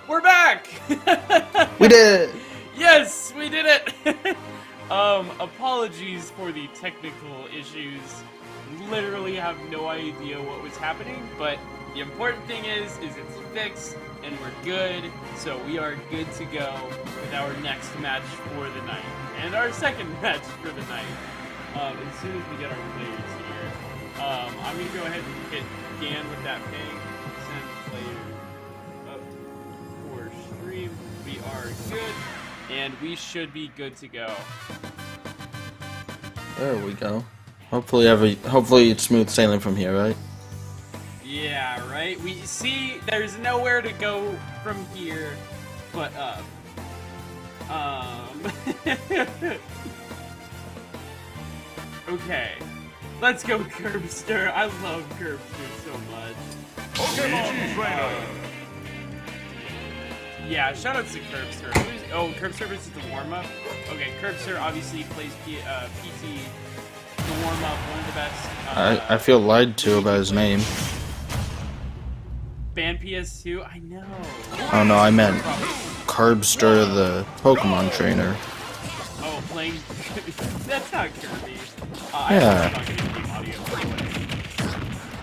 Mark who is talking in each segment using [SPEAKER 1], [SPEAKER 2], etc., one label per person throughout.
[SPEAKER 1] We're back!
[SPEAKER 2] We did it!
[SPEAKER 1] Yes, we did it! Apologies for the technical issues. Literally have no idea what was happening, but the important thing is it's fixed and we're good, so we are good to go with our next match for the night. And our second match for the night. As soon as we get our players here. I'm gonna go ahead and hit Gan with that ping. Send player up for stream. We are good, and we should be good to go.
[SPEAKER 2] There we go. Hopefully it's smooth sailing from here, right?
[SPEAKER 1] Yeah, right? We see there's nowhere to go from here but up. Okay. Let's go Curbster. I love Curbster so much. Yeah, shout out to Curbster. Curbster is the warm-up? Okay, Curbster obviously plays PT, the warm-up, one of the best.
[SPEAKER 2] I feel lied to about his name.
[SPEAKER 1] Ban PS2? I know.
[SPEAKER 2] Oh no, I meant Curbster, the Pokemon trainer.
[SPEAKER 1] Oh, playing... That's not Kirby.
[SPEAKER 2] Yeah.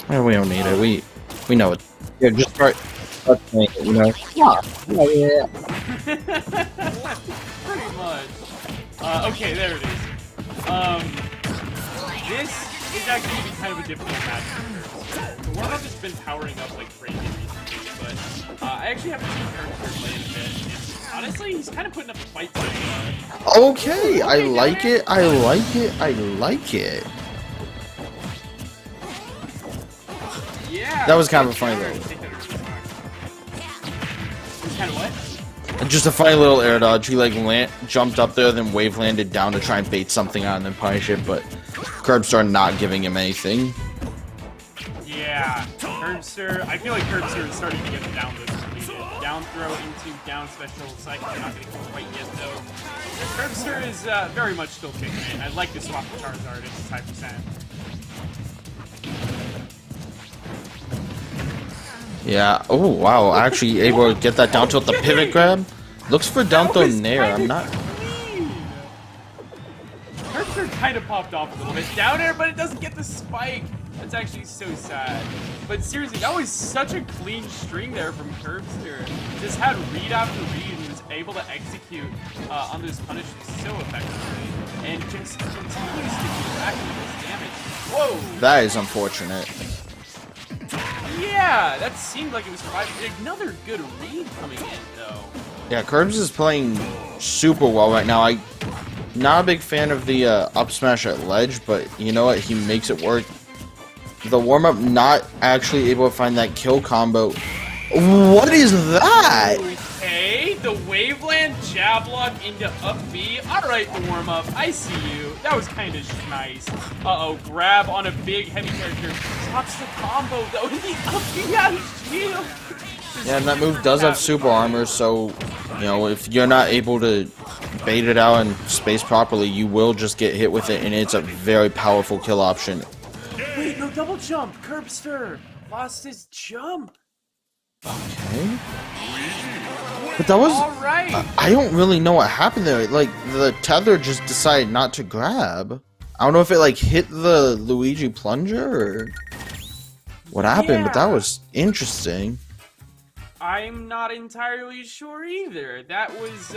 [SPEAKER 2] Well, we don't need it. We know it. Yeah, just start playing it, you know? Yeah.
[SPEAKER 1] Pretty much. Okay, there it is. This is actually going to be kind of a difficult match for Curbster. The warm-up has been powering up like crazy recently, but I actually haven't seen Curbster play in a bit. And honestly, he's kind of putting up a fight so far.
[SPEAKER 2] Okay, I like it. I like it. I like it.
[SPEAKER 1] Yeah.
[SPEAKER 2] That was kind of a funny little.
[SPEAKER 1] Kind of what?
[SPEAKER 2] Just a funny little air dodge. He like jumped up there, then wave landed down to try and bait something out and then punish it, but Curbster not giving him anything.
[SPEAKER 1] Yeah, Curbster. I feel like Curbster is starting to get the down throw completed. Down throw into down special cycle. Not getting quite yet though. Curbster is very much still kicking it. I'd like to swap the Charizard. It's high percent.
[SPEAKER 2] Yeah. Oh wow! Actually able to get that down tilt. The pivot grab. Looks for down throw nair. I'm not.
[SPEAKER 1] Curbster kind of popped off a little bit down air, but it doesn't get the spike. That's actually so sad. But seriously, that was such a clean string there from Curbster. Just had read after read and was able to execute on those punishes so effectively, and just continues to keep racking this damage. Whoa!
[SPEAKER 2] That is unfortunate.
[SPEAKER 1] Yeah, that seemed like it was another good read coming in, though.
[SPEAKER 2] Yeah, Curbs is playing super well right now. I'm not a big fan of the up smash at ledge, but you know what? He makes it work. The warm-up not actually able to find that kill combo. What is that?
[SPEAKER 1] Okay, the Waveland jab lock into up B. Alright, the warm-up. I see you. That was kind of nice. Uh-oh, grab on a big heavy character. Stops the combo, though. The up B out of shield.
[SPEAKER 2] Yeah, and that move does have super armor, so, you know, if you're not able to bait it out and space properly, you will just get hit with it, and it's a very powerful kill option.
[SPEAKER 1] Wait, no double jump. Curbster lost his jump.
[SPEAKER 2] Okay. But that was...
[SPEAKER 1] Alright.
[SPEAKER 2] I don't really know what happened there. Like, the tether just decided not to grab. I don't know if it, like, hit the Luigi plunger or what happened, but that was interesting.
[SPEAKER 1] I'm not entirely sure either. That was,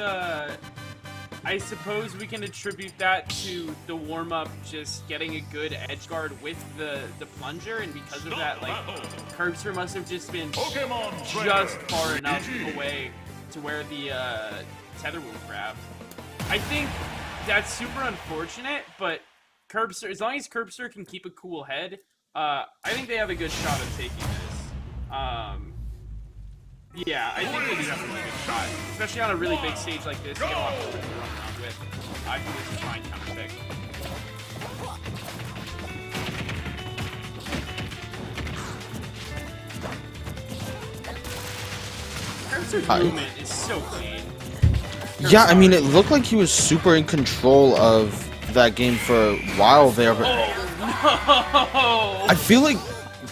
[SPEAKER 1] I suppose we can attribute that to the warm-up just getting a good edge guard with the plunger, and because of that, like, Curbster must have just been just far enough away to where the tether will grab. I think that's super unfortunate, but Curbster, as long as Curbster can keep a cool head, I think they have a good shot at taking this. Yeah, I think they do have a really good shot, especially on a really big stage like this. You get a lot of to run around with. I think this is fine counter pick. Curbster's movement is so clean.
[SPEAKER 2] Yeah, I mean, it looked like he was super in control of that game for a while there, but
[SPEAKER 1] oh no!
[SPEAKER 2] I feel like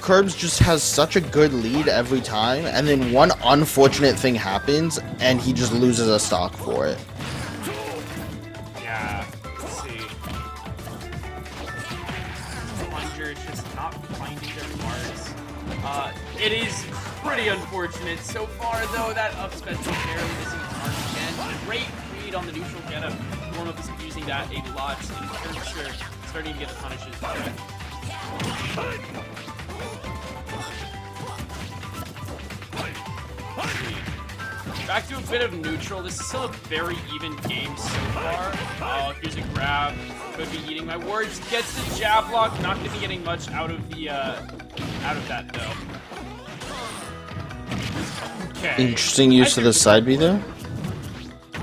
[SPEAKER 2] Curbs just has such a good lead every time, and then one unfortunate thing happens, and he just loses a stock for it.
[SPEAKER 1] Yeah, let's see. Plunger is just not finding their marks. It is pretty unfortunate. So far, though, that up special barely missing its mark again. Great read on the neutral getup. Warm-up is using that a lot, and Curbs starting to get the punishes for it. Back to a bit of neutral. This is still a very even game so far. Oh, here's a grab. Could be eating my words. Gets the jab block. Not going to be getting much out of that though. Okay.
[SPEAKER 2] Interesting use of the side B there.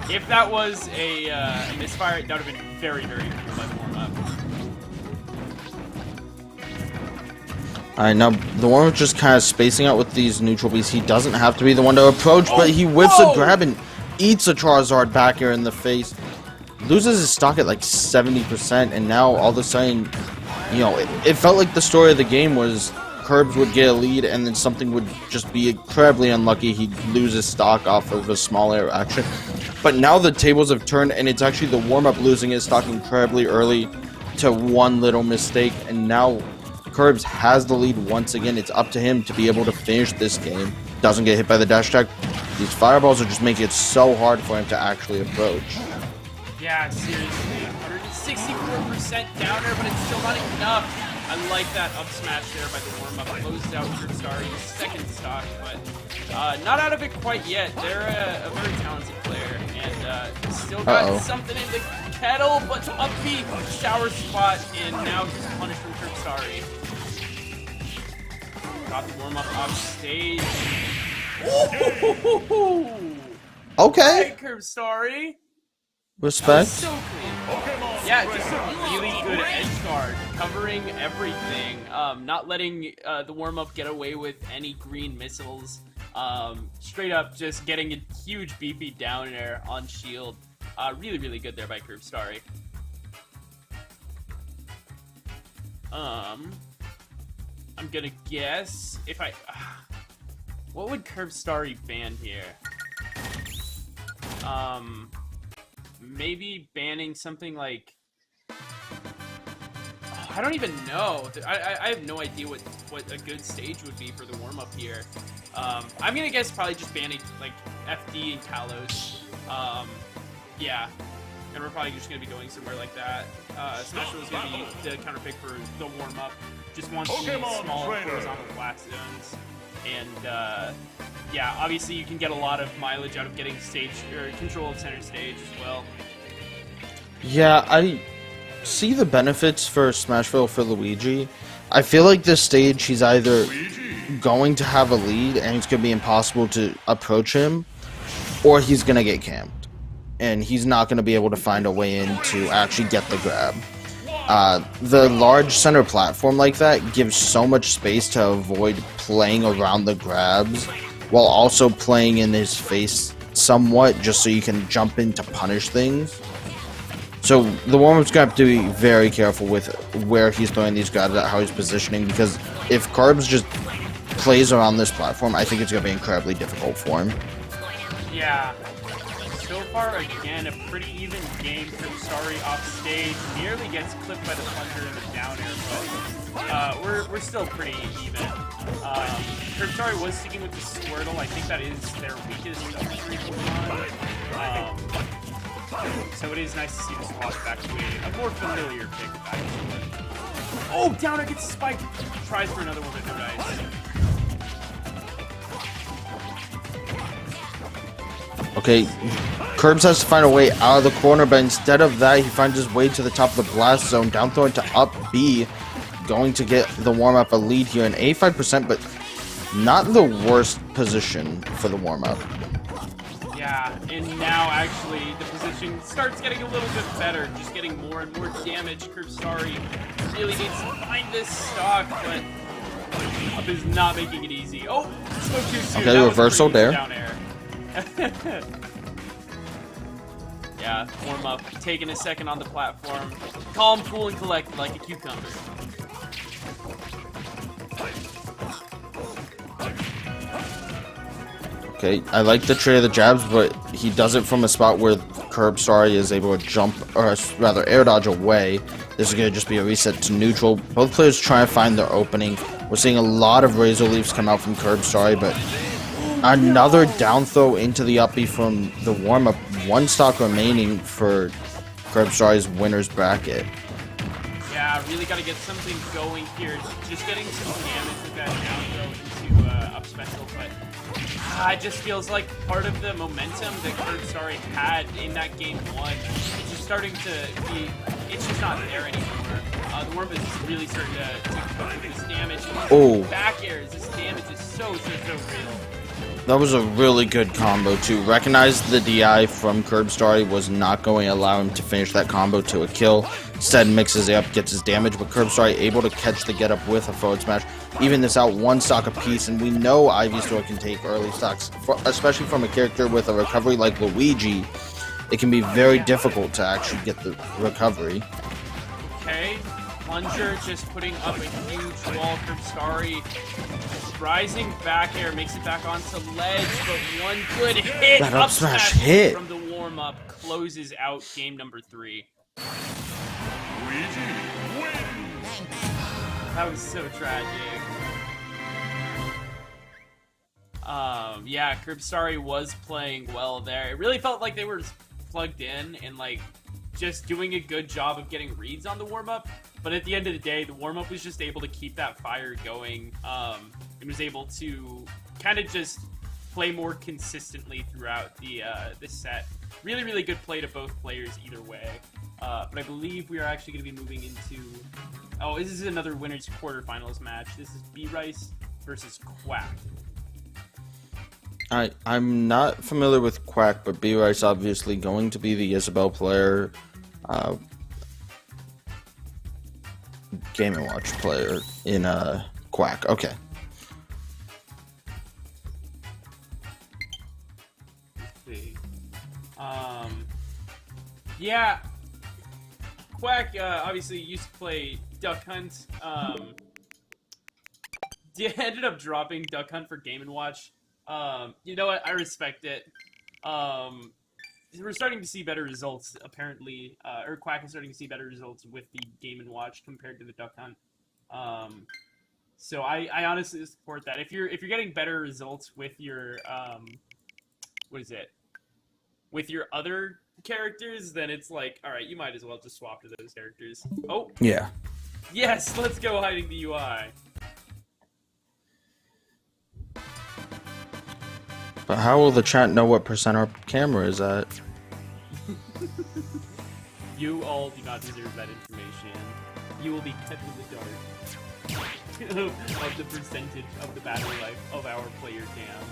[SPEAKER 1] If that was a misfire, that would have been very, very cool by the warm-up.
[SPEAKER 2] Alright, now the warm-up just kind of spacing out with these neutral beats. He doesn't have to be the one to approach, but he whips a grab and eats a Charizard back here in the face. Loses his stock at like 70%, and now all of a sudden, you know, it felt like the story of the game was Curbs would get a lead, and then something would just be incredibly unlucky. He'd lose his stock off of a small air action. But now the tables have turned, and it's actually the warm-up losing his stock incredibly early to one little mistake, and now Curbs has the lead once again. It's up to him to be able to finish this game. Doesn't get hit by the dash attack. These fireballs are just making it so hard for him to actually approach.
[SPEAKER 1] Yeah, seriously. 164% downer, but it's still not enough. I like that up smash there by the warm-up. Closed out Curbstar's second stock, but not out of it quite yet. They're a very talented player, and still got something in the kettle, but up B, shower spot, and now he's punished from Curbstar. Got the warm-up off stage.
[SPEAKER 2] Okay.
[SPEAKER 1] Hi, Curbstar.
[SPEAKER 2] Respect.
[SPEAKER 1] So clean. Yeah, just a really good edge guard, covering everything, not letting the warm-up get away with any green missiles. Straight up just getting a huge beefy down air on shield. Really, really good there by Curbstar. I'm gonna guess if I... what would Curbstar ban here? Maybe banning something like... I don't even know. I have no idea what a good stage would be for the warm-up here. I'm gonna guess probably just banning like FD and Kalos. Yeah, and we're probably just gonna be going somewhere like that. Smash is gonna be the counter pick for the warm-up. Just wants these small horizontal flat zones, and yeah, obviously you can get a lot of mileage out of getting stage or control of center stage as well.
[SPEAKER 2] Yeah, I see the benefits for Smashville for Luigi. I feel like this stage he's either going to have a lead and it's going to be impossible to approach him, or he's going to get camped and he's not going to be able to find a way in to actually get the grab. The large center platform like that gives so much space to avoid playing around the grabs while also playing in his face somewhat, just so you can jump in to punish things. So the warm-up's going to have to be very careful with where he's throwing these grabs at, how he's positioning, because if Curbs just plays around this platform, I think it's going to be incredibly difficult for him.
[SPEAKER 1] Yeah. So far, again, a pretty even game. Curbstar off stage nearly gets clipped by the plunger in the down air, but we're still pretty even. Curbstar was sticking with the Squirtle. I think that is their weakest Pokemon. So it is nice to see the swap back to a more familiar pick, actually. Oh, downer gets spiked. Tries for another one, but no dice.
[SPEAKER 2] Okay, Curbs has to find a way out of the corner, but instead of that, he finds his way to the top of the blast zone, down throw into up B, going to get the warm-up a lead here, an 85%, but not the worst position for the warm-up.
[SPEAKER 1] Yeah, and now actually the position starts getting a little bit better, just getting more and more damage. Curbstar really needs to find this stock, but up is not making it easy. Oh, spoke too soon.
[SPEAKER 2] Okay, reversal there.
[SPEAKER 1] Down air. Yeah, warm up, taking a second on the platform. Calm, cool, and collected like a cucumber.
[SPEAKER 2] Okay, I like the trade of the jabs, but he does it from a spot where Curb Sorry is able to jump, or rather air dodge away. This is going to just be a reset to neutral. Both players try to find their opening. We're seeing a lot of Razor Leafs come out from Curb Sorry, but another down throw into the up B from the warm-up. One stock remaining for Curb Sorry's winner's bracket.
[SPEAKER 1] Yeah, really got to get something going here. Just getting some damage with that down throw into up special, but it just feels like part of the momentum that Curb Sorry had in that game one. It's just starting to be. It's just not there anymore. The warm is really starting to cope with this damage.
[SPEAKER 2] Oh,
[SPEAKER 1] back airs. This damage is so real.
[SPEAKER 2] That was a really good combo too. Recognized the DI from Curb Sorry was not going to allow him to finish that combo to a kill. Instead mixes it up, gets his damage, but Curb Sorry able to catch the get up with a forward smash. Even this out one stock apiece, and we know Ivysaur can take early stocks, especially from a character with a recovery like Luigi. It can be very difficult to actually get the recovery.
[SPEAKER 1] Okay, Plunger just putting up a huge wall. Curb Sorry rising back air, makes it back onto ledge, but one good hit.
[SPEAKER 2] That up smash hit
[SPEAKER 1] from the warm up closes out game number 3. That was so tragic. Yeah, Curb Sorry was playing well there. It really felt like they were plugged in and like just doing a good job of getting reads on the warm-up. But at the end of the day, the warm-up was just able to keep that fire going. And was able to kind of just play more consistently throughout the set. Really, really good play to both players either way. But I believe we are actually going to be moving into... Oh, this is another winner's quarterfinals match. This is B-Rice versus Quack.
[SPEAKER 2] I'm not familiar with Quack, but B-Rice obviously going to be the Isabelle player. Game & Watch player in Quack. Okay.
[SPEAKER 1] Yeah, Quack obviously used to play Duck Hunt. Ended up dropping Duck Hunt for Game & Watch. You know what? I respect it. We're starting to see better results, apparently. Or Quack is starting to see better results with the Game & Watch compared to the Duck Hunt. So I honestly support that. If you're getting better results with your with your other characters, then it's like, all right, you might as well just swap to those characters. Oh
[SPEAKER 2] yeah,
[SPEAKER 1] yes, let's go hiding the UI.
[SPEAKER 2] But how will the chat know what percent our camera is at?
[SPEAKER 1] You all do not deserve that information. You will be kept in the dark of the percentage of the battery life of our player cams.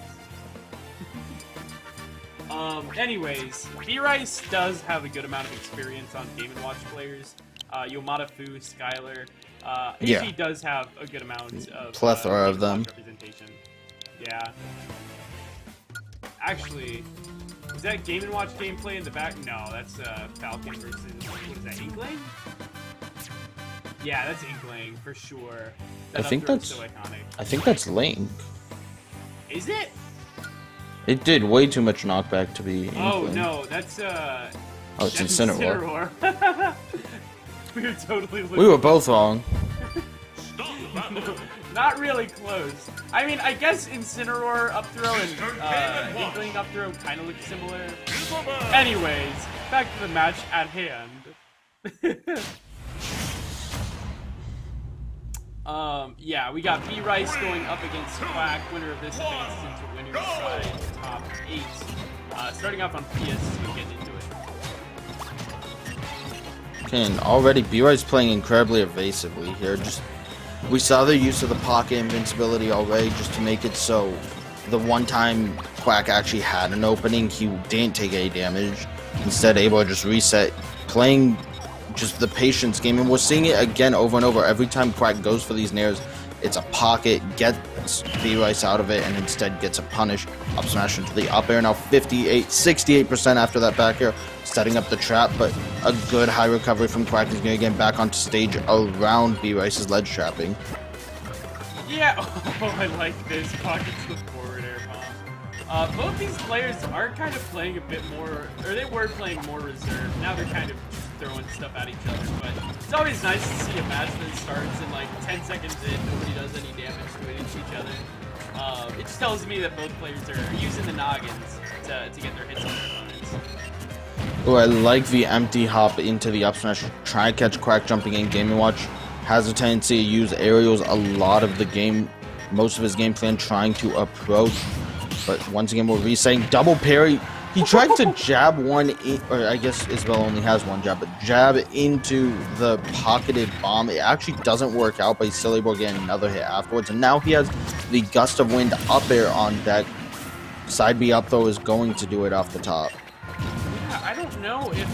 [SPEAKER 1] Anyways, B-Rice does have a good amount of experience on Game & Watch players. Yomada Fu, Skylar. AG does have a good amount of
[SPEAKER 2] plethora of them.
[SPEAKER 1] Representation. Yeah. Actually, is that Game & Watch gameplay in the back? No, that's Falcon versus, what is that, Inkling? Yeah, that's Inkling, for sure.
[SPEAKER 2] I think that's
[SPEAKER 1] so iconic.
[SPEAKER 2] I think that's Link.
[SPEAKER 1] Is it?
[SPEAKER 2] It did way too much knockback to be Inkling.
[SPEAKER 1] Oh, no, that's,
[SPEAKER 2] oh, it's Incineroar.
[SPEAKER 1] We were totally looking.
[SPEAKER 2] We were both wrong.
[SPEAKER 1] No, not really close. I mean, I guess Incineroar up throw and Inkling up throw kind of look similar. Anyways, back to the match at hand. Yeah, we got B-Rice going up against Quack. Winner of this advances into winner's side top 8. Starting off on PS2, getting into it.
[SPEAKER 2] Okay, and already B-Rice playing incredibly evasively here. We saw the use of the pocket invincibility already just to make it so the one time Quack actually had an opening, he didn't take any damage. Instead, able to just reset, playing just the patience game. And we're seeing it again over and over. Every time Quack goes for these nairs, it's a pocket, gets B-Rice out of it, and instead gets a punish. Up smash into the up air. Now 68% after that back air, setting up the trap, but a good high recovery from Quack is going to get back onto stage around B-Rice's ledge trapping.
[SPEAKER 1] Yeah, oh, I like this. Pockets the forward air bomb. Both these players are kind of playing a bit more, or they were playing more reserved. Now they're kind of just throwing stuff at each other, but it's always nice to see a match that starts and like 10 seconds in, nobody does any damage to each other. It just tells me that both players are using the noggins to get their hits on their opponents.
[SPEAKER 2] Oh, I like the empty hop into the up smash. Try to catch Quack jumping in. Game & Watch has a tendency to use aerials a lot of the game, most of his game plan trying to approach. But once again, we're resetting. Double parry. He tried to jab one, or I guess Isabel only has one jab, but jab into the pocketed bomb. It actually doesn't work out, but he's still able to get another hit afterwards. And now he has the gust of wind up air on deck. Side B up, though, is going to do it off the top.
[SPEAKER 1] Yeah, I don't know if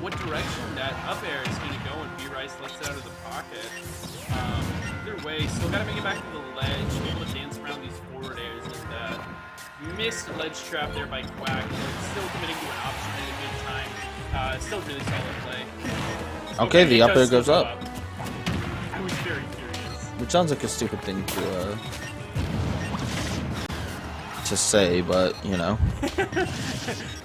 [SPEAKER 1] what direction that up air is going to go when B-Rice lets it out of the pocket. Either way, still got to make it back to the ledge, able to dance around these forward airs. And missed ledge trap there by Quack, but still committing to an option at a good time. Still really solid play.
[SPEAKER 2] Okay, the up air goes up.
[SPEAKER 1] I was very curious.
[SPEAKER 2] Which sounds like a stupid thing to say, but you know.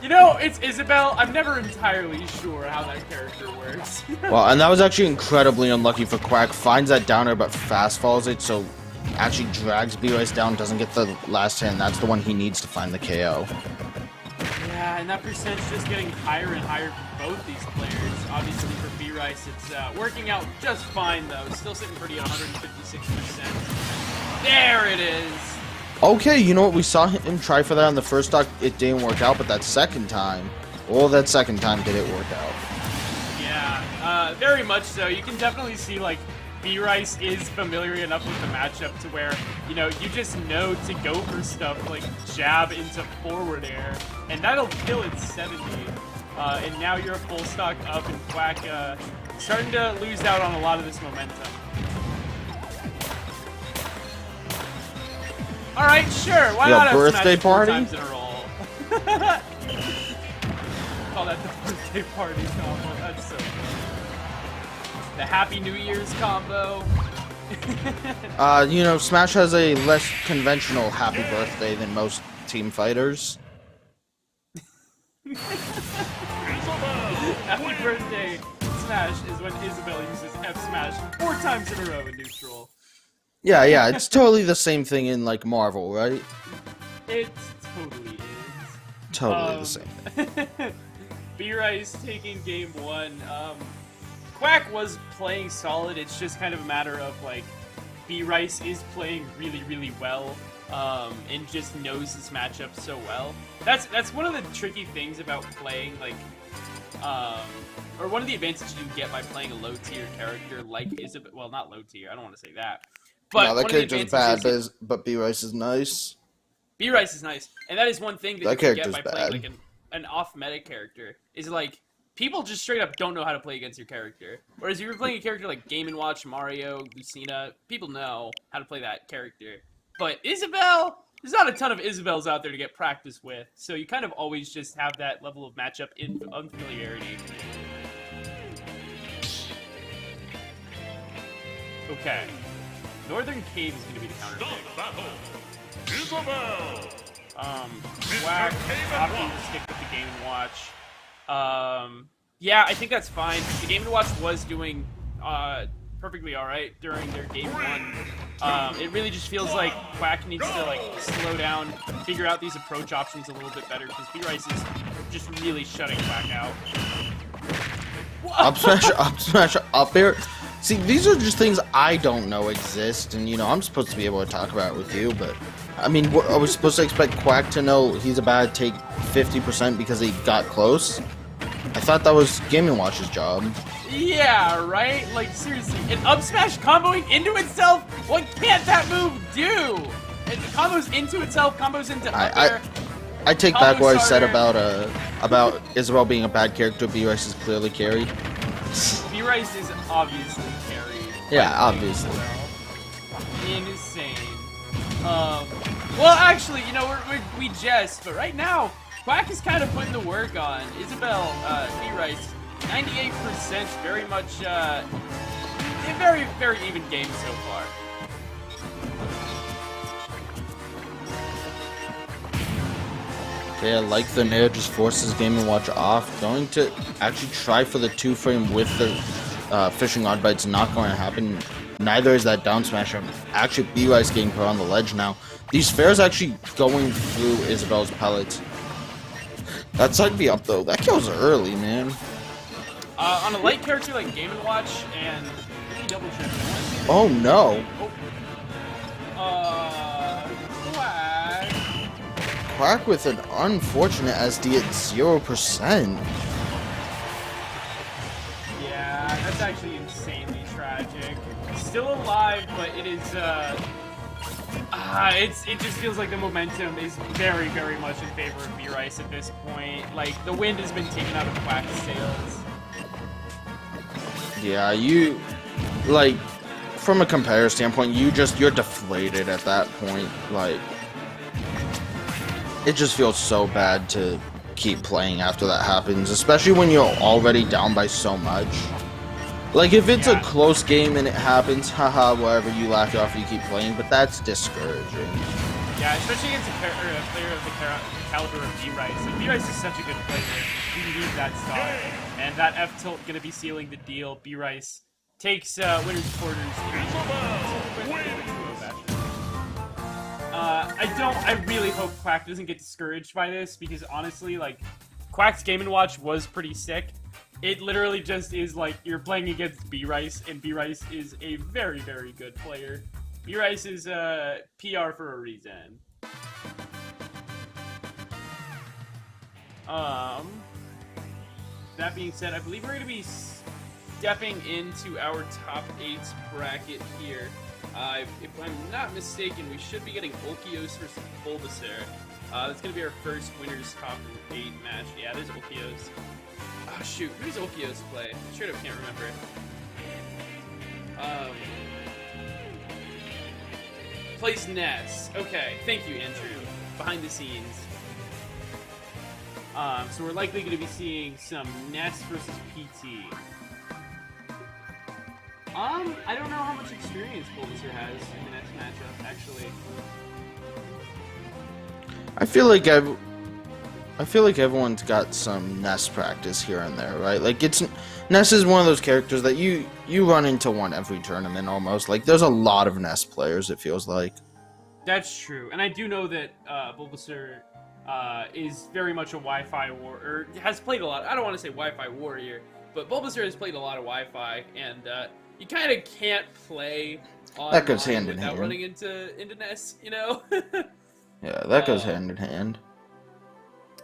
[SPEAKER 1] You know, it's Isabel. I'm never entirely sure how that character works.
[SPEAKER 2] Well, and that was actually incredibly unlucky for Quack. Finds that downer, but fast falls it, so actually drags B-Rice down, doesn't get the last hit, and that's the one he needs to find the KO.
[SPEAKER 1] Yeah, and that percentage just getting higher and higher for both these players. Obviously for B-Rice, it's working out just fine, though. Still sitting pretty at 156%. There it is!
[SPEAKER 2] Okay, you know what? We saw him try for that on the first stock. It didn't work out, but that second time, that second time did it work out.
[SPEAKER 1] Yeah, very much so. You can definitely see, like, B-Rice is familiar enough with the matchup to where, you know, you just know to go for stuff like jab into forward air, and that'll kill at 70. And now you're a full stock up, and Quack starting to lose out on a lot of this momentum. All right, sure. Why not have
[SPEAKER 2] birthday party?
[SPEAKER 1] 4 times in a row? Call that the birthday party combo. That's so funny. The Happy New Year's combo.
[SPEAKER 2] You know, Smash has a less conventional happy birthday than most team fighters.
[SPEAKER 1] Happy birthday, Smash is when Isabel uses F Smash 4 times in a row in neutral.
[SPEAKER 2] Yeah, it's totally the same thing in, like, Marvel, right?
[SPEAKER 1] It totally is.
[SPEAKER 2] Totally the same.
[SPEAKER 1] B-Rice taking game 1. Quack was playing solid. It's just kind of a matter of, like, B-Rice is playing really, really well, and just knows his matchup so well. That's one of the tricky things about playing, like, or one of the advantages you get by playing a low-tier character like Isabel. Well, not low-tier. I don't want to say that. But
[SPEAKER 2] no, that character's bad, but B-Rice is nice.
[SPEAKER 1] B-Rice is nice, and that is one thing that you get by playing like an off-meta character, is like, people just straight up don't know how to play against your character. Whereas if you're playing a character like Game & Watch, Mario, Lucina, people know how to play that character. But Isabel, there's not a ton of Isabels out there to get practice with, so you kind of always just have that level of matchup unfamiliarity. Okay. Northern Cave is going to be the counter pick.
[SPEAKER 3] Isabel!
[SPEAKER 1] Quack, opting to stick with the Game & Watch. Yeah, I think that's fine. The Game & Watch was doing perfectly alright during their game 1. It really just feels like Quack needs to, like, slow down, figure out these approach options a little bit better, because B-Rice is just really shutting Quack out.
[SPEAKER 2] Up smash, up air. See, these are just things I don't know exist, and, you know, I'm supposed to be able to talk about it with you, but, I mean, are we supposed to expect Quack to know he's about to take 50% because he got close? I thought that was Game & Watch's job.
[SPEAKER 1] Yeah, right? Like, seriously, an up smash comboing into itself? What can't that move do? It combos into itself, combos into up air.
[SPEAKER 2] I take back what I said about Isabel being a bad character. B-Rice is clearly carry.
[SPEAKER 1] B-Rice is obviously carry.
[SPEAKER 2] Yeah, obviously.
[SPEAKER 1] Insane. Well, actually, you know, we jest, but right now, Quack is kind of putting the work on. Isabel, B-Rice, 98%, very much, a very, very even game so far.
[SPEAKER 2] Yeah, like the Nair just forces Game & Watch off. Going to actually try for the 2-frame with the fishing rod, but it's not going to happen. Neither is that down smash. Actually, B-Rice getting put on the ledge now. These fares actually going through Isabel's pellets. That side B up though, that kills early, man.
[SPEAKER 1] On a light character like Game & Watch and double check.
[SPEAKER 2] Oh no.
[SPEAKER 1] Quack.
[SPEAKER 2] Quack with an unfortunate SD at 0%.
[SPEAKER 1] Yeah, that's actually insanely tragic. Still alive, but it is it just feels like the momentum is very, very much in favor of B-Rice at this point. Like, the wind has been taken out of Quack's sails.
[SPEAKER 2] Yeah, you, like, from a competitor standpoint, you're deflated at that point. Like, it just feels so bad to keep playing after that happens, especially when you're already down by so much. Like, if it's a close game and it happens, haha, whatever, you laugh it off and you keep playing, but that's discouraging.
[SPEAKER 1] Yeah, especially against a player of the caliber of B-Rice. Like, B-Rice is such a good player. You need that stock. And that F-tilt going to be sealing the deal. B-Rice takes winner's quarters. I really hope Quack doesn't get discouraged by this, because honestly, like, Quack's Game & Watch was pretty sick. It literally just is like you're playing against B-Rice, and B-Rice is a very, very good player. B-Rice is PR for a reason. That being said, I believe we're going to be stepping into our top 8 bracket here. If I'm not mistaken, we should be getting Ulquios versus Bulbasaur. That's going to be our first winner's top 8 match. Yeah, there's Ulquios. Oh, shoot. Who does Ulquios play? Straight up can't remember. Plays Ness. Okay, thank you, Andrew. Behind the scenes. So we're likely going to be seeing some Ness versus PT. I don't know how much experience Bulbasaur has in the next matchup, actually.
[SPEAKER 2] I feel like everyone's got some Ness practice here and there, right? Like, Ness is one of those characters that you run into one every tournament almost. Like, there's a lot of Ness players, it feels like.
[SPEAKER 1] That's true, and I do know that Bulbasaur is very much a Wi-Fi warrior, or has played a lot. I don't want to say Wi-Fi warrior, but Bulbasaur has played a lot of Wi-Fi, and you kind of can't play
[SPEAKER 2] that goes hand in
[SPEAKER 1] without
[SPEAKER 2] hand.
[SPEAKER 1] running into Ness, you know?
[SPEAKER 2] Yeah, that goes hand in hand.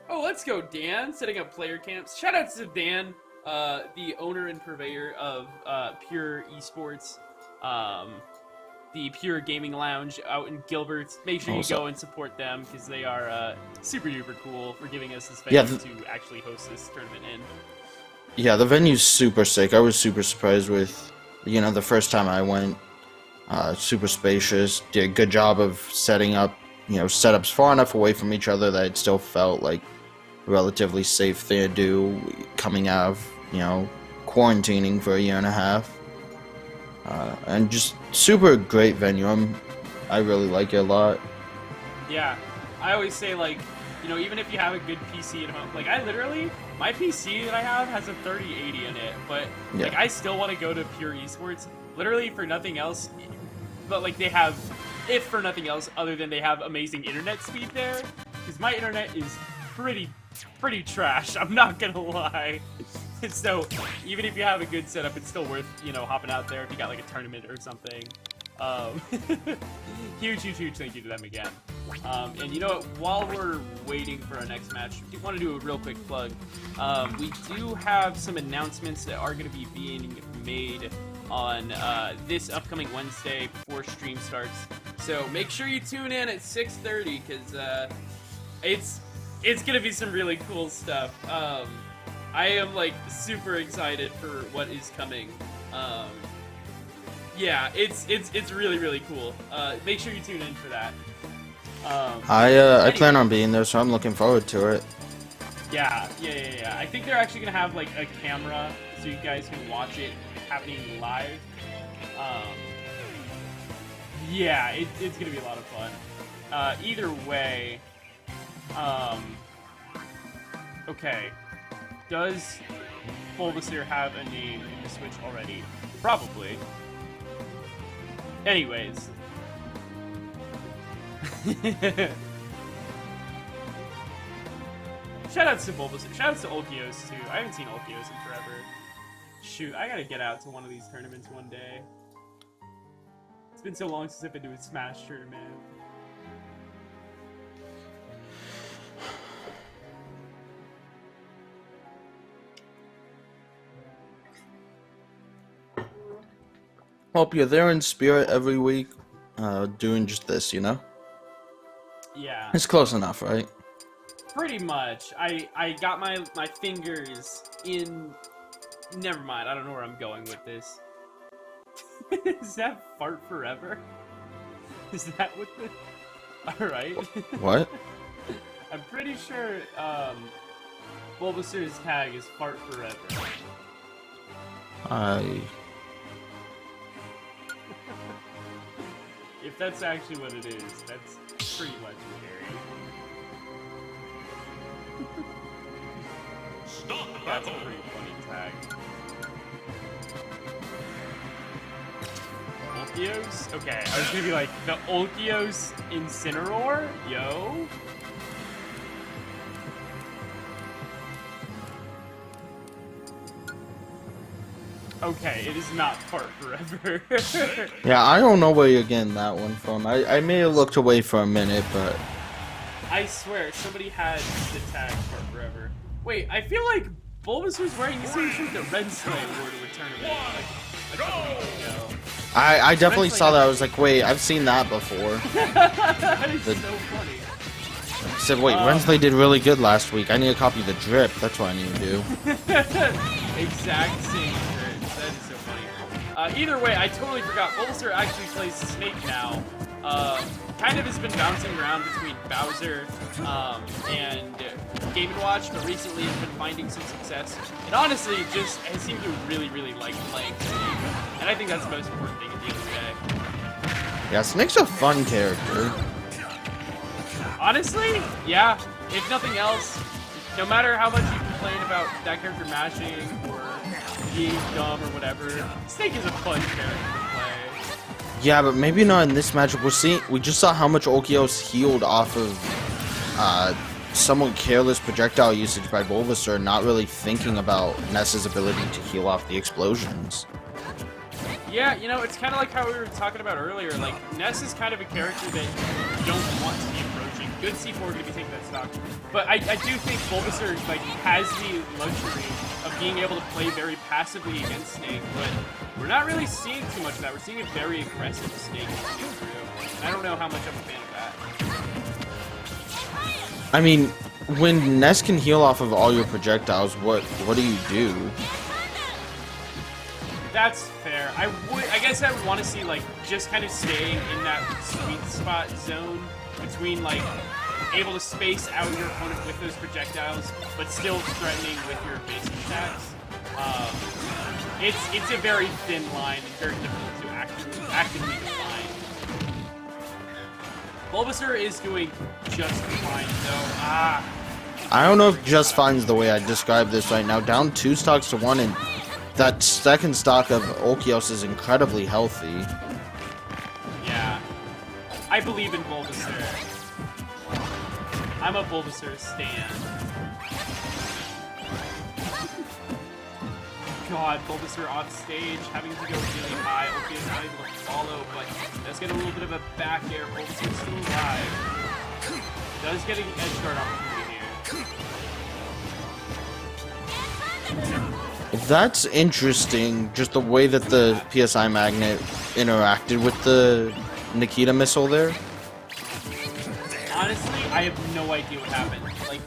[SPEAKER 1] Oh, let's go, Dan, setting up player camps. Shout out to Dan, the owner and purveyor of Pure Esports, the Pure Gaming Lounge out in Gilbert. Make sure you go and support them, because they are super duper cool for giving us this venue to actually host this tournament in. Yeah,
[SPEAKER 2] the venue's super sick. I was super surprised with, the first time I went. Super spacious. Did a good job of setting up, setups far enough away from each other that it still felt like a relatively safe thing to do coming out of, quarantining for a year and a half. And just super great venue. I really like it a lot.
[SPEAKER 1] Yeah, I always say, like, even if you have a good PC at home, like, my PC that I have has a 3080 in it, but, like, I still want to go to Pure Esports, literally for nothing else, but, like, they have, if for nothing else, other than they have amazing internet speed there, because my internet is pretty trash, I'm not gonna lie. So, even if you have a good setup, it's still worth, hopping out there if you got, like, a tournament or something. Huge thank you to them again. And you know what, while we're waiting for our next match, I want to do a real quick plug. We do have some announcements that are going to be being made on this upcoming Wednesday before stream starts. So make sure you tune in at 6:30, because it's going to be some really cool stuff. I am, like, super excited for what is coming. Yeah, it's really cool. Make sure you tune in for that.
[SPEAKER 2] I plan on being there, so I'm looking forward to it.
[SPEAKER 1] Yeah. I think they're actually gonna have, like, a camera so you guys can watch it happening live. Yeah, it's gonna be a lot of fun. Either way, Okay. Does Bulbasaur have a name in the Switch already? Probably. Anyways. Shoutouts to Bulbasaur. Shoutouts to Ulquios, too. I haven't seen Ulquios in forever. Shoot, I gotta get out to one of these tournaments one day. It's been so long since I've been to a Smash tournament.
[SPEAKER 2] Hope you're there in spirit every week, doing just this, you know?
[SPEAKER 1] Yeah.
[SPEAKER 2] It's close enough, right?
[SPEAKER 1] Pretty much. I got my fingers in... Never mind, I don't know where I'm going with this. Is that fart forever? Is that what the... Alright.
[SPEAKER 2] What?
[SPEAKER 1] I'm pretty sure, Bulbasaur's tag is fart forever. If that's actually what it is, that's pretty legendary. That's a pretty funny tag. Ulquios? Okay, I was gonna be like, the Ulquios Incineroar? Yo? Okay, it is not fart forever.
[SPEAKER 2] Yeah, I don't know where you're getting that one from. I may have looked away for a minute, but...
[SPEAKER 1] I swear, somebody had the tag fart forever. Wait, I feel like Bulbasaur's wearing the same shirt that Rensley wore to a tournament like a couple weeks ago.
[SPEAKER 2] I definitely saw that. I was like, wait, I've seen that before.
[SPEAKER 1] That is so funny.
[SPEAKER 2] I said, wait, Rensley did really good last week. I need to copy the drip. That's what I need to do.
[SPEAKER 1] Exact same shirt. That is so funny. Either way, I totally forgot. Bulbasaur actually plays Snake now. Kind of has been bouncing around between Bowser and Game & Watch, but recently has been finding some success. And honestly, just has seemed to really, really like playing Snake. And I think that's the most important thing at the end of the day.
[SPEAKER 2] Yeah, Snake's a fun character.
[SPEAKER 1] Honestly, yeah. If nothing else, no matter how much you complain about that character mashing or being dumb or whatever, Snake is a fun character to play.
[SPEAKER 2] Yeah, but maybe not in this matchup. We just saw how much Ulquios healed off of somewhat careless projectile usage by Bulbasaur, not really thinking about Ness's ability to heal off the explosions.
[SPEAKER 1] Yeah, you know, it's kind of like how we were talking about earlier. Like, Ness is kind of a character that you don't want to be approaching. Good C4 going to be taking that stock. But I do think Bulbasaur, like, has the luxury of being able to play very passively against Snake, but we're not really seeing too much of that. We're seeing a very aggressive Snake coming through. And I don't know how much I'm a fan of that.
[SPEAKER 2] I mean, when Ness can heal off of all your projectiles, what do you do?
[SPEAKER 1] That's fair. I guess I would want to see, like, just kind of staying in that sweet spot zone between, like, able to space out your opponent with those projectiles, but still threatening with your basic attacks. It's a very thin line and very difficult to actively define. Bulbasaur is doing just fine, though.
[SPEAKER 2] I don't know if just fine's the way I describe this right now. Down 2 stocks to 1, and that second stock of Ulquios is incredibly healthy.
[SPEAKER 1] Yeah. I believe in Bulbasaur. I'm a Bulbasaur stan. God, Bulbasaur off stage, having to go really high. Ulquios not able to follow, but does get a little bit of a back air. Bulbasaur's still alive. Does get an edge guard opportunity here.
[SPEAKER 2] That's interesting, just the way that the PSI magnet interacted with the Nikita missile there.
[SPEAKER 1] Honestly, I have no idea what happened. Like,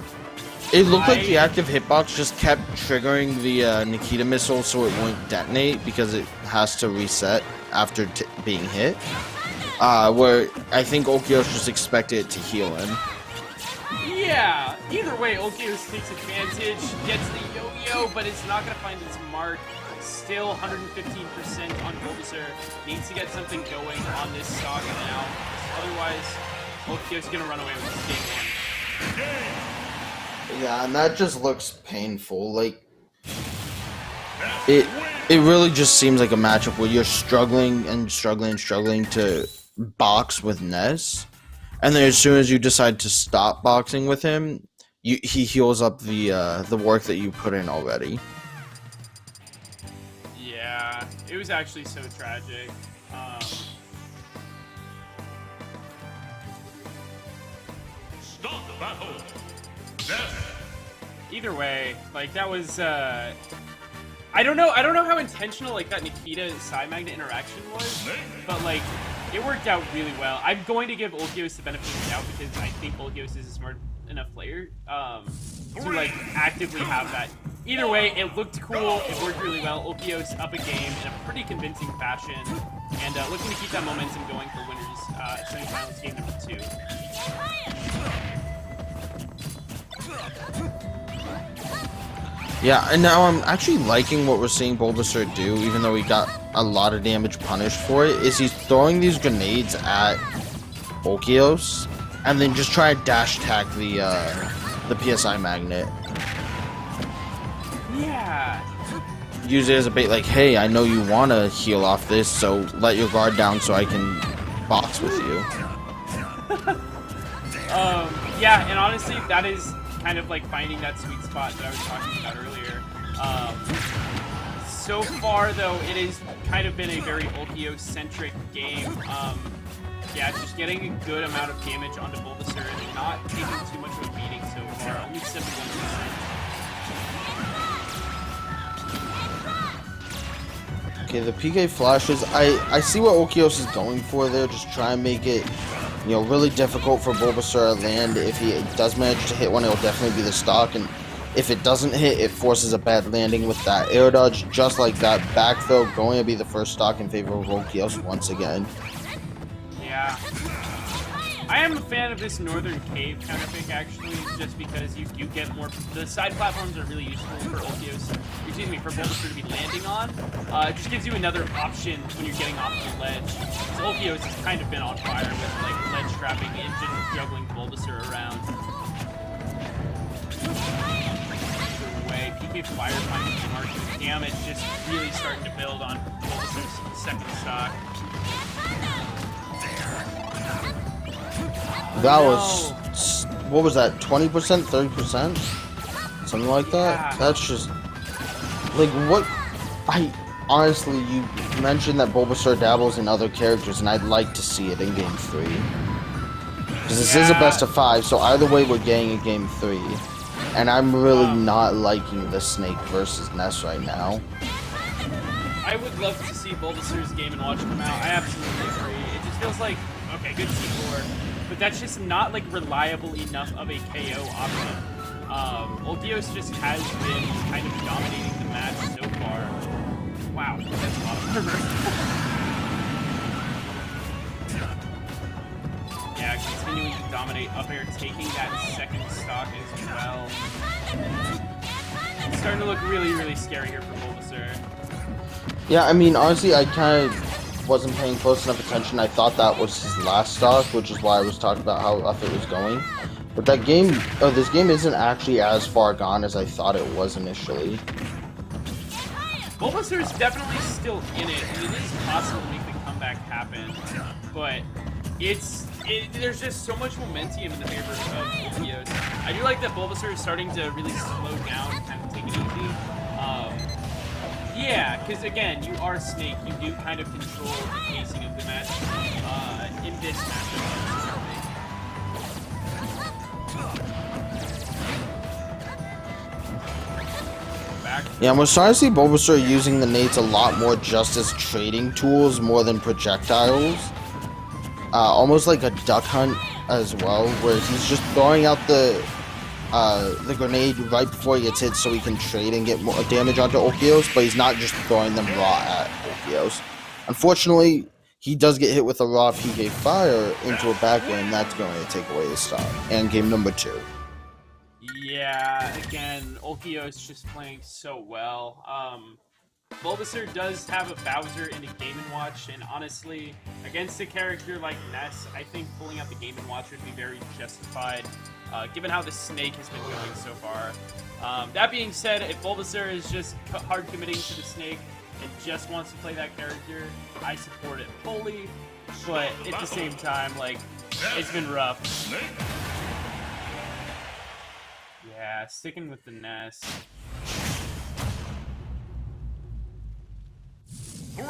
[SPEAKER 2] it looked like the active hitbox just kept triggering the Nikita missile so it wouldn't detonate because it has to reset after being hit. Where I think Ulquios just expected it to heal him.
[SPEAKER 1] Yeah, either way, Ulquios takes advantage, gets the yo-yo, but it's not going to find its mark. Still 115% on Bulbasaur. Needs to get something going on this stock now. Otherwise, Ulquios is going to run away with this game one.
[SPEAKER 2] Yeah, and that just looks painful. Like it it really just seems like a matchup where you're struggling and struggling and struggling to box with Ness, and then as soon as you decide to stop boxing with him, he heals up the work that you put in already.
[SPEAKER 1] Yeah, it was actually so tragic.
[SPEAKER 3] Stop the battle.
[SPEAKER 1] Either way, like that was I don't know how intentional like that Nikita side magnet interaction was, but like it worked out really well. I'm going to give Olkios the benefit of the doubt because I think Olkios is a smart enough player to like actively have that. Either way, it looked cool, it worked really well. Olkios up a game in a pretty convincing fashion, and looking to keep that momentum going for winners semifinals game number 2.
[SPEAKER 2] Yeah, and now I'm actually liking what we're seeing Bulbasaur do, even though he got a lot of damage punished for it, is he's throwing these grenades at Olkios, and then just try to dash attack the PSI magnet.
[SPEAKER 1] Yeah.
[SPEAKER 2] Use it as a bait, like, hey, I know you want to heal off this, so let your guard down so I can box with you.
[SPEAKER 1] Yeah, and honestly, that is kind of like finding that sweet spot that I was talking about earlier. So far, though, it has kind of been a very Olkios-centric game. Yeah, just getting a good amount of damage onto Bulbasaur and not taking too much of a beating so far, only 71%.
[SPEAKER 2] Okay, the PK flashes, I see what Olkios is going for there, just try and make it, you know, really difficult for Bulbasaur to land. If he does manage to hit one, it'll definitely be the stock, and if it doesn't hit, it forces a bad landing with that air dodge, just like that. Back throw going to be the first stock in favor of Olkios once again.
[SPEAKER 1] Yeah. I am a fan of this Northern Cave counter pick, actually, just because you do get more... The side platforms are really useful for Olkios, excuse me, for Bulbasaur to be landing on. It just gives you another option when you're getting off the ledge. So Olkios has kind of been on fire with, like, ledge trapping and just juggling Bulbasaur around. Either way, PK Fire finds the mark of damage, just really starting to build on Bulbasaur's second stock.
[SPEAKER 2] That was, what was that, 20%, 30%? Something like that?
[SPEAKER 1] Yeah.
[SPEAKER 2] That's just, like, what, honestly, you mentioned that Bulbasaur dabbles in other characters, and I'd like to see it in Game 3. Because this is a best of 5, so either way we're getting a Game 3. And I'm really not liking the Snake versus Ness right now.
[SPEAKER 1] I would love to see Bulbasaur's Game & Watch come out. I absolutely agree. It just feels like, okay, good C4. But that's just not, like, reliable enough of a KO option. Olkios just has been kind of dominating the match so far. Wow, that's a lot of armor. Yeah, continuing to dominate up air, taking that second stock as well. It's starting to look really, really scary here for Bulbasaur.
[SPEAKER 2] Yeah, I mean, honestly, I kind of wasn't paying close enough attention. I thought that was his last stock, which is why I was talking about how rough it was going. But that game, this game isn't actually as far gone as I thought it was initially.
[SPEAKER 1] Bulbasaur is definitely still in it, and it is possible to make the comeback happen. But there's just so much momentum in the favor of Olkios. I do like that Bulbasaur is starting to really slow down, kind of take it easy. Yeah, because again, you are Snake. You do kind of control the pacing of the match in this matchup.
[SPEAKER 2] Yeah, and we're starting to see Bulbasaur using the nades a lot more just as trading tools more than projectiles. Almost like a duck hunt as well, where he's just throwing out the grenade right before he gets hit so he can trade and get more damage onto Olkios, but he's not just throwing them raw at Olkios. Unfortunately, he does get hit with a raw PK Fire into a back lane. That's going to take away the stock. And game number 2.
[SPEAKER 1] Yeah, again, Olkios just playing so well. Bulbasaur does have a Bowser and a Game & Watch, and honestly, against a character like Ness, I think pulling out the Game & Watch would be very justified. given how the snake has been going so far. That being said, if Bulbasaur is just hard committing to the snake and just wants to play that character, I support it fully. But at the same time, like, it's been rough.
[SPEAKER 3] Snake.
[SPEAKER 1] Yeah, sticking with the nest.
[SPEAKER 3] 3,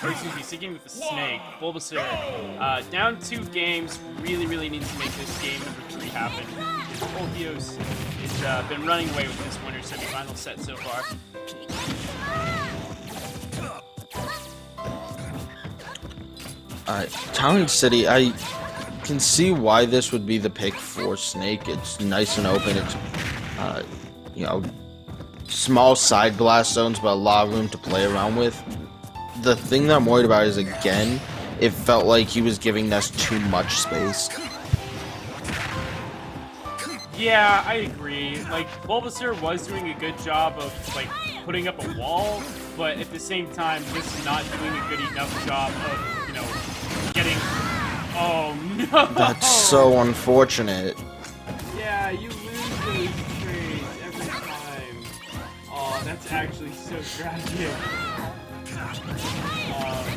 [SPEAKER 1] Or excuse me, sticking with the snake. Bulbasaur, down 2 games, really needs to make this game number 3 happen. Because Olkios has been running away with this winner's semifinal set so far.
[SPEAKER 2] Town City, I can see why this would be the pick for Snake. It's nice and open. It's, you know, small side blast zones, but a lot of room to play around with. The thing that I'm worried about is, again, it felt like he was giving us too much space.
[SPEAKER 1] Yeah, I agree. Like, Bulbasaur was doing a good job of, like, putting up a wall, but at the same time, just not doing a good enough job of, you know, getting... Oh, no!
[SPEAKER 2] That's so unfortunate.
[SPEAKER 1] Yeah, you lose those trades every time. Oh, that's actually so tragic.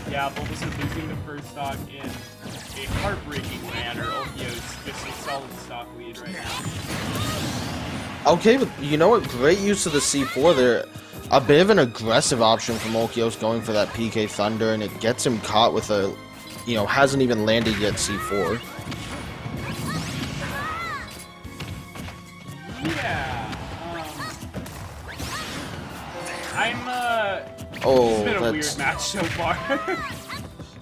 [SPEAKER 1] Yeah, Bulbasaur losing the first stock in a heartbreaking manner. Olkios just a solid stock lead right now.
[SPEAKER 2] Okay, but you know what? Great use of the C4 there. A bit of an aggressive option from Olkios going for that PK Thunder, and it gets him caught with a, you know, hasn't even landed yet C4.
[SPEAKER 1] Yeah,
[SPEAKER 2] Oh,
[SPEAKER 1] it's been a
[SPEAKER 2] that's...
[SPEAKER 1] weird match so far.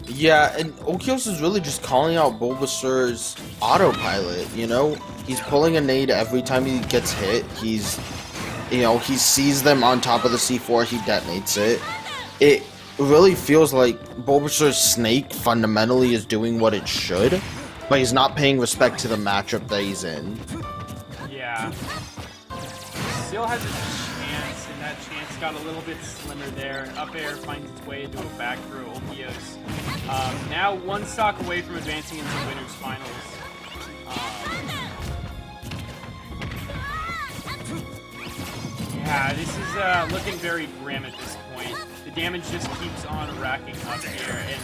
[SPEAKER 2] Yeah, and Olkios is really just calling out Bulbasaur's autopilot, you know? He's pulling a nade every time he gets hit. He's, you know, he sees them on top of the C4, he detonates it. It really feels like Bulbasaur's Snake fundamentally is doing what it should, but he's not paying respect to the matchup that he's in.
[SPEAKER 1] Yeah. Still has a chance, and that chance got a little bit slimmer there. An up air finds its way into a back throw. Olkios now 1 stock away from advancing into winners finals. Yeah, this is looking very grim at this point. The damage just keeps on racking up here, and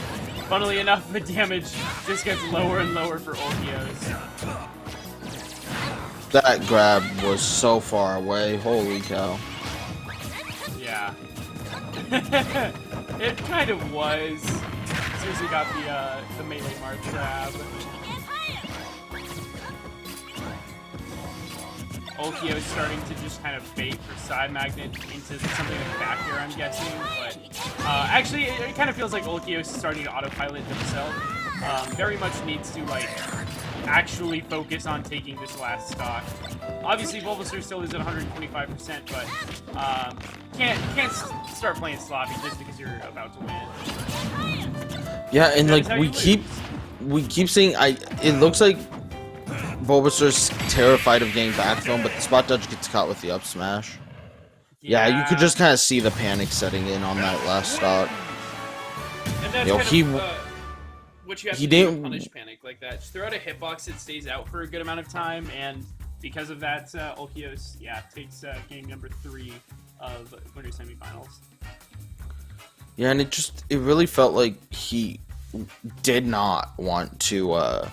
[SPEAKER 1] funnily enough, the damage just gets lower and lower for Olkios.
[SPEAKER 2] That grab was so far away, holy cow.
[SPEAKER 1] Yeah. It kind of was. As soon as he got the melee mark grab. Olkios starting to just kind of bait for side magnet into something like back air, I'm guessing. But actually, it kind of feels like Olkios is starting to autopilot himself. Very much needs to, like, actually focus on taking this last stock. Obviously, Bulbasaur still is at 125%, but can't start playing sloppy just because you're about to win.
[SPEAKER 2] Yeah, and like we keep seeing, it looks like Bulbasaur's terrified of getting back thrown, but the spot dodge gets caught with the up smash. Yeah, you could just kind of see the panic setting in on that last stock.
[SPEAKER 1] And that's
[SPEAKER 2] You know,
[SPEAKER 1] kind of, what you have
[SPEAKER 2] he
[SPEAKER 1] to do to
[SPEAKER 2] didn't-
[SPEAKER 1] punish panic like that. Just throw out a hitbox, it stays out for a good amount of time, and because of that, Olkios, takes game number 3 of winter semifinals.
[SPEAKER 2] Yeah, and it really felt like he did not want to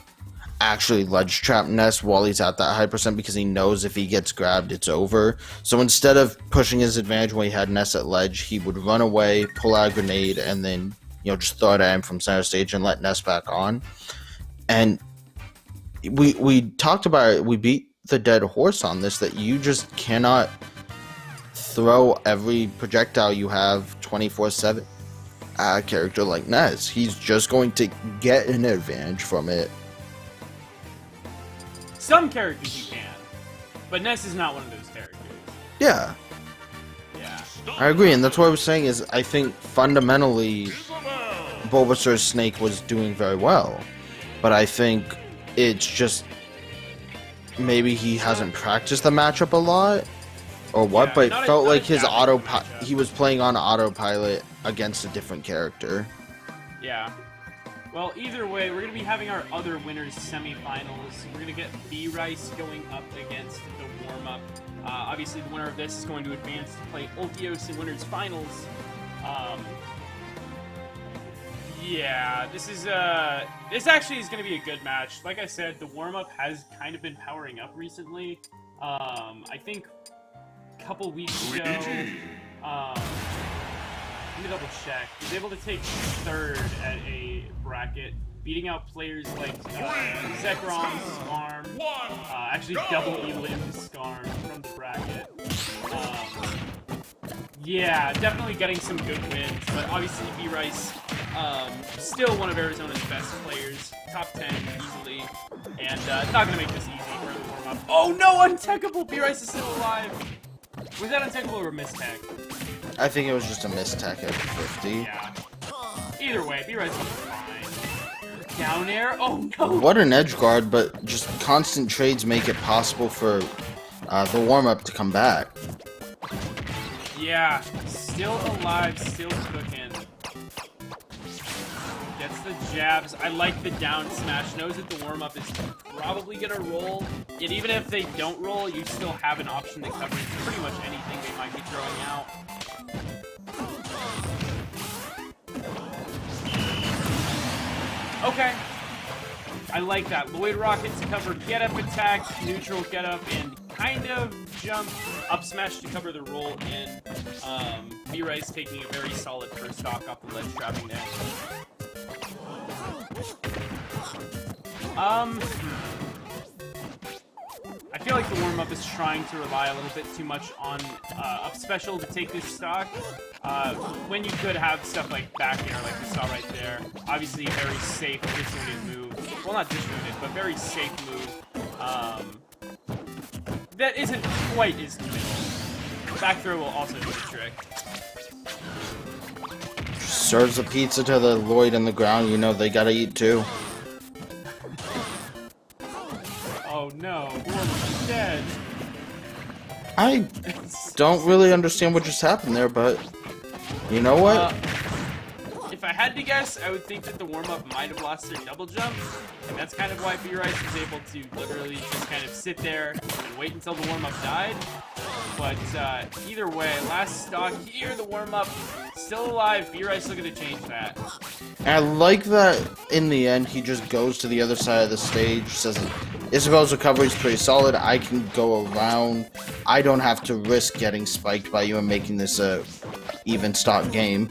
[SPEAKER 2] actually ledge trap Ness while he's at that high percent, because he knows if he gets grabbed, it's over. So instead of pushing his advantage when he had Ness at ledge, he would run away, pull out a grenade, and then, you know, just throw it at him from center stage and let Ness back on. And we talked about it, we beat the dead horse on this, that you just cannot throw every projectile you have 24/7 at a character like Ness. He's just going to get an advantage from it.
[SPEAKER 1] Some characters you can, but Ness is not one of those characters.
[SPEAKER 2] Yeah,
[SPEAKER 1] Yeah.
[SPEAKER 2] I agree, and that's what I was saying is I think fundamentally Bulbasaur's Snake was doing very well, but I think it's just maybe he hasn't practiced the matchup a lot or what,
[SPEAKER 1] Yeah,
[SPEAKER 2] but it
[SPEAKER 1] not
[SPEAKER 2] felt like his
[SPEAKER 1] adapting to the matchup.
[SPEAKER 2] he was playing on autopilot against a different character.
[SPEAKER 1] Yeah. Well, either way, we're going to be having our other winners semifinals. We're going to get B-Rice going up against the warm-up. Obviously, the winner of this is going to advance to play Ultios in winners finals. Yeah, this actually is going to be a good match. Like I said, the warm-up has kind of been powering up recently. I think a couple weeks ago, let me double check. He was able to take third at a bracket, beating out players like Zekrom's Skarm, actually double Elim's Skarm from the bracket. Yeah, definitely getting some good wins, but obviously B-Rice, still one of Arizona's best players, top 10 easily, and not gonna make this easy for the warm-up. Oh no, untechable! B-Rice is still alive! Was that untechable or a mistech?
[SPEAKER 2] I think it was just a mistech at 50.
[SPEAKER 1] Yeah. Either way, B-Rice is fine. Down air? Oh no!
[SPEAKER 2] What an edge guard, but just constant trades make it possible for the warm-up to come back.
[SPEAKER 1] Yeah, still alive, still cooking. Gets the jabs. I like the down smash. Knows that the warm-up is probably gonna roll. And even if they don't roll, you still have an option to cover pretty much anything they might be throwing out. Okay. I like that. Lloyd Rocket to cover get-up attack, neutral get-up, and kind of jump up smash to cover the roll, and B-Rice taking a very solid first stock off the ledge trapping there. I feel like the warm-up is trying to rely a little bit too much on up special to take this stock, when you could have stuff like back air, like we saw right there. Obviously a very safe disjointed move. Well, not disjointed, but very safe move. That isn't quite as committal. Back throw will also do the trick.
[SPEAKER 2] Serves a pizza to the Lloyd in the ground, you know they gotta eat too.
[SPEAKER 1] Oh no, Warm-Up's dead.
[SPEAKER 2] I don't really understand what just happened there, but you know what?
[SPEAKER 1] If I had to guess, I would think that the warm-up might have lost their double jump, and that's kind of why B-Rice was able to literally just kind of sit there and wait until the warm-up died. But either way, last stock here, the warm-up still alive. B-Rice looking to change that.
[SPEAKER 2] And I like that in the end he just goes to the other side of the stage, says Isabel's recovery is pretty solid, I can go around, I don't have to risk getting spiked by you and making this a even stock game.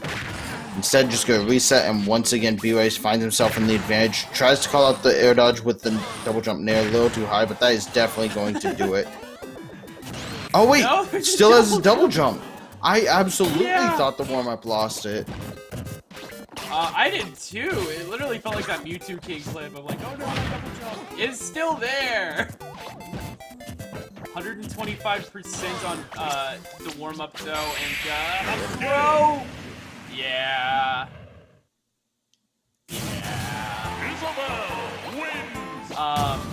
[SPEAKER 2] Instead, just go reset, and once again, B-Rice finds himself in the advantage. Tries to call out the air dodge with the double jump nair a little too high, but that is definitely going to do it. Oh wait,
[SPEAKER 1] no,
[SPEAKER 2] still has his double jump. I absolutely thought the warm-up lost it.
[SPEAKER 1] I did too. It literally felt like that Mewtwo King clip of like, oh no, my double jump is still there. 125% on the warm-up though, and throw. Yeah.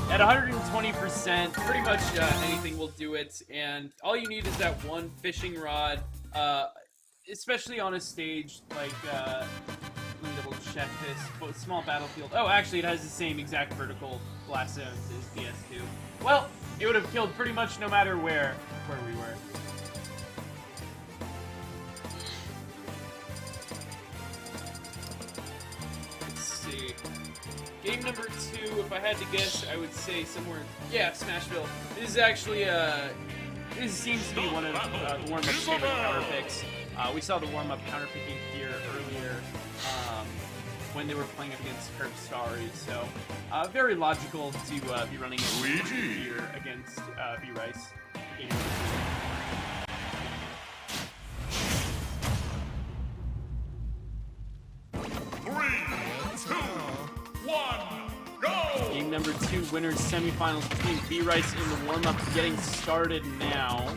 [SPEAKER 1] At 120%, pretty much anything will do it, and all you need is that one fishing rod, especially on a stage like, let me double check this, small battlefield. Oh, actually it has the same exact vertical blast zones as DS2. Well, it would have killed pretty much no matter where we were. Game number 2, if I had to guess, I would say somewhere, yeah, Smashville. This is actually, this seems to be one of the warm-up's favorite counter picks. We saw the warm-up counter picking here earlier, when they were playing against Curb Starry, so, very logical to be running it here against B-Rice. Game number
[SPEAKER 3] 3, 2, 1, go!
[SPEAKER 1] Game number 2 winners semifinals between B-Rice and the warm-up getting started now.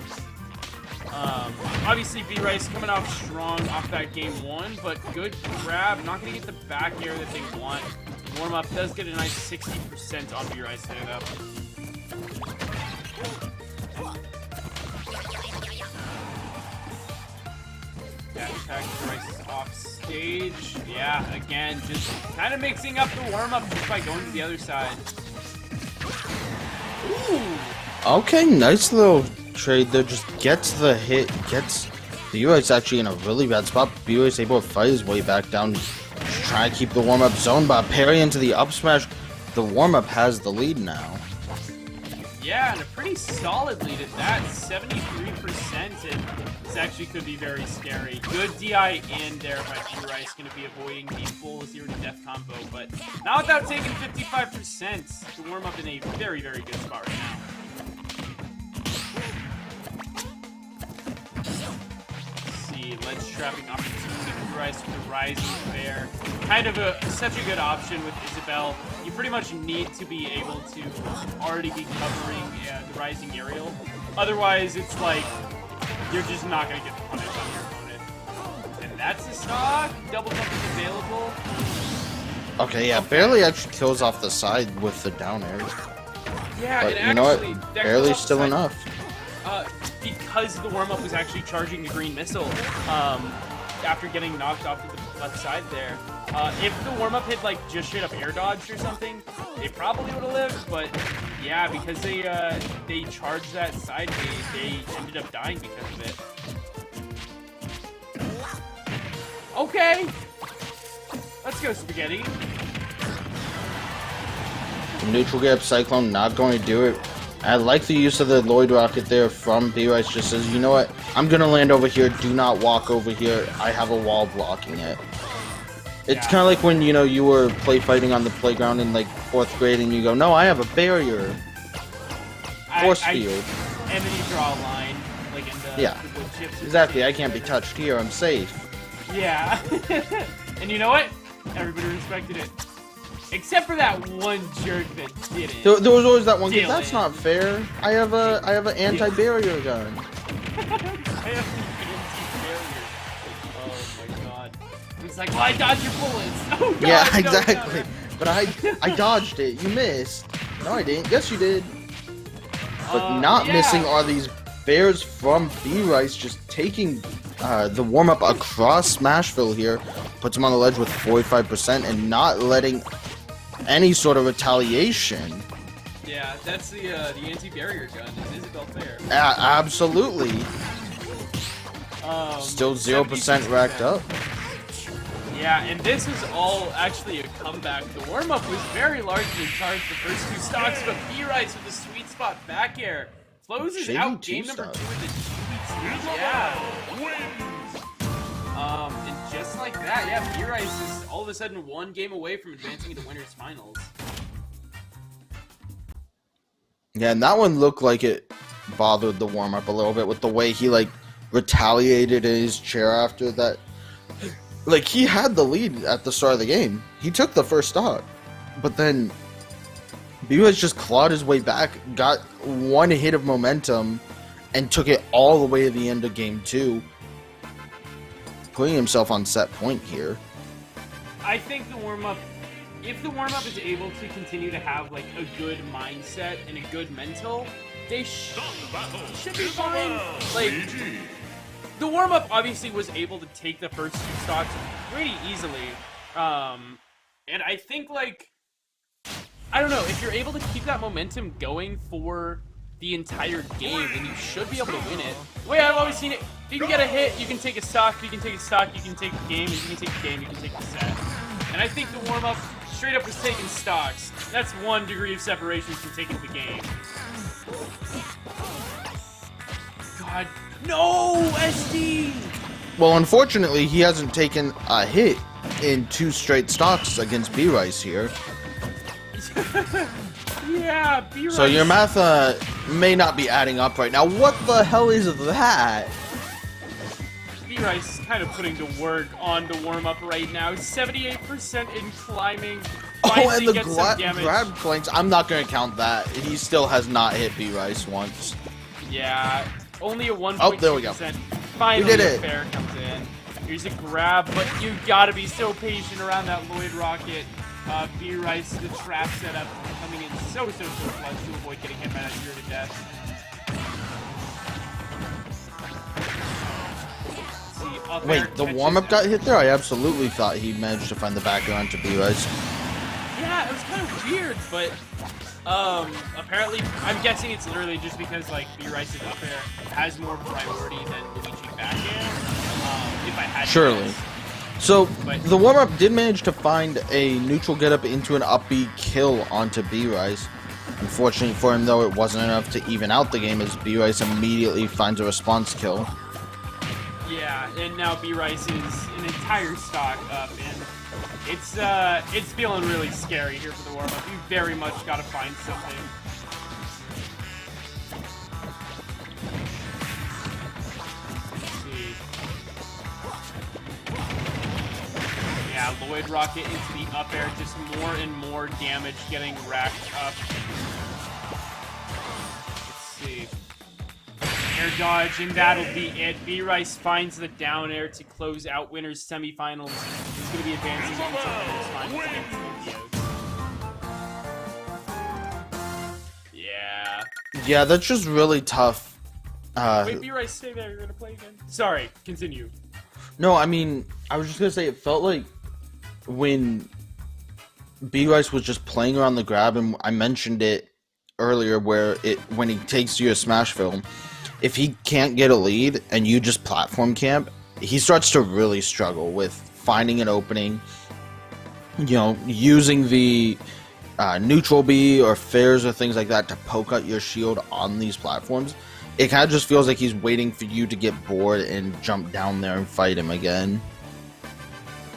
[SPEAKER 1] Obviously B-Rice coming off strong off that game 1, but good grab, not going to get the back air that they want. Warm-up does get a nice 60% on B-Rice there though. Dash attack, B-Rice is off stage. Yeah, again, just kind of mixing up the warm-up just by going to the other side. Ooh.
[SPEAKER 2] Okay, nice little trade there. Just gets the hit, gets B-Rice actually in a really bad spot. B-Rice able to fight his way back down, just trying to keep the warm-up zone, but parry into the up smash. The warm-up has the lead now.
[SPEAKER 1] Yeah, and a pretty solid lead at that, 73%, and this actually could be very scary. Good DI in there by B-Rice, going to be avoiding the full 0-to-death combo, but not without taking 55%. The warm-up in a very, very good spot right now. Ledge trapping opportunity for B-Rice with the Rising Bear. Kind of such a good option with Isabelle. You pretty much need to be able to already be covering the Rising Aerial. Otherwise, it's like, you're just not going to get the punish on your opponent. And that's the stock. Double jump is available.
[SPEAKER 2] Okay, yeah, barely actually kills off the side with the down air.
[SPEAKER 1] Yeah,
[SPEAKER 2] but
[SPEAKER 1] and
[SPEAKER 2] you know
[SPEAKER 1] actually,
[SPEAKER 2] what? Barely still enough.
[SPEAKER 1] Because the warm-up was actually charging the green missile after getting knocked off to the left side there. If the warm-up had like just straight up air dodged or something, they probably would have lived. But yeah, because they charged that side, they ended up dying because of it. Okay, let's go Spaghetti.
[SPEAKER 2] Neutral get up Cyclone, not going to do it. I like the use of the Lloyd Rocket there from B-Rice. Just says, you know what? I'm going to land over here. Do not walk over here. I have a wall blocking it. It's kind of like when, you know, you were play fighting on the playground in, like, 4th grade and you go, no, I have a barrier. Force field.
[SPEAKER 1] And then you draw a line, like in the,
[SPEAKER 2] yeah,
[SPEAKER 1] the wood chips.
[SPEAKER 2] Exactly. I can't be touched here. I'm safe.
[SPEAKER 1] Yeah. And you know what? Everybody respected it. Except for that one jerk that didn't.
[SPEAKER 2] There was always that one kid. That's not fair. I have an anti-barrier gun.
[SPEAKER 1] I have an anti-barrier. Oh my god. It's like, well, I dodged your bullets. Oh god.
[SPEAKER 2] Yeah, exactly. But I dodged it. You missed. No, I didn't. Yes, you did. But not missing are these bears from B-Rice, just taking the warm-up across Smashville here. Puts him on the ledge with 45% and not letting any sort of retaliation.
[SPEAKER 1] Yeah, that's the anti-barrier gun. Is Isabelle fair?
[SPEAKER 2] Absolutely. Still 0% racked up.
[SPEAKER 1] Yeah, and this is all actually a comeback. The warm-up was very largely charged the first 2 stocks, but B-Rice with the sweet spot back air closes out game number 2 with the GP2. Yeah. And just like that, yeah, B-Rice is all of a sudden 1 game away from advancing into winners finals.
[SPEAKER 2] Yeah, and that one looked like it bothered the warm-up a little bit with the way he, like, retaliated in his chair after that. Like, he had the lead at the start of the game. He took the first stock. But then B-Rice just clawed his way back, got 1 hit of momentum, and took it all the way to the end of game 2. Putting himself on set point here.
[SPEAKER 1] I think the warm-up, if the warm-up is able to continue to have like a good mindset and a good mental, they should be fine. Like, the warm-up obviously was able to take the first 2 stocks pretty easily. And I think, like, I don't know, if you're able to keep that momentum going for the entire game, then you should be able to win it. The way I've always seen it, if you can get a hit, you can take a stock, you can take a stock, you can take the game, and you can take the game, you can take the set. And I think the warm-up straight up was taking stocks. That's 1 degree of separation from taking the game. God, no, SD!
[SPEAKER 2] Well, unfortunately, he hasn't taken a hit in 2 straight stocks against B-Rice here.
[SPEAKER 1] Yeah, B-Rice.
[SPEAKER 2] So your math may not be adding up right now. What the hell is that?
[SPEAKER 1] B-Rice is kind of putting to work on the warm-up right now. 78% in climbing.
[SPEAKER 2] Oh, and the grab flanks. I'm not going to count that. He still has not hit B-Rice once.
[SPEAKER 1] Yeah, only a 1.2%.
[SPEAKER 2] Oh, there we go.
[SPEAKER 1] Finally,
[SPEAKER 2] we did it.
[SPEAKER 1] Fair comes in. Here's a grab, but you gotta be so patient around that Lloyd Rocket. B-Rice, the trap setup coming in so clutch to avoid getting hit by that 0-to-death. See, up air
[SPEAKER 2] Wait, the
[SPEAKER 1] catches
[SPEAKER 2] warm-up got
[SPEAKER 1] out.
[SPEAKER 2] hit there? I absolutely thought he managed to find the back air onto B-Rice.
[SPEAKER 1] Yeah, it was kind of weird, but apparently, I'm guessing it's literally just because like B-Rice's up air has more priority than Luigi back air. If I had to
[SPEAKER 2] Surely.
[SPEAKER 1] guess.
[SPEAKER 2] So,
[SPEAKER 1] But-
[SPEAKER 2] the warm-up did manage to find a neutral get-up into an up B kill onto B-Rice. Unfortunately for him, though, it wasn't enough to even out the game as B-Rice immediately finds a response kill.
[SPEAKER 1] Yeah, and now B-Rice is an entire stock up, and it's feeling really scary here for the warm-up. You very much got to find something. Let's see. Yeah, Lloyd Rocket into the up air, just more and more damage getting racked up. Let's see. Air dodge, and that'll be it. B-Rice finds the down air to close out winners semifinals. He's going to be advancing into winners finals against Tokyo. Yeah.
[SPEAKER 2] Yeah, that's just really tough.
[SPEAKER 1] Wait, B-Rice, stay there. You're going to play again. Sorry, continue.
[SPEAKER 2] No, I mean, I was just going to say, it felt like when B-Rice was just playing around the grab, and I mentioned it earlier, where when he takes you a Smash film, if he can't get a lead and you just platform camp, he starts to really struggle with finding an opening, you know, using the neutral B or fairs or things like that to poke out your shield on these platforms. It kind of just feels like he's waiting for you to get bored and jump down there and fight him again.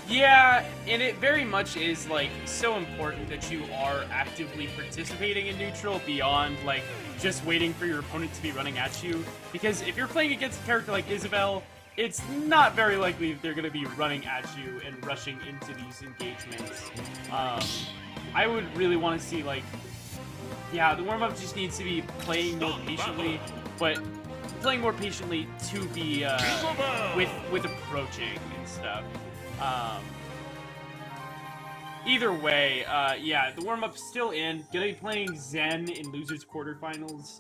[SPEAKER 1] Yeah, and it very much is, like, so important that you are actively participating in neutral beyond, like, just waiting for your opponent to be running at you. Because if you're playing against a character like Isabelle, it's not very likely that they're going to be running at you and rushing into these engagements. I would really want to see, like, yeah, the warm-up just needs to be playing more patiently, but playing more patiently to be, with approaching and stuff. Either way, yeah, the warm-up's still in. Gonna be playing Zen in losers quarterfinals.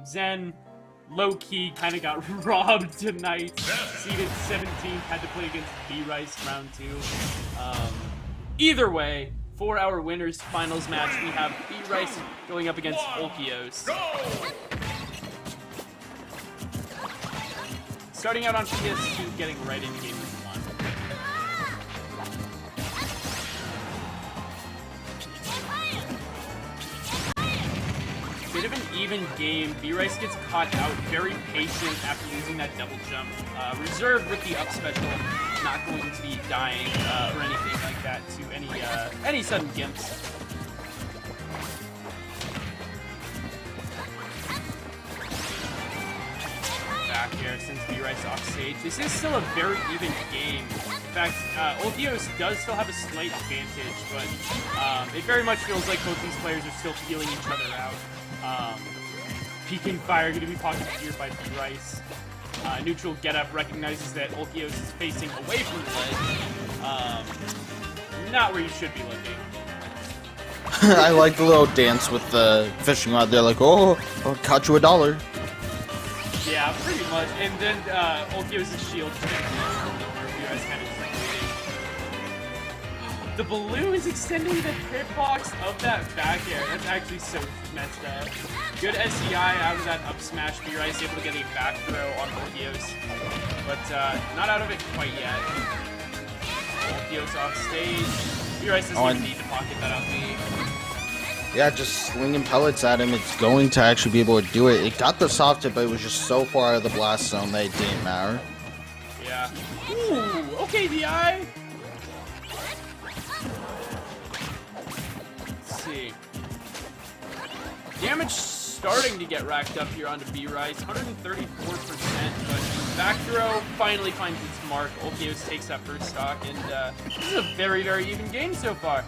[SPEAKER 1] Zen, low-key, kind of got robbed tonight. Seeded 17th, had to play against B-Rice round 2. Either way, for our winners finals match, we have B-Rice going up against Olkios. Starting out on PS2, getting right into game 1. Bit of an even game. B-Rice gets caught out, very patient after losing that double jump. Reserved with the up special, not going to be dying or anything like that to any sudden gimps. Back air sends B-Rice off stage. This is still a very even game. In fact, Olkios does still have a slight advantage, but it very much feels like both these players are still feeling each other out. Peeking Fire going to be pocketed here by B-Rice. Neutral getup recognizes that Olkios is facing away from the ledge. Not where you should be looking.
[SPEAKER 2] I like the little dance with the fishing rod there, like, oh, I'll cut you $1.
[SPEAKER 1] Yeah, pretty much. And then Olkios' shield B-Rice kind of just like waiting. The balloon is extending the hitbox of that back air. That's actually so messed up. Good SEI out of that up smash. B-Rice able to get a back throw on Olkios. But not out of it quite yet. Olkios off stage. B-Rice doesn't even need to pocket that up B.
[SPEAKER 2] Yeah, just slinging pellets at him. It's going to actually be able to do it. It got the soft hit, but it was just so far out of the blast zone that it didn't matter.
[SPEAKER 1] Yeah. Ooh, okay, DI. Let's see. Damage starting to get racked up here onto B-Rice. 134%, but back throw finally finds its mark. Olkios takes that first stock, and this is a very, very even game so far.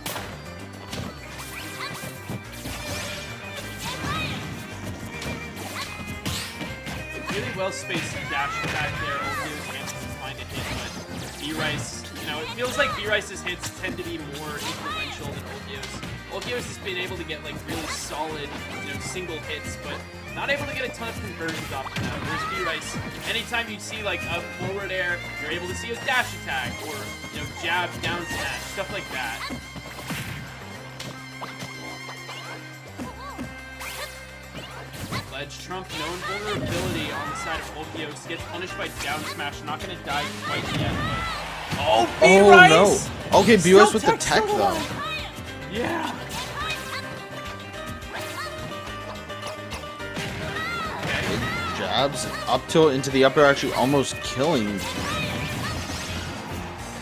[SPEAKER 1] Really well-spaced dash attack there. Olkios manages to find a hit, but B-Rice, you know, it feels like B-Rice's hits tend to be more influential than Olkios. Ulquios has been able to get like really solid, single hits, but not able to get a ton of conversions off of that. Whereas B-Rice, anytime you see like a forward air, you're able to see a dash attack or jab, down smash, stuff like that. Ledge Trump, known vulnerability on the side of Ulquios, gets punished by down smash. Not gonna die quite yet, but oh, B-Rice!
[SPEAKER 2] Oh no! Okay, B-Rice with the tech though.
[SPEAKER 1] Yeah.
[SPEAKER 2] Jabs, up tilt into the upper, actually almost killing.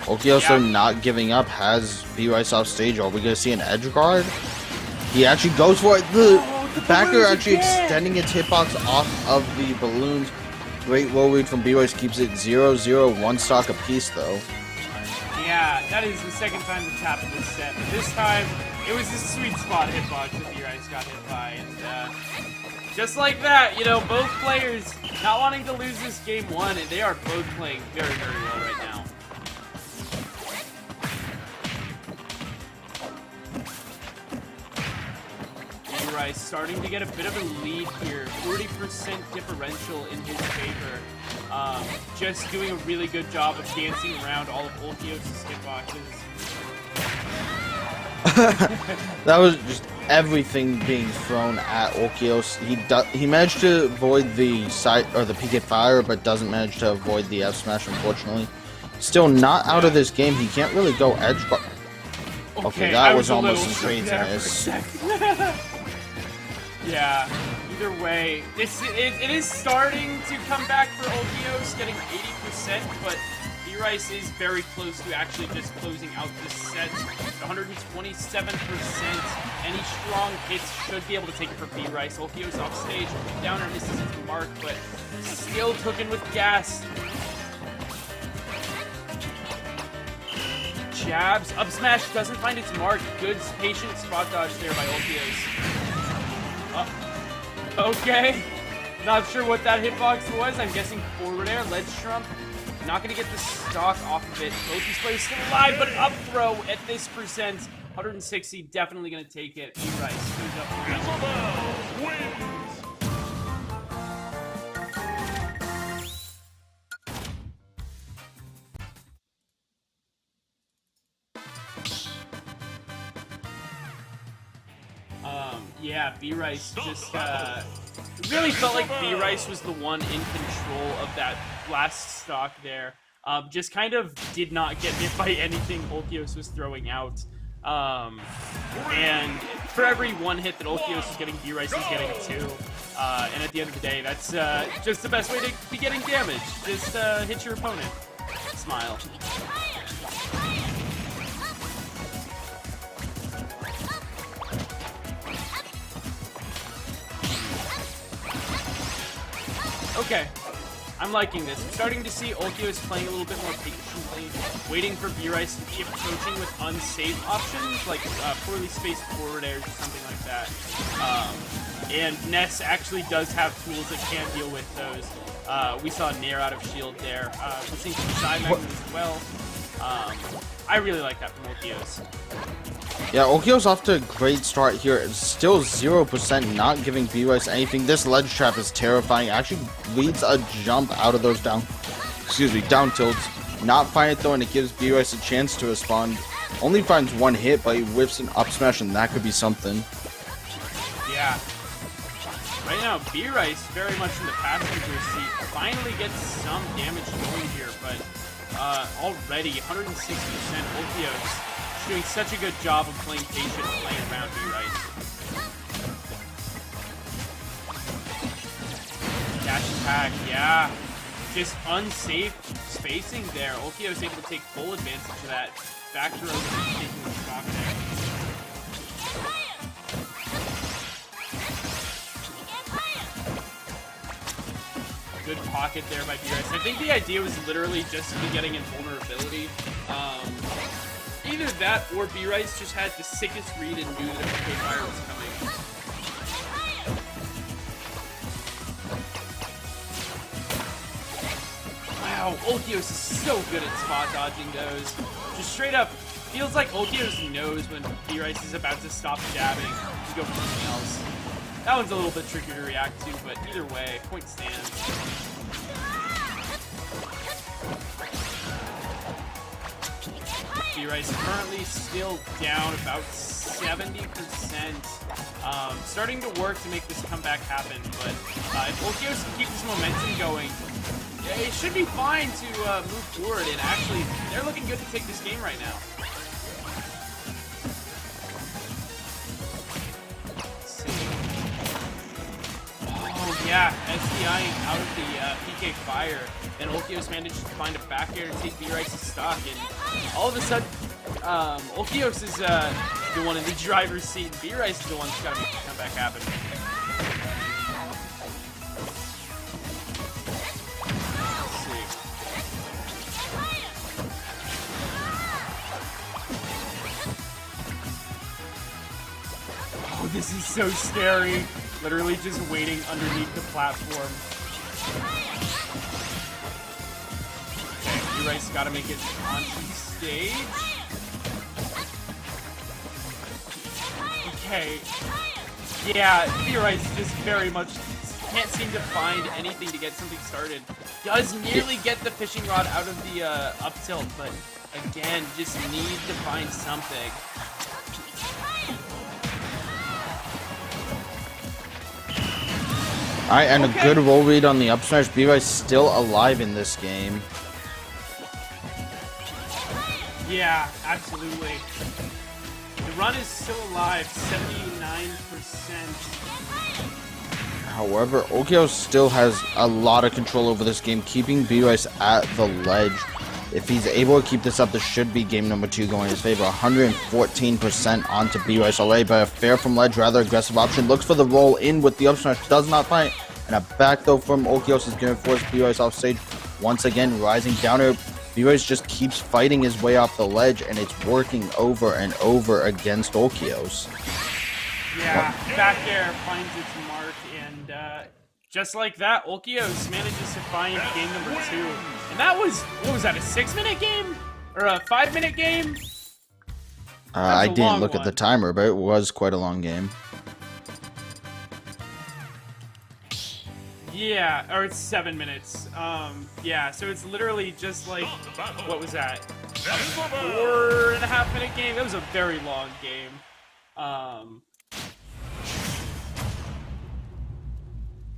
[SPEAKER 2] Ulquios though not giving up, has B-Rice off stage. Are we gonna see an edge guard? He actually goes for it. The backer actually extending its hitbox off of the balloons. Great low read from B-Rice, keeps it 0-0, one stock apiece though.
[SPEAKER 1] Yeah, that is the second time that's happened this set. But this time, it was a sweet spot hitbox that B-Rice got hit by. And just like that, both players not wanting to lose this game one, and they are both playing very, very well right now. B-Rice starting to get a bit of a lead here. 40% differential in his favor. Just doing a really good job of dancing around all of Ulquios' hitboxes.
[SPEAKER 2] That was just everything being thrown at Ulquios. He managed to avoid the side or the PK fire, but doesn't manage to avoid the F smash, unfortunately. Still not out of this game. He can't really go edge guard. Okay, that was almost as craziness.
[SPEAKER 1] Yeah. Either way, it is starting to come back for Ulquios, getting 80%, but B-Rice is very close to actually just closing out this set. 127%. Any strong hits should be able to take it for B-Rice. Ulquios off stage, downer misses his mark, but still cooking with gas. Jabs, up smash doesn't find its mark. Good patient spot dodge there by Ulquios. Okay, not sure what that hitbox was. I'm guessing forward air, ledge trump. Not going to get the stock off of it. Both these players still alive, but up throw at this percent. 160, definitely going to take it. B-Rice goes up. Yeah, B-Rice just really felt like B-Rice was the one in control of that last stock there. Just kind of did not get hit by anything Ulquios was throwing out. And for every one hit that Ulquios is getting, B-Rice is getting a 2. And at the end of the day, that's just the best way to be getting damage. Just hit your opponent. Smile. Okay, I'm liking this. I'm starting to see Ulquios playing a little bit more patiently, waiting for B-Rice to keep approaching with unsafe options, like poorly spaced forward airs or something like that. And Ness actually does have tools that can deal with those. We saw Nair out of shield there. We're seeing some side magnum as well. I really like that from Ulquios.
[SPEAKER 2] Yeah, Ulquios off to a great start here. It's still 0%, not giving B-Rice anything. This ledge trap is terrifying. Actually leads a jump out of those down tilts. Not find it though, and it gives B-Rice a chance to respond. Only finds one hit, but he whips an up smash, and that could be something.
[SPEAKER 1] Yeah. Right now, B-Rice very much in the passenger seat. Finally gets some damage going here, but already 160% Ulquios. Doing such a good job of playing patient and playing around B-Rice. Dash attack, yeah. Just unsafe spacing there. Ulquios able to take full advantage of that. Back throw taking the stock there. Good pocket there by B-Rice. I think the idea was literally just to be getting invulnerability. Either that or B-Rice just had the sickest read and knew that PK fire was coming. Wow, Ulquios is so good at spot dodging those. Just straight up Feels like Ulquios knows when B-Rice is about to stop jabbing to go for something else. That one's a little bit trickier to react to, but either way, point stands. B-Rice currently still down about 70%. Starting to work to make this comeback happen, but if Ulquios can keep this momentum going, it should be fine to move forward, and actually, they're looking good to take this game right now. Let's see. Oh yeah, SDIing out of the PK fire, and Ulquios manages to find a back air to take B-Rice's stock, and all of a sudden, Ulquios is the one in the driver's seat, and B-Rice is the one that's got to make the comeback happen. Oh, this is so scary. Literally just waiting underneath the platform. Okay, B-Rice got to make it onto the stage. Okay. Yeah, B-Rice just very much can't seem to find anything to get something started. Does nearly get the fishing rod out of the up tilt, but again, just need to find something.
[SPEAKER 2] Alright, and a good roll read on the up smash. B-Rice still alive in this game.
[SPEAKER 1] Yeah, absolutely. The run is still alive, 79%.
[SPEAKER 2] However, Ulquios still has a lot of control over this game, keeping B-Rice at the ledge. If he's able to keep this up, this should be game number 2 going in his favor. 114% onto B-Rice already, but a fair from ledge, rather aggressive option. Looks for the roll in with the up smash, does not find it. And a back throw from Ulquios is going to force B-Rice off stage. Once again, rising down here. B-Rice just keeps fighting his way off the ledge, and it's working over and over against Ulquios.
[SPEAKER 1] Yeah, back air finds its mark, and just like that, Ulquios manages to find game number 2. And that was, what was that, a 6-minute game? Or a 5-minute game?
[SPEAKER 2] I didn't look at the timer, but it was quite a long game.
[SPEAKER 1] Yeah, or it's 7 minutes. Yeah, so it's literally just like, what was that? A 4.5-minute game? It was a very long game.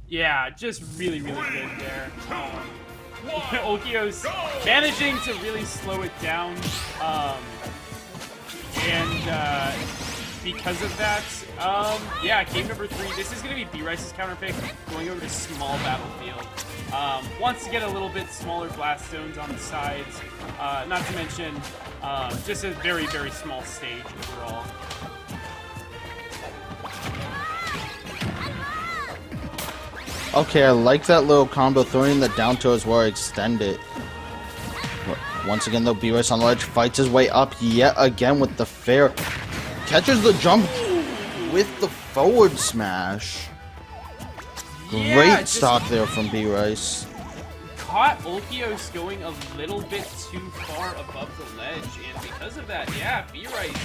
[SPEAKER 1] Yeah, just really, really good there. Ulquios managing to really slow it down. And because of that, yeah, game number 3. This is going to be B-Rice's counter pick, going over to small battlefield. Wants to get a little bit smaller blast zones on the sides. Not to mention, just a very, very small stage overall.
[SPEAKER 2] Okay, I like that little combo, throwing the down to as well, extend it. Once again, though, B-Rice on the ledge, fights his way up yet again with the fair. Catches the jump with the forward smash.
[SPEAKER 1] Yeah,
[SPEAKER 2] great stock there from B-Rice.
[SPEAKER 1] Caught Ulquios going a little bit too far above the ledge, and because of that, yeah, B-Rice,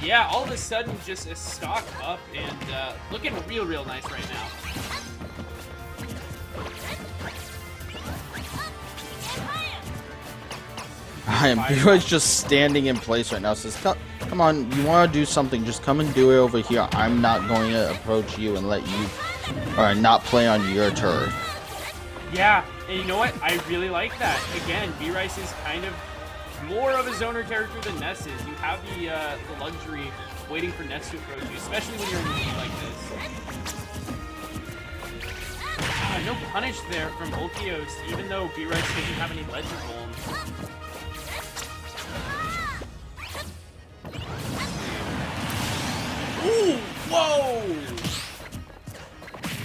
[SPEAKER 1] yeah, all of a sudden just a stock up and looking real nice right now.
[SPEAKER 2] I am B-Rice just standing in place right now. Says, come on, you want to do something, just come and do it over here. I'm not going to approach you and let you, or not play on your turf.
[SPEAKER 1] Yeah, and you know what? I really like that. Again, B-Rice is kind of more of a zoner character than Ness is. You have the luxury of waiting for Ness to approach you, especially when you're in a lead like this. No punish there from Ulquios, even though B-Rice doesn't have any ledge roll. Ooh, whoa!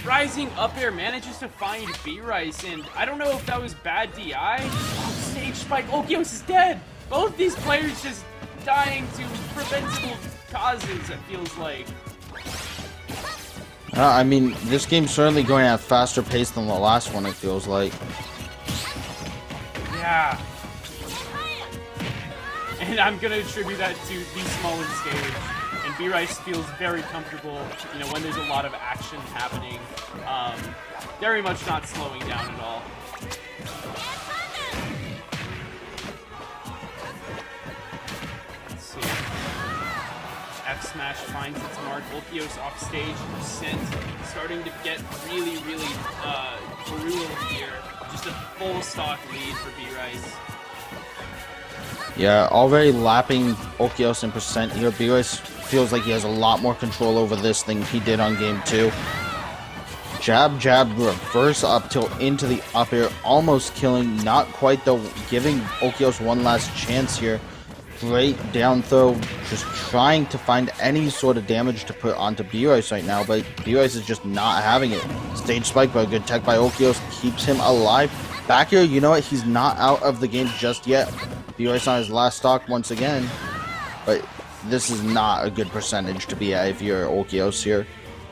[SPEAKER 1] Rising up air manages to find B-Rice, and I don't know if that was bad DI. Oh, stage spike. Ulquios is dead! Both these players just dying to preventable causes, it feels like.
[SPEAKER 2] I mean, this game's certainly going at a faster pace than the last one, it feels like.
[SPEAKER 1] Yeah. And I'm going to attribute that to the smaller stage. And B-Rice feels very comfortable, you know, when there's a lot of action happening. Very much not slowing down at all. Let's see. F-Smash finds its mark. Ulquios off stage. Percent starting to get really, really brutal here. Just a full stock lead for B-Rice.
[SPEAKER 2] Yeah, already lapping Ulquios in percent here. B-Rice feels like he has a lot more control over this than he did on game 2. Jab, jab, reverse up tilt into the up air, almost killing, not quite though, giving Ulquios one last chance here. Great down throw, just trying to find any sort of damage to put onto B-Rice right now, but B-Rice is just not having it. Stage spike, but a good tech by Ulquios keeps him alive. Back here, you know what, he's not out of the game just yet. B-Rice on his last stock once again, but this is not a good percentage to be at if you're Ulquios here.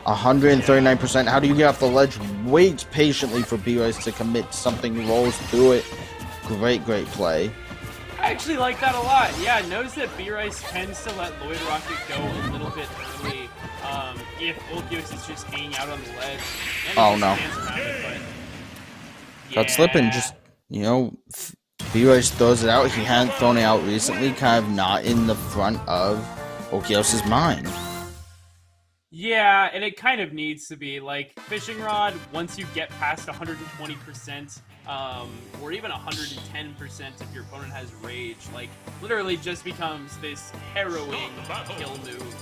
[SPEAKER 2] 139%. How do you get off the ledge? Waits patiently for B-Rice to commit something, rolls through it. Great play.
[SPEAKER 1] I actually like that a lot. Yeah, notice that B-Rice tends to let Lloyd Rocket go a little bit early if Ulquios is just hanging out on the ledge. And
[SPEAKER 2] oh no. Got slipping, just, you know, B-Rice throws it out. He hadn't thrown it out recently, kind of not in the front of Ulquios' mind.
[SPEAKER 1] Yeah, and it kind of needs to be. Like, Fishing Rod, once you get past 120%, or even 110% if your opponent has Rage, like, literally just becomes this harrowing kill move.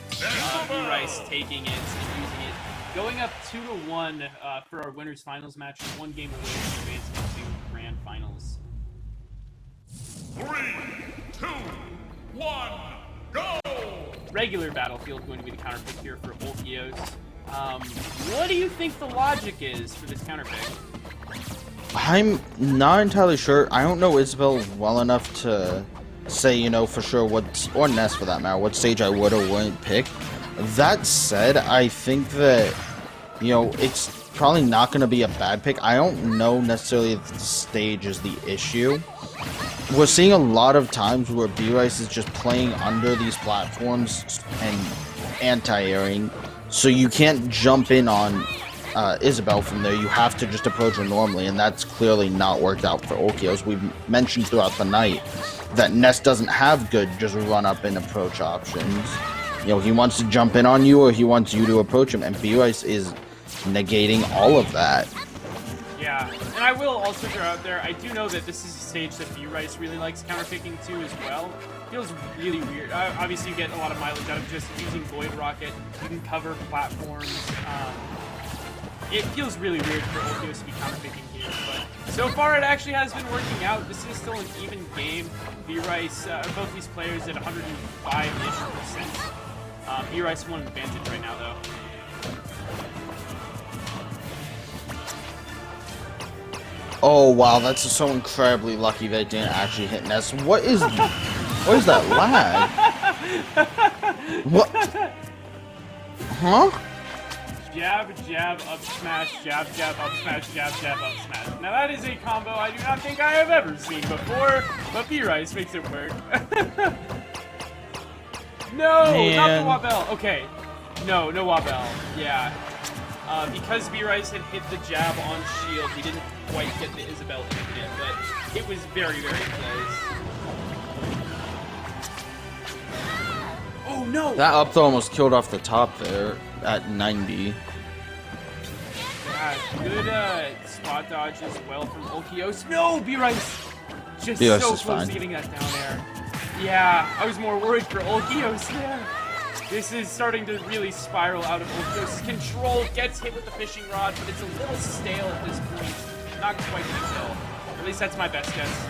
[SPEAKER 1] B-Rice taking it and using it. Going up 2-1 for our winners finals match, and 1 game away from advancing to grand finals.
[SPEAKER 3] 3, 2, 1, go!
[SPEAKER 1] Regular Battlefield going to be the counter pick here for Ulquios. What do you think the logic is for this counter pick?
[SPEAKER 2] I'm not entirely sure. I don't know Isabel well enough to say, you know, for sure what, or Ness for that matter, what stage I would or wouldn't pick. That said, I think that, you know, it's probably not going to be a bad pick. I don't know necessarily if the stage is the issue. We're seeing a lot of times where B-Rice is just playing under these platforms and anti-airing, so you can't jump in on Isabel from there. You have to just approach her normally, and that's clearly not worked out for Ulquios. We've mentioned throughout the night that Ness doesn't have good just run up and approach options. You know, he wants to jump in on you, or he wants you to approach him, and B-Rice is negating all of that.
[SPEAKER 1] Yeah, and I will also throw out there, I do know that this is a stage that B-Rice really likes counterpicking too as well. Feels really weird. Obviously, you get a lot of mileage out of just using Void Rocket. You can cover platforms. It feels really weird for Ulquios to be counterpicking here, but so far it actually has been working out. This is still an even game. B-Rice, both these players at 105-ish%. B-Rice one advantage right now, though.
[SPEAKER 2] Oh wow, that's so incredibly lucky that it didn't actually hit Ness. What is that lag? What? Huh?
[SPEAKER 1] Jab, jab, up smash, jab, jab, up smash, jab, jab, up smash. Now that is a combo I do not think I have ever seen before, but B-Rice makes it work. No,
[SPEAKER 2] Man.
[SPEAKER 1] not the Wabell. Okay, no Wabell. Yeah. Because B-Rice had hit the jab on shield, he didn't quite get the Isabel infinite, but it was very, very close. Oh no!
[SPEAKER 2] That up throw almost killed off the top there at 90.
[SPEAKER 1] Yeah, good spot dodge as well from Ulquios. No, B-Rice! Just
[SPEAKER 2] B-Rice
[SPEAKER 1] so
[SPEAKER 2] is
[SPEAKER 1] close
[SPEAKER 2] fine.
[SPEAKER 1] to getting that down air. Yeah, I was more worried for Ulquios there. This is starting to really spiral out of Ulquios' control. Gets hit with the fishing rod, but it's a little stale at this point. Not quite the kill. At least that's my best guess.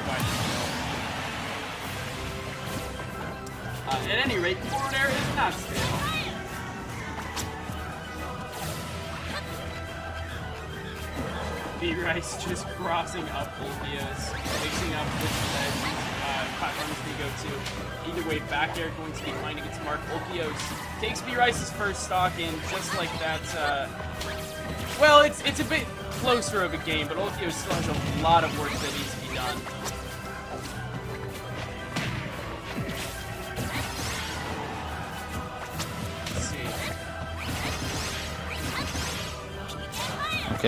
[SPEAKER 1] At any rate, forward air is not stale. B-Rice just crossing up Ulquios, mixing up which ledge platform is going to go to. Either way, back air going to be finding its mark. Ulquios takes B-Rice's first stock in just like that. Well, it's a bit closer of a game, but Ulquios still has a lot of work that needs to be done.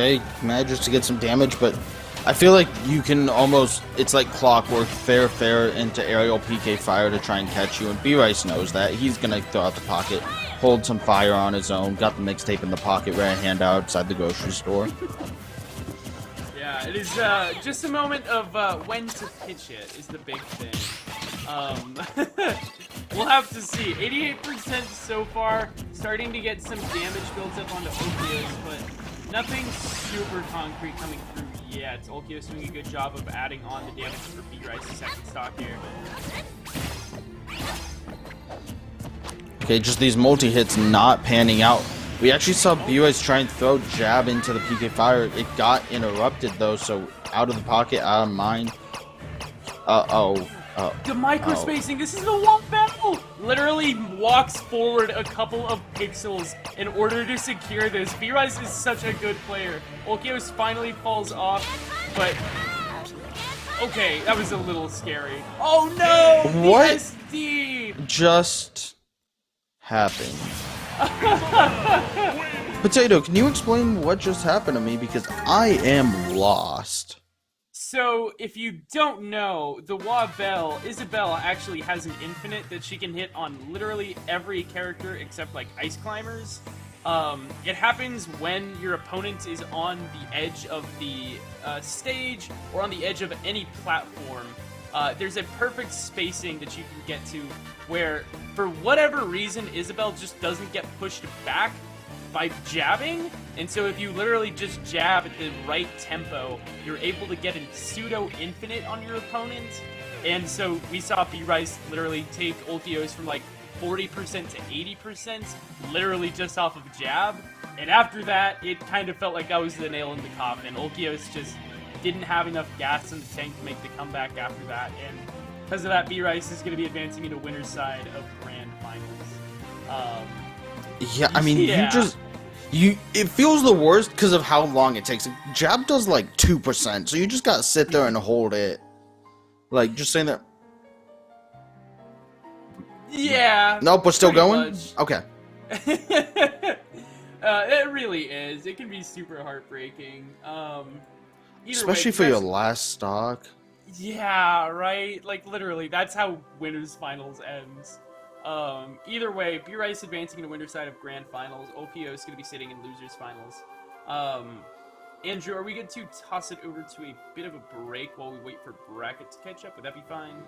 [SPEAKER 2] Okay, manages to get some damage, but I feel like you can almost, it's like clockwork, fair into aerial PK fire to try and catch you, and B-Rice knows that. He's gonna throw out the pocket, hold some fire on his own, got the mixtape in the pocket, right hand out outside the grocery store.
[SPEAKER 1] Yeah, it is just a moment of when to pitch it is the big thing. We'll have to see. 88% so far, starting to get some damage built up onto Olkios, but nothing super concrete coming through yet. Olkios doing a good job of adding on the damage for B-Rice's second stock here.
[SPEAKER 2] Okay, just these multi-hits not panning out. We actually saw B-Rice try and throw jab into the PK fire. It got interrupted though, so out of the pocket, out of mind.
[SPEAKER 1] The microspacing, this is the one battle! Literally walks forward a couple of pixels in order to secure this. B-Rice is such a good player. Olkios finally falls off, but... Okay, that was a little scary. Oh no!
[SPEAKER 2] What
[SPEAKER 1] BSD!
[SPEAKER 2] just happened? Potato, can you explain what just happened to me? Because I am lost.
[SPEAKER 1] So, if you don't know, the Wabelle, Isabelle actually has an infinite that she can hit on literally every character except, like, ice climbers. It happens when your opponent is on the edge of the stage or on the edge of any platform. There's a perfect spacing that you can get to where, for whatever reason, Isabelle just doesn't get pushed back by jabbing, and so if you literally just jab at the right tempo, you're able to get a pseudo-infinite on your opponent, and so we saw B-Rice literally take Olkios from like 40% to 80%, literally just off of jab, and after that, it kind of felt like that was the nail in the coffin. Olkios just didn't have enough gas in the tank to make the comeback after that, and because of that, B-Rice is going to be advancing into winner's side of Grand Finals.
[SPEAKER 2] Yeah, I mean, it feels the worst because of how long it takes. Jab does like 2%, so you just gotta sit there and hold it. Like, just saying that.
[SPEAKER 1] Yeah.
[SPEAKER 2] Nope, but still going?
[SPEAKER 1] Much.
[SPEAKER 2] Okay.
[SPEAKER 1] It really is. It can be super heartbreaking.
[SPEAKER 2] Especially for your last stock.
[SPEAKER 1] Yeah, right? Like, literally, that's how Winners Finals ends. Either way, B-Rice advancing into winner's side of Grand Finals. Olkios is going to be sitting in Losers Finals. Andrew, are we good to toss it over to a bit of a break while we wait for Bracket to catch up? Would that be fine?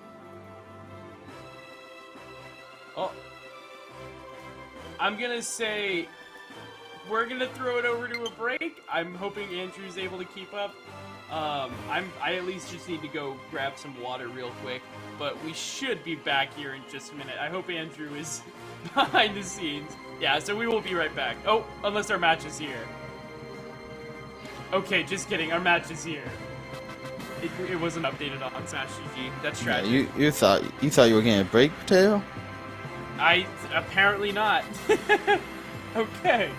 [SPEAKER 1] Oh. I'm going to say we're going to throw it over to a break. I'm hoping Andrew's able to keep up. I at least just need to go grab some water real quick, but we should be back here in just a minute. I hope Andrew is behind the scenes. Yeah, so we will be right back. Oh, unless our match is here. Okay, just kidding. Our match is here. It wasn't updated on SmashGG. That's tragic.
[SPEAKER 2] Yeah, you thought you were getting a break, Potato?
[SPEAKER 1] Apparently not. Okay.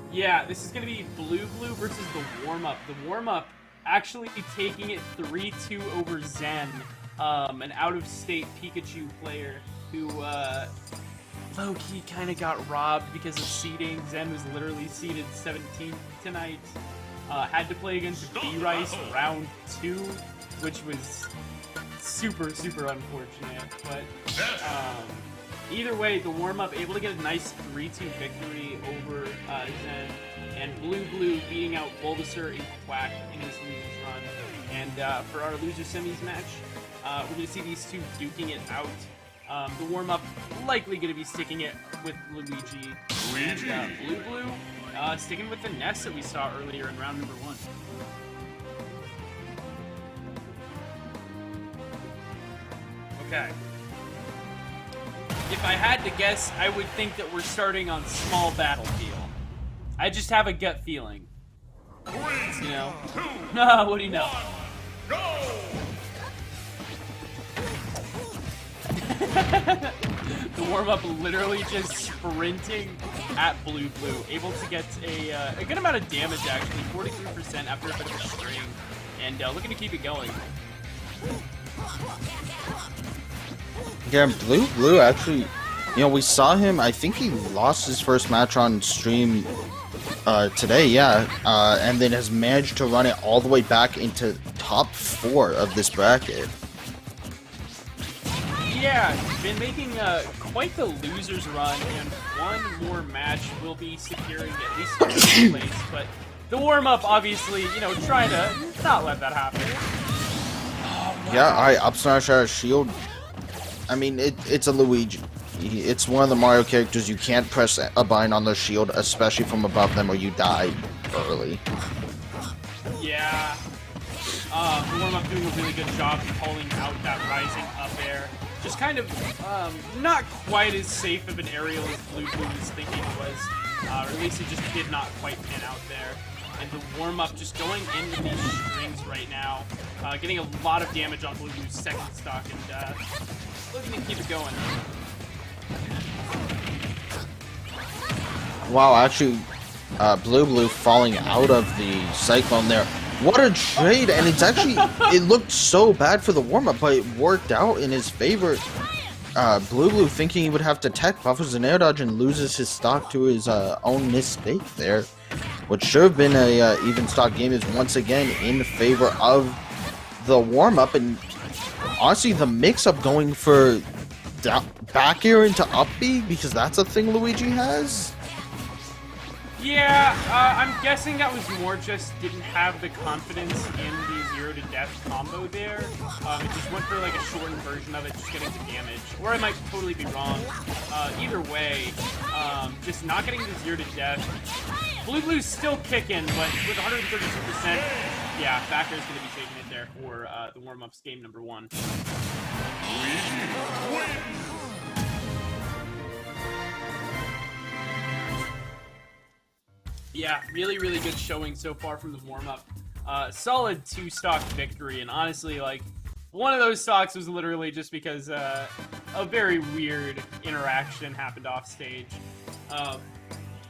[SPEAKER 1] Yeah, this is going to be Blue versus the warm-up. The warm-up actually taking it 3-2 over Zen, an out-of-state Pikachu player who, low-key kind of got robbed because of seeding. Zen was literally seeded 17th tonight. Had to play against B-Rice round 2, which was super unfortunate. But, either way, the warm-up able to get a nice 3-2 victory over Zen, and Blue beating out Bulbasaur and Quack in this losers run. And for our loser semis match, we're going to see these two duking it out. The warm-up likely going to be sticking it with Luigi. And Blue sticking with the nest that we saw earlier in round number 1. Okay. If I had to guess, I would think that we're starting on small battlefield. I just have a gut feeling. You know? What do you know? The warm-up literally just sprinting at Blue. Able to get a good amount of damage, actually. 43% after a bit of a string. And looking to keep it going.
[SPEAKER 2] Yeah, Blue actually You know, we saw him, I think he lost his first match on stream today, yeah, and then has managed to run it all the way back into top 4 of this bracket.
[SPEAKER 1] Yeah, been making quite the loser's run, and one more match will be securing at least second place, but the warm-up, obviously, you know, trying to not let that happen. Oh, wow.
[SPEAKER 2] Yeah, alright, up smash out of shield. I mean, it's a Luigi. It's one of the Mario characters. You can't press a button on the shield, especially from above them, or you die early.
[SPEAKER 1] Yeah. The warm-up doing a really good job calling out that rising up air. Just kind of not quite as safe of an aerial as Blue was thinking it was. Or at least it just did not quite pan out there. And the warm-up just going into these strings right now. Getting a lot of damage on Blue's second stock and looking to keep it going.
[SPEAKER 2] Wow, actually, Blue falling out of the Cyclone there. What a trade, and it's actually, it looked so bad for the warm-up, but it worked out in his favor. Blue thinking he would have to tech, buffers an air dodge, and loses his stock to his own mistake there. What should have been a even stock game is once again in favor of the warm-up, and honestly, the mix-up going for back air into up B, because that's a thing Luigi has.
[SPEAKER 1] Yeah, I'm guessing that was more just didn't have the confidence in the 0 to death combo there. It just went for like a shortened version of it, just getting the damage. Or I might totally be wrong. Either way, just not getting the 0 to death. Blue's still kicking, but with 132%, yeah, back air's going to be taking it there for the warm-ups game number 1. Yeah, really good showing so far from the warm-up. Solid 2-stock victory, and honestly, like, one of those stocks was literally just because a very weird interaction happened off stage.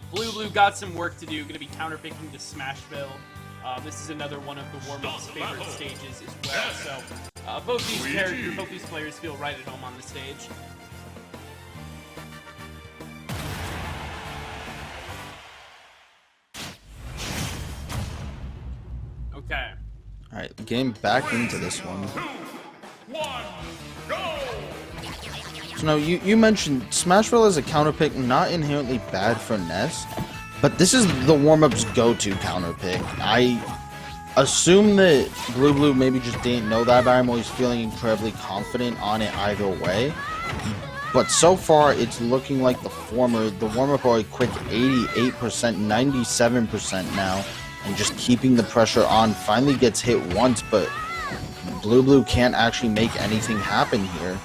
[SPEAKER 1] Blue got some work to do, gonna be counterpicking to Smashville. This is another one of the warm-up's favorite stages as well, so both these players feel right at home on the stage. Okay.
[SPEAKER 2] Alright, getting back into this one.
[SPEAKER 3] 2, 1, go!
[SPEAKER 2] So now, you mentioned Smashville as a counter pick, not inherently bad for Ness, but this is the warm-up's go-to counter pick. I assume that Blue maybe just didn't know that about him, or he's feeling incredibly confident on it either way. But so far, it's looking like the former. The warm-up are a quick 88%, 97% now. And just keeping the pressure on, finally gets hit once, but Blue can't actually make anything happen here.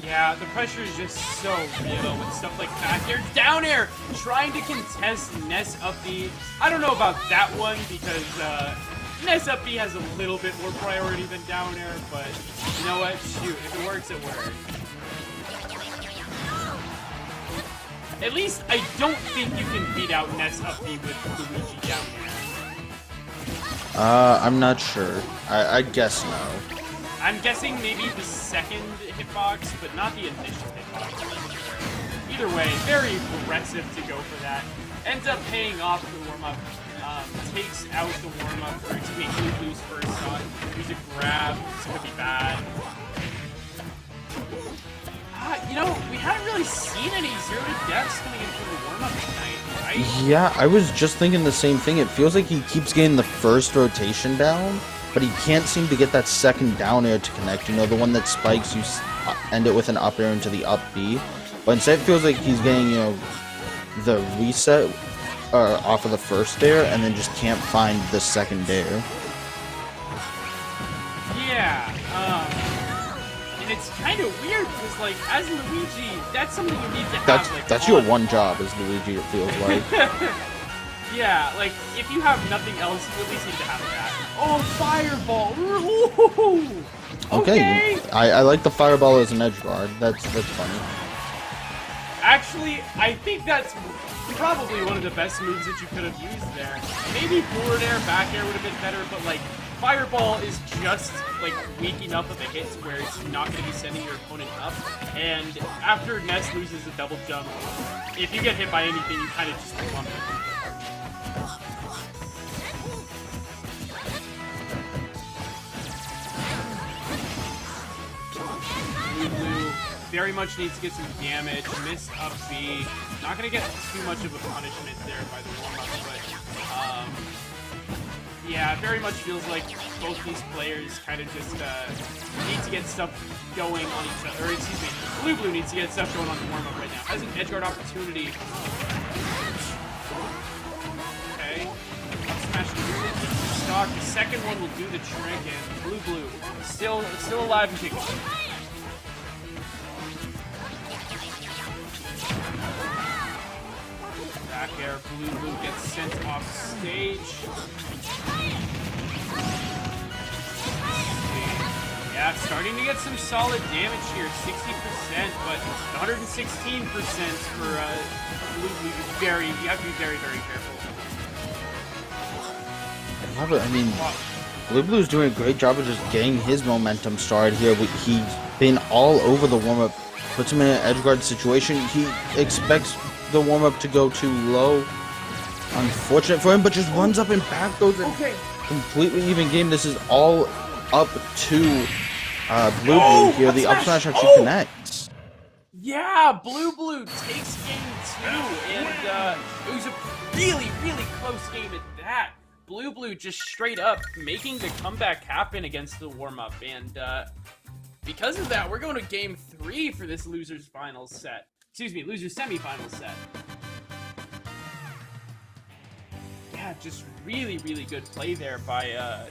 [SPEAKER 1] Yeah, the pressure is just so real with stuff like back air, down air, trying to contest Ness up B. I don't know about that one because Ness up B has a little bit more priority than down air, but you know what? Shoot, if it works, it works. At least I don't think you can beat out Ness up B with Luigi down air.
[SPEAKER 2] I'm not sure. I guess no.
[SPEAKER 1] I'm guessing maybe the second hitbox, but not the initial hitbox. Either way, very aggressive to go for that. Ends up paying off the warm-up. Takes out the warm-up, or excuse me, Blue's first shot. There's a grab, this could be bad. You know, we haven't really seen any 0 to deaths coming in from the warm-up tonight, right?
[SPEAKER 2] Yeah, I was just thinking the same thing. It feels like he keeps getting the first rotation down, but he can't seem to get that second down air to connect. You know, the one that spikes, you end it with an up air into the up B. But instead it feels like he's getting, you know, the reset off of the first air, and then just can't find the second air.
[SPEAKER 1] Yeah, and it's kind of weird because, like, as Luigi, that's something you need to have.
[SPEAKER 2] That's your one job as Luigi, it feels like.
[SPEAKER 1] Yeah, like, if you have nothing else, you at least need to have that. Oh, fireball! Ooh.
[SPEAKER 2] Okay. I like the fireball as an edge guard. That's funny.
[SPEAKER 1] Actually, I think that's probably one of the best moves that you could have used there. Maybe forward air, back air would have been better, but, like, fireball is just like weak enough of a hit where it's not going to be sending your opponent up. And after Ness loses a double jump, if you get hit by anything, you kind of just lump it. Blue very much needs to get some damage. Missed up B. Not going to get too much of a punishment there by the warm-up, but yeah, very much feels like both these players kind of just need to get stuff going on each other. Or excuse me, Blue needs to get stuff going on the warm-up right now. Has an edgeguard opportunity. Okay. Smash the stock. The second one will do the trick, and Blue still alive and kicking. Back air, Blue gets sent off stage. Yeah, starting to get some solid damage here, 60%, but 116% for Blue. You have to be very, very careful.
[SPEAKER 2] I love it. I mean, Blue's doing a great job of just getting his momentum started here. He's been all over the warm-up, puts him in an edgeguard situation. He expects the warm-up to go too low. Unfortunate for him, but just runs up and back goes in. Completely even game. This is all up to Blue here. The up smash actually connects.
[SPEAKER 1] Yeah, Blue takes game 2, and it was a really, really close game at that. Blue just straight up making the comeback happen against the warm-up, and because of that, we're going to game 3 for this loser's finals set. Excuse me, loser's semifinal set. Yeah, just really, really good play there by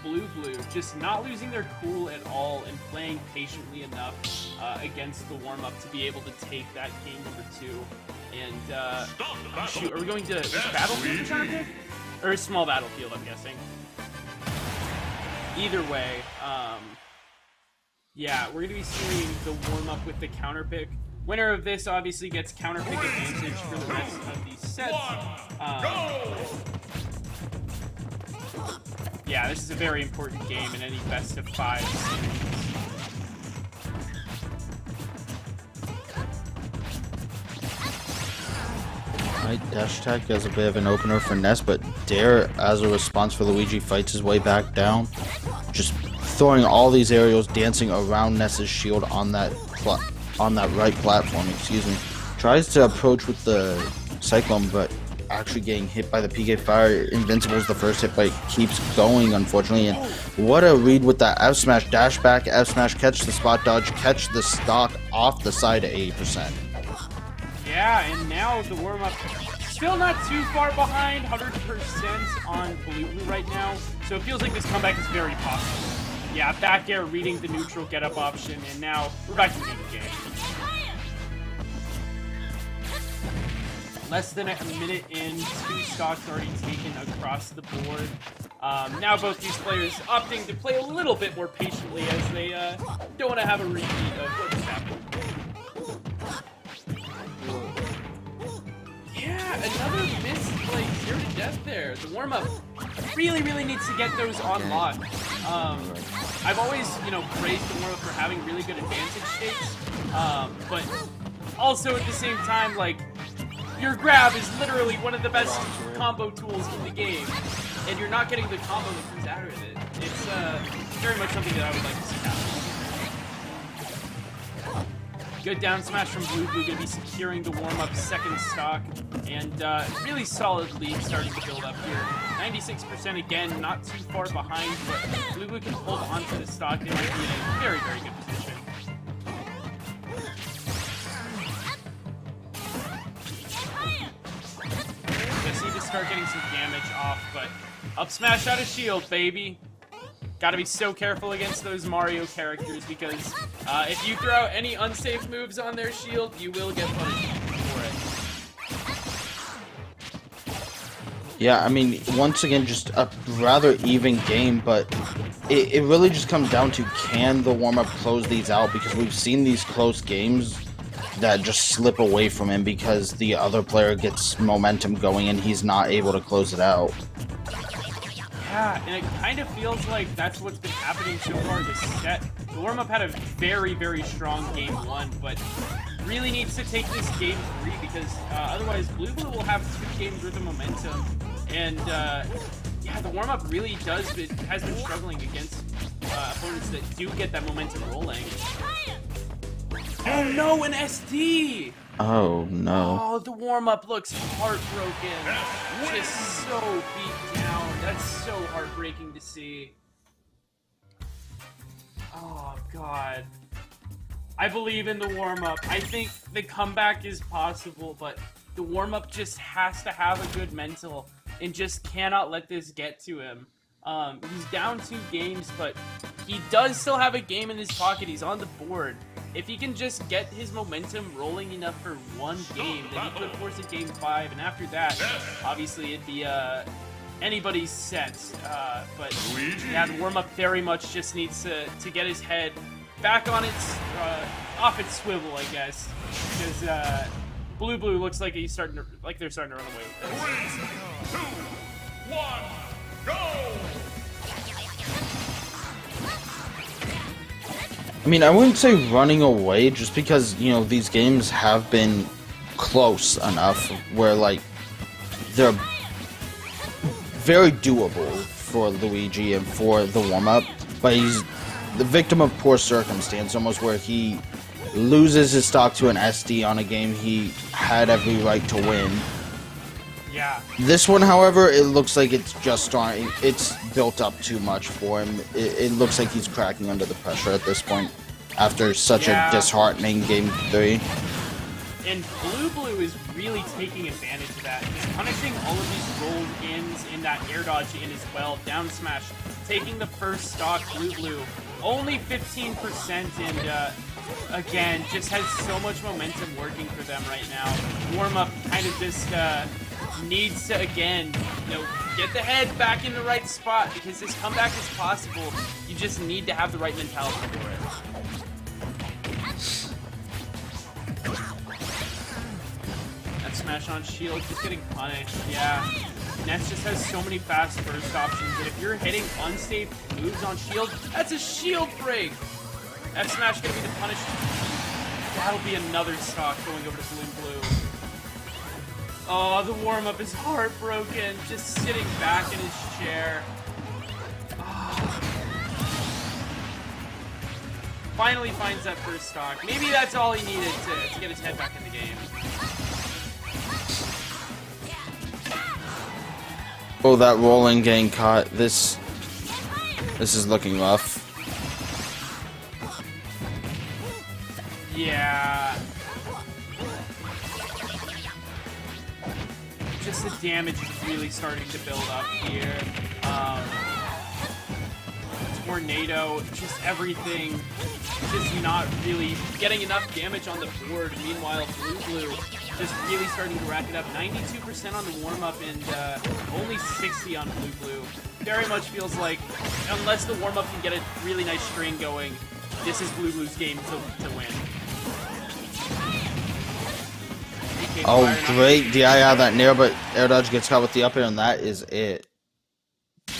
[SPEAKER 1] Blue. Just not losing their cool at all and playing patiently enough against the warm-up to be able to take that game number 2. And shoot, are we going to battlefield trying to pick? Or a small battlefield, I'm guessing. Either way, yeah, we're going to be seeing the warm-up with the counter pick. Winner of this obviously gets counter pick advantage for the rest of these sets. Yeah, this is a very important game in any best of 5 series.
[SPEAKER 2] Right, dash attack as a bit of an opener for Ness, but Dare, as a response for Luigi, fights his way back down. Just throwing all these aerials, dancing around Ness's shield on that right platform, excuse me. Tries to approach with the Cyclone, but actually getting hit by the PK Fire. Invincible's the first hit, but it keeps going, unfortunately. And what a read with that F smash, dash back, F smash, catch the spot dodge, catch the stock off the side at 80%.
[SPEAKER 1] Yeah, and now the warm-up still not too far behind, 100% on Blue right now. So it feels like this comeback is very possible. Yeah, back air reading the neutral get-up option, and now we're back to the game. Less than a minute in, 2 stocks already taken across the board. Now both these players opting to play a little bit more patiently as they don't want to have a repeat of what just happened. Yeah, another missed, like, 0 to death there. The warm-up really, really needs to get those on lock. I've always, praised the warm-up for having really good advantage states, but also at the same time, like, your grab is literally one of the best combo tools in the game, and you're not getting the combo that comes out of it. It's very much something that I would like to see happen. Good down smash from Blue. Going to be securing the warm-up second stock, and really solid lead starting to build up here. 96% again, not too far behind, but Blue can hold on to the stock. They might be in a very, very good position. Just need to start getting some damage off, but up smash out of shield, baby. Gotta be so careful against those Mario characters, because if you throw out any unsafe moves on their shield, you will get punished for it.
[SPEAKER 2] Yeah, I mean, once again, just a rather even game, but it really just comes down to, can the warm-up close these out? Because we've seen these close games that just slip away from him because the other player gets momentum going and he's not able to close it out.
[SPEAKER 1] Yeah, and it kind of feels like that's what's been happening so far this set. The warm-up had a very, very strong game 1, but really needs to take this game 3 because otherwise Blue will have 2 games worth of momentum. And yeah, the warm-up really has been struggling against opponents that do get that momentum rolling. Oh no, an SD!
[SPEAKER 2] Oh no.
[SPEAKER 1] Oh, the warm-up looks heartbroken. Just so beat down. That's so heartbreaking to see. Oh, God. I believe in the warm-up. I think the comeback is possible, but the warm-up just has to have a good mental and just cannot let this get to him. He's down 2 games, but he does still have a game in his pocket. He's on the board. If he can just get his momentum rolling enough for 1 game, then he could force a game 5, and after that, obviously it'd be anybody's set. But yeah, the warm-up very much just needs to get his head back on its off its swivel, I guess, because Blue looks like they're starting to run away with this.
[SPEAKER 3] 3, 2, 1, go!
[SPEAKER 2] I mean, I wouldn't say running away, just because, you know, these games have been close enough where, like, they're very doable for Luigi and for the warm-up, but he's the victim of poor circumstance, almost where he loses his stock to an SD on a game he had every right to win.
[SPEAKER 1] Yeah.
[SPEAKER 2] This one, however, it looks like it's just starting. It's built up too much for him. It looks like he's cracking under the pressure at this point after such a disheartening game 3.
[SPEAKER 1] And Blue is really taking advantage of that. He's punishing all of these rolled ins in that air dodge in as well. Down smash, taking the first stock. Blue only 15%, and again, just has so much momentum working for them right now. Warm up kind of just needs to, again, you know, get the head back in the right spot, because this comeback is possible. You just need to have the right mentality for it. That smash on shield, just getting punished. Yeah, Ness just has so many fast burst options, and if you're hitting unsafe moves on shield, that's a shield break. F smash gonna be the punish. That'll be another stock going over to Blue. Oh, the warm-up is heartbroken, just sitting back in his chair. Oh. Finally finds that first stock. Maybe that's all he needed to get his head back in the game.
[SPEAKER 2] Oh, that rolling getting caught. This is looking rough.
[SPEAKER 1] Yeah. Just the damage is really starting to build up here. Tornado, just everything, just not really getting enough damage on the board. Meanwhile, Blue just really starting to rack it up. 92% on the warm-up and only 60 on Blue. Very much feels like, unless the warm-up can get a really nice string going, this is Blue's game to win.
[SPEAKER 2] Oh, great DI out of that nair, but air dodge gets caught with the up air, and that is it.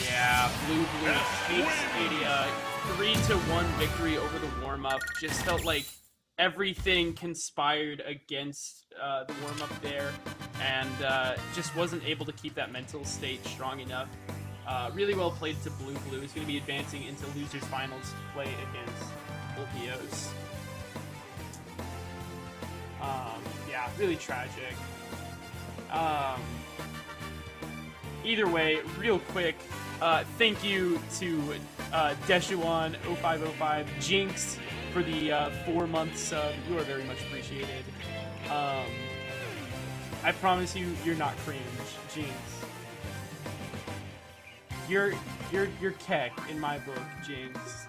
[SPEAKER 1] Yeah, Blue takes a 3-1 victory over the warm-up. Just felt like everything conspired against the warm-up there, and just wasn't able to keep that mental state strong enough. Really well played to Blue. He's going to be advancing into losers finals to play against Ulpios. Yeah, really tragic. Either way, real quick, thank you to Deshuan0505 Jinx for the 4-month sub. You are very much appreciated. I promise you're not cringe, Jinx. You're keck in my book, Jinx.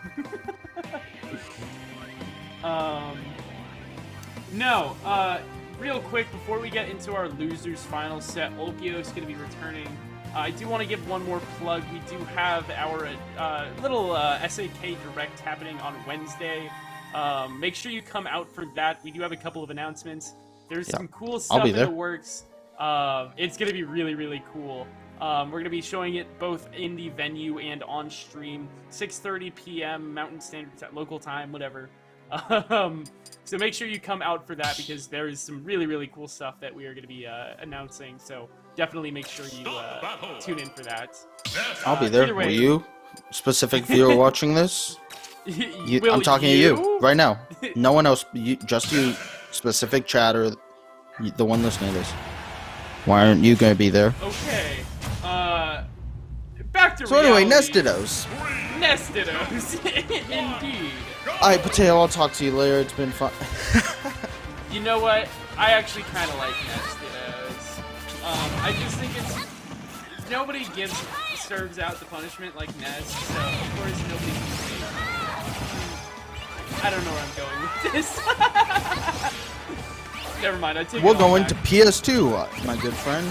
[SPEAKER 1] No, real quick, before we get into our losers final set, Ulpio is going to be returning. I do want to give one more plug. We do have our little SAK Direct happening on Wednesday. Make sure you come out for that. We do have a couple of announcements. There's some cool stuff in the works. It's going to be really, really cool. We're going to be showing it both in the venue and on stream, 6:30 p.m. Mountain Standard local time, whatever. So make sure you come out for that because there is some really, really cool stuff that we are going to be announcing. So definitely make sure you tune in for that.
[SPEAKER 2] I'll be there. Will you, specific viewer watching this? I'm talking to you right now. No one else. Just you, specific chatter, the one listening to this. Why aren't you going to be there?
[SPEAKER 1] Okay. Back to
[SPEAKER 2] So anyway,
[SPEAKER 1] reality.
[SPEAKER 2] Nestidos.
[SPEAKER 1] Nestidos. Indeed.
[SPEAKER 2] Alright, Potato, I'll talk to you later. It's been fun.
[SPEAKER 1] You know what? I actually kind of like Nestidos. I just think it's... Nobody serves out the punishment like Nest, so of course nobody can say I don't know where I'm going with this. Never mind, I take
[SPEAKER 2] We're
[SPEAKER 1] it all
[SPEAKER 2] going
[SPEAKER 1] back.
[SPEAKER 2] to PS2, my good friend.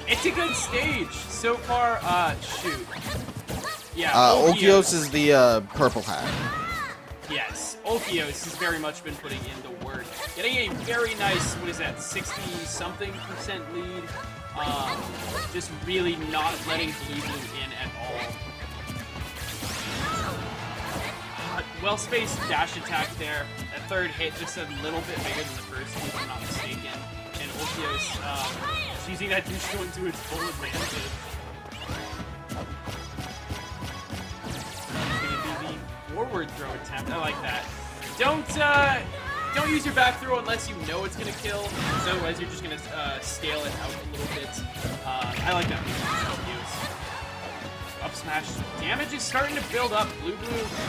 [SPEAKER 1] It's a good stage. So far, shoot. Yeah,
[SPEAKER 2] Okios is the purple hat.
[SPEAKER 1] Yes, Okios has very much been putting in the work. Getting a very nice, what is that, 60-something% lead. Just really not letting Blue in at all. Well-spaced dash attack there. That third hit just a little bit bigger than the first, if I'm not mistaken. And Okios is using that neutral into its full advantage. Forward throw attempt. I like that. Don't use your back throw unless you know it's gonna kill. Otherwise, you're just gonna scale it out a little bit. I like that use. Up smash damage is starting to build up. Blue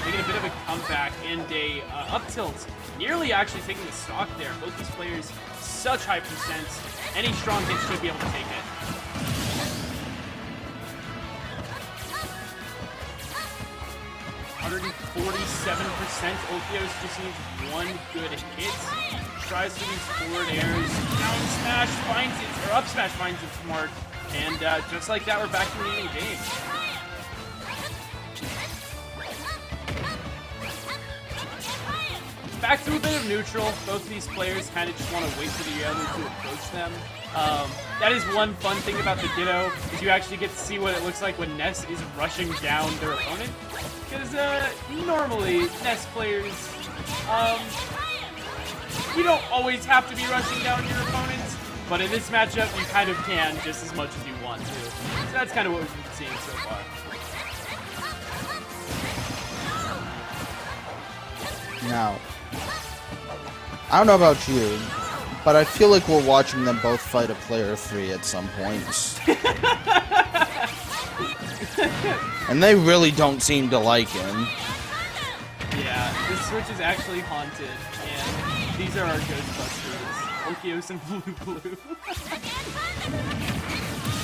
[SPEAKER 1] making a bit of a comeback and a up tilt, nearly actually taking the stock there. Both these players such high percents. Any strong hit should be able to take it. 147%. Okios just needs one good hit. Tries for these forward airs. Down smash finds it, or up smash finds its mark. And just like that, we're back to the even game. Back to a bit of neutral. Both of these players kind of just want to wait for the other to approach them. That is one fun thing about the Ditto, is you actually get to see what it looks like when Ness is rushing down their opponent. Because normally, Ness players, you don't always have to be rushing down your opponents, but in this matchup, you kind of can just as much as you want to. So that's kind of what we've been seeing so far.
[SPEAKER 2] Now, I don't know about you, but I feel like we're watching them both fight a player 3 at some points. And they really don't seem to like him.
[SPEAKER 1] Yeah, this Switch is actually haunted, and these are our Ghostbusters. Okios and Blue.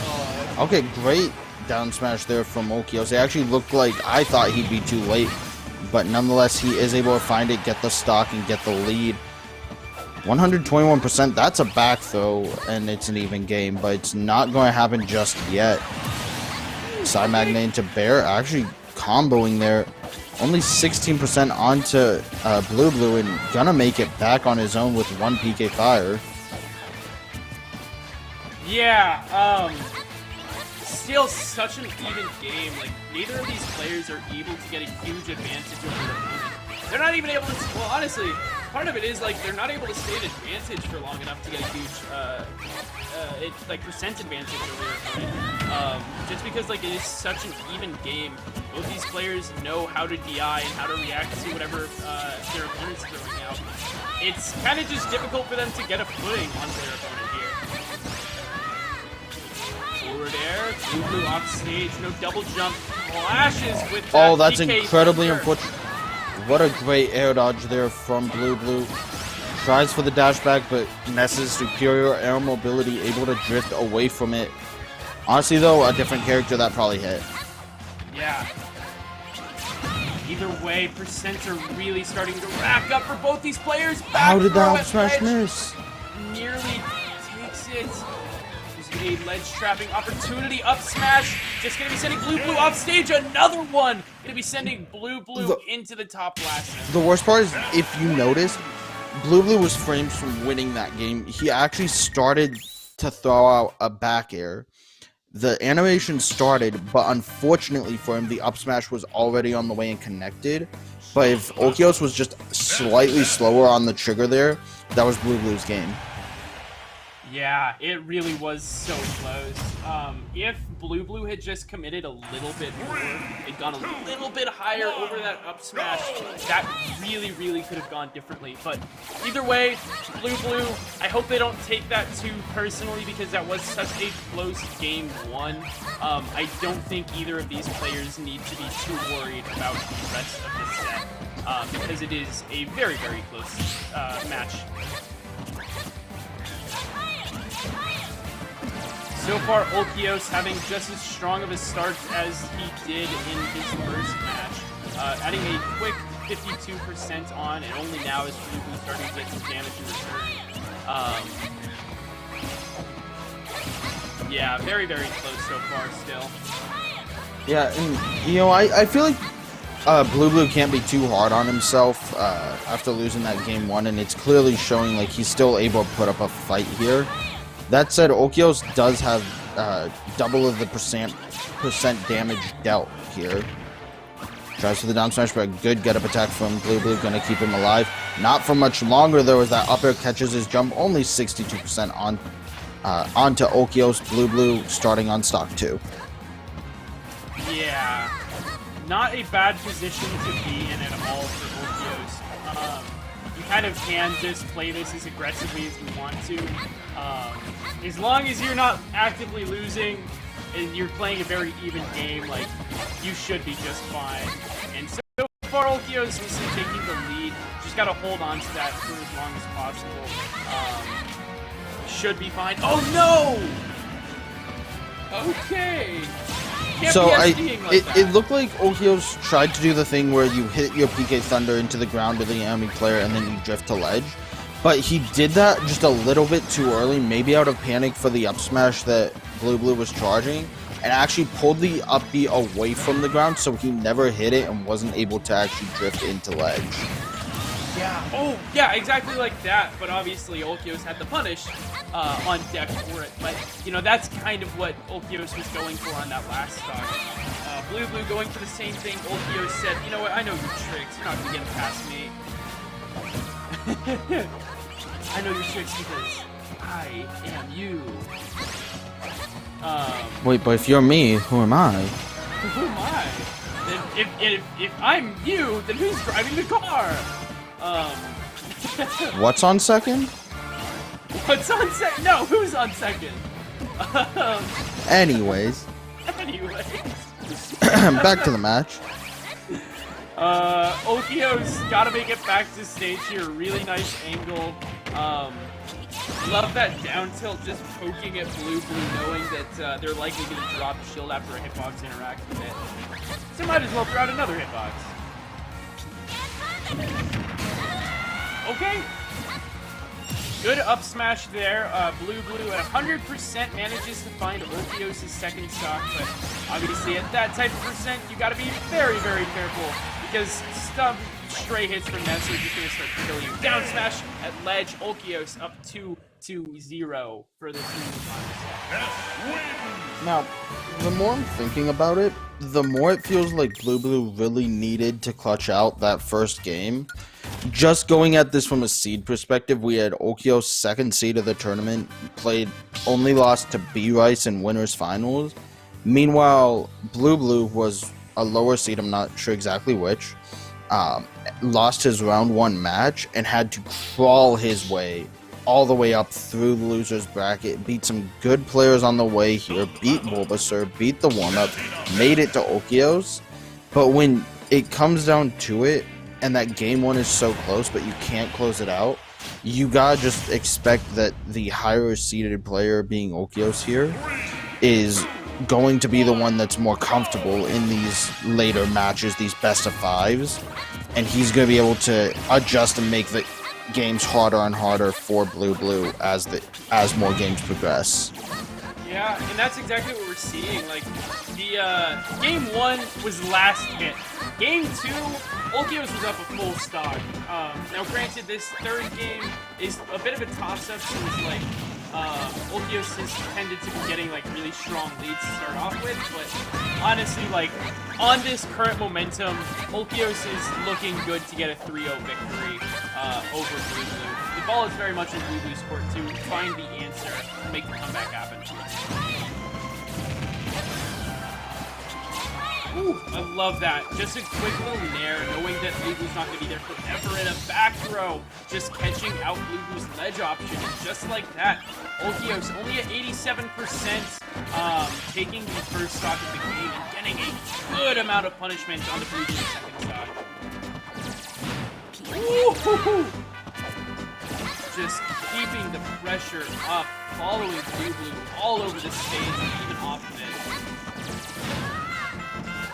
[SPEAKER 1] Oh,
[SPEAKER 2] Okay, great down smash there from Okios. It actually looked like I thought he'd be too late, but nonetheless, he is able to find it, get the stock, and get the lead. 121%, that's a back throw, and it's an even game, but it's not going to happen just yet. Side magnet into Bear, actually comboing there. Only 16% onto Blue, and gonna make it back on his own with one PK fire.
[SPEAKER 1] yeah, still such an even game. Like, neither of these players are able to get a huge advantage over their opponent. They're not even able to, well, honestly, part of it is, like, they're not able to stay at advantage for long enough to get a huge, percent advantage over their opponent. Just because, like, it is such an even game. Both these players know how to DI and how to react to whatever their opponent's throwing out. It's kind of just difficult for them to get a footing onto their opponent here. Forward air, Blue off stage, no double jump, flashes with that
[SPEAKER 2] Oh, that's
[SPEAKER 1] PK
[SPEAKER 2] incredibly
[SPEAKER 1] thunder.
[SPEAKER 2] unfortunate. What a great air dodge there from Blue. Tries for the dash back, but Ness's superior air mobility able to drift away from it. Honestly, though, a different character that probably hit.
[SPEAKER 1] Yeah. Either way, percents are really starting to rack up for both these players. Back
[SPEAKER 2] How did
[SPEAKER 1] throw
[SPEAKER 2] that
[SPEAKER 1] at
[SPEAKER 2] up smash
[SPEAKER 1] ledge.
[SPEAKER 2] miss?
[SPEAKER 1] Nearly takes it. There's a ledge trapping opportunity. Up smash. Just gonna be sending Blue off stage. Another one. Gonna be sending Blue into the top blast.
[SPEAKER 2] The worst part is, if you notice, Blue was frames from winning that game. He actually started to throw out a back air. the animation started, but unfortunately for him, the up smash was already on the way and connected. But if Okios was just slightly slower on the trigger there, that was Blue's game.
[SPEAKER 1] Yeah, it really was so close. If Blue had just committed a little bit more, had gone a little bit higher over that up smash, that really could have gone differently. But either way, Blue, I hope they don't take that too personally because that was such a close game one. I don't think either of these players need to be too worried about the rest of the set because it is a very close match. So far, Okios having just as strong of a start as he did in his first match, adding a quick 52% on, and only now is Blue starting to get some damage in return. Yeah, very close so far still.
[SPEAKER 2] Yeah, and you know, I feel like Blue can't be too hard on himself after losing that game one, and it's clearly showing like he's still able to put up a fight here. That said, Okios does have double of the percent damage dealt here. Tries for the down smash, but a good get-up attack from Blue, gonna keep him alive. Not for much longer, though, as that up air catches his jump. Only 62% on onto Okios. Blue starting on stock 2.
[SPEAKER 1] Yeah, not a bad position to be in at all for Okios. You kind of can just play this as aggressively as you want to. As long as you're not actively losing and you're playing a very even game, like, you should be just fine. And so far, Okios is taking the lead. Just gotta hold on to that for as long as possible. Should be fine. Oh no! Okay. Can't
[SPEAKER 2] So
[SPEAKER 1] be
[SPEAKER 2] it looked like Okios tried to do the thing where you hit your PK Thunder into the ground of the enemy player and then you drift to ledge. But he did that just a little bit too early, maybe out of panic for the up smash that Blue was charging, and actually pulled the up B away from the ground, so he never hit it and wasn't able to actually drift into ledge.
[SPEAKER 1] Yeah. Oh, yeah, exactly like that. But obviously, Okios had the punish on deck for it. But, you know, that's kind of what Okios was going for on that last stock. Blue going for the same thing. Okios said, you know what, I know your tricks. You're not going to get past me. I know your tricks because I am you.
[SPEAKER 2] Wait, but if you're me, who am I?
[SPEAKER 1] Who am I? Then if I'm you, then who's driving the car?
[SPEAKER 2] What's on second?
[SPEAKER 1] What's on second? No, who's on second?
[SPEAKER 2] Anyways. Back to the match.
[SPEAKER 1] Okios gotta make it back to stage here. Really nice angle. Love that down tilt just poking at Blue, knowing that they're likely going to drop a shield after a hitbox interacts with it. So might as well throw out another hitbox. Okay. Good up smash there. Blue at 100% manages to find Okios' second stock, but obviously at that type of percent, you gotta be very careful because stray hits from Ness are just gonna start to kill you. Down smash at ledge. Okios up 2-0 for the final.
[SPEAKER 2] Now, the more I'm thinking about it, the more it feels like Blue really needed to clutch out that first game. Just going at this from a seed perspective, we had Okios' second seed of the tournament, only lost to B-Rice in winners finals. Meanwhile, Blue was a lower seed, I'm not sure exactly which, lost his round 1 match and had to crawl his way all the way up through the loser's bracket, beat some good players on the way here, beat Bulbasaur, beat the warm-up, made it to Okios. But when it comes down to it, and that game 1 is so close, but you can't close it out, you gotta just expect that the higher seeded player, being Okios here, is going to be the one that's more comfortable in these later matches, these best of 5s, and he's going to be able to adjust and make the games harder and harder for Blue as more games progress.
[SPEAKER 1] Yeah, and that's exactly what we're seeing. Like, the game 1 was last hit. Game 2, Okios was up a full stock. Now, granted, this third game is a bit of a toss-up since, like, Ulquios has tended to be getting like really strong leads to start off with, but honestly, like on this current momentum, Ulquios is looking good to get a 3-0 victory over Blue Blue. The ball is very much in Blue Blue's court to find the answer and make the comeback happen. Ooh, I love that. Just a quick little nair, knowing that Blue Blue's not going to be there forever, and a back throw, just catching out Blue Blue's ledge option, and just like that, Ulquios only at 87%, taking the first stock of the game and getting a good amount of punishment on the Blue Blue's second stock. Ooh, just keeping the pressure up, following Blue Blue all over the stage and even off of it.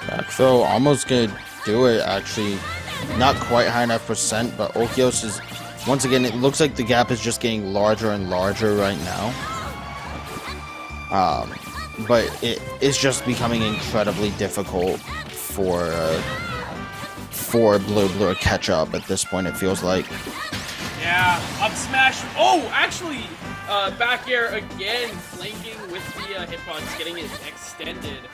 [SPEAKER 2] Back throw, almost gonna do it, actually. Not quite high enough percent, but Ulquios is, once again, it looks like the gap is just getting larger and larger right now. But it is just becoming incredibly difficult for Blue Blue to catch up at this point, it feels like.
[SPEAKER 1] Yeah, up smash. Oh, actually, back air again, flanking with the hitbox, getting it extended.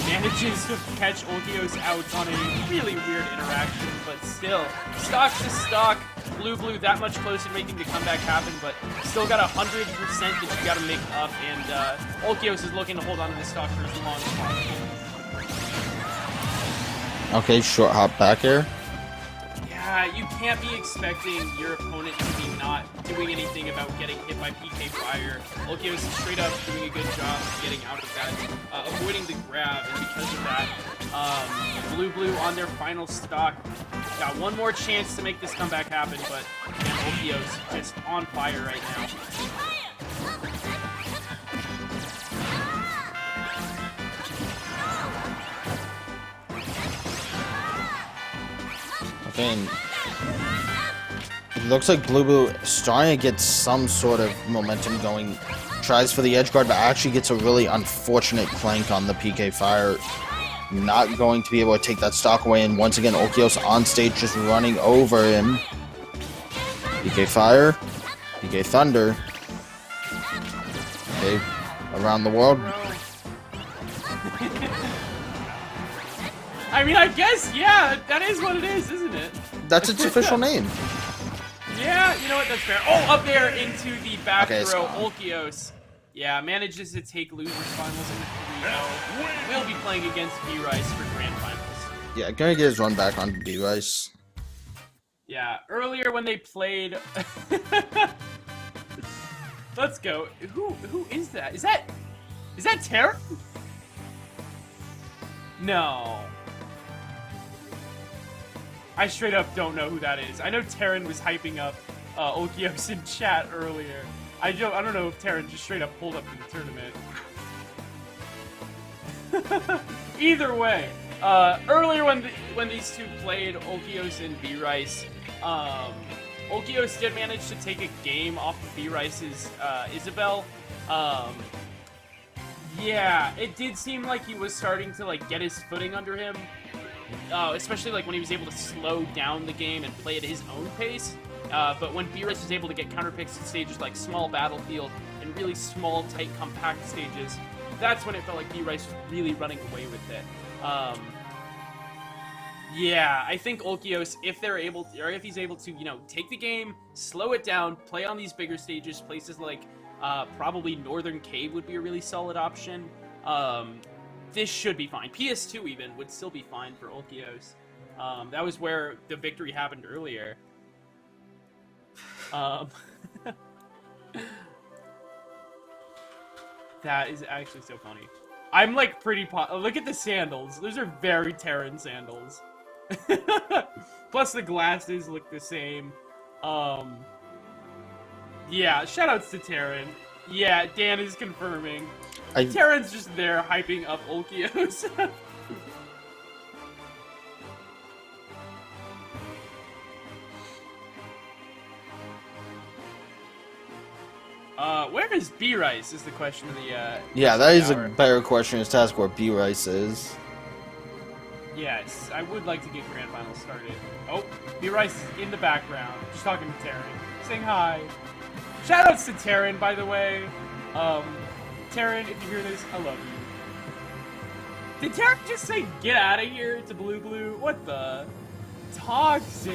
[SPEAKER 1] Manages to catch Ulquios out on a really weird interaction, but still, stock to stock, Blue Blue that much closer to making the comeback happen, but still got 100% that you got to make up, and Ulquios is looking to hold on to this stock for as long as possible.
[SPEAKER 2] Okay, short hop back air.
[SPEAKER 1] Yeah, you can't be expecting your opponent to be not doing anything about getting hit by PK fire. Ulquios is straight up doing a good job of getting out of that, avoiding the grab, and because of that, Blue Blue on their final stock got one more chance to make this comeback happen, but man, Ulquios just on fire right now.
[SPEAKER 2] And it looks like Blue Blue starting to get some sort of momentum going. Tries for the edge guard, but actually gets a really unfortunate clank on the PK fire. Not going to be able to take that stock away, and once again, Ulquios on stage just running over him. PK fire, PK thunder. Okay, around the world.
[SPEAKER 1] I mean, I guess, yeah, that is what it is, isn't it?
[SPEAKER 2] That's its official name.
[SPEAKER 1] Yeah, you know what, that's fair. Oh, up there into the back
[SPEAKER 2] Okay,
[SPEAKER 1] throw, Ulquios. Yeah, manages to take losers finals in the 3-0. We'll be playing against B-Rice for grand finals.
[SPEAKER 2] Yeah, gonna get his run back on B-Rice.
[SPEAKER 1] Yeah, earlier when they played... Let's go. Who is that? Is that Terran? No. I straight up don't know who that is. I know Terran was hyping up Ulquios in chat earlier. I don't know if Terran just straight up pulled up to the tournament. Either way, earlier when these two played Ulquios and B-Rice, Ulquios did manage to take a game off of B-Rice's Isabel. Yeah, it did seem like he was starting to like get his footing under him. Especially like when he was able to slow down the game and play at his own pace. But when B-Rice was able to get counterpicks to stages like small battlefield and really small, tight, compact stages, that's when it felt like B-Rice was really running away with it. Yeah, I think Ulquios, if he's able to, you know, take the game, slow it down, play on these bigger stages, places like probably Northern Cave would be a really solid option. This should be fine. PS2 even would still be fine for Ulquios. That was where the victory happened earlier. That is actually so funny. I'm like pretty look at the sandals. Those are very Terran sandals. Plus the glasses look the same. Yeah, shoutouts to Terran. Yeah, Dan is confirming. Terran's just there hyping up Ulquios. Where is B-Rice is the question of the,
[SPEAKER 2] yeah, that is a better question to ask where B-Rice is.
[SPEAKER 1] Yes, I would like to get Grand Finals started. Oh, B-Rice is in the background, just talking to Terran, saying hi. Shoutouts to Taryn, by the way. Taryn, if you hear this, I love you. Did Taryn just say get out of here to Blue Blue? What the? Toxic.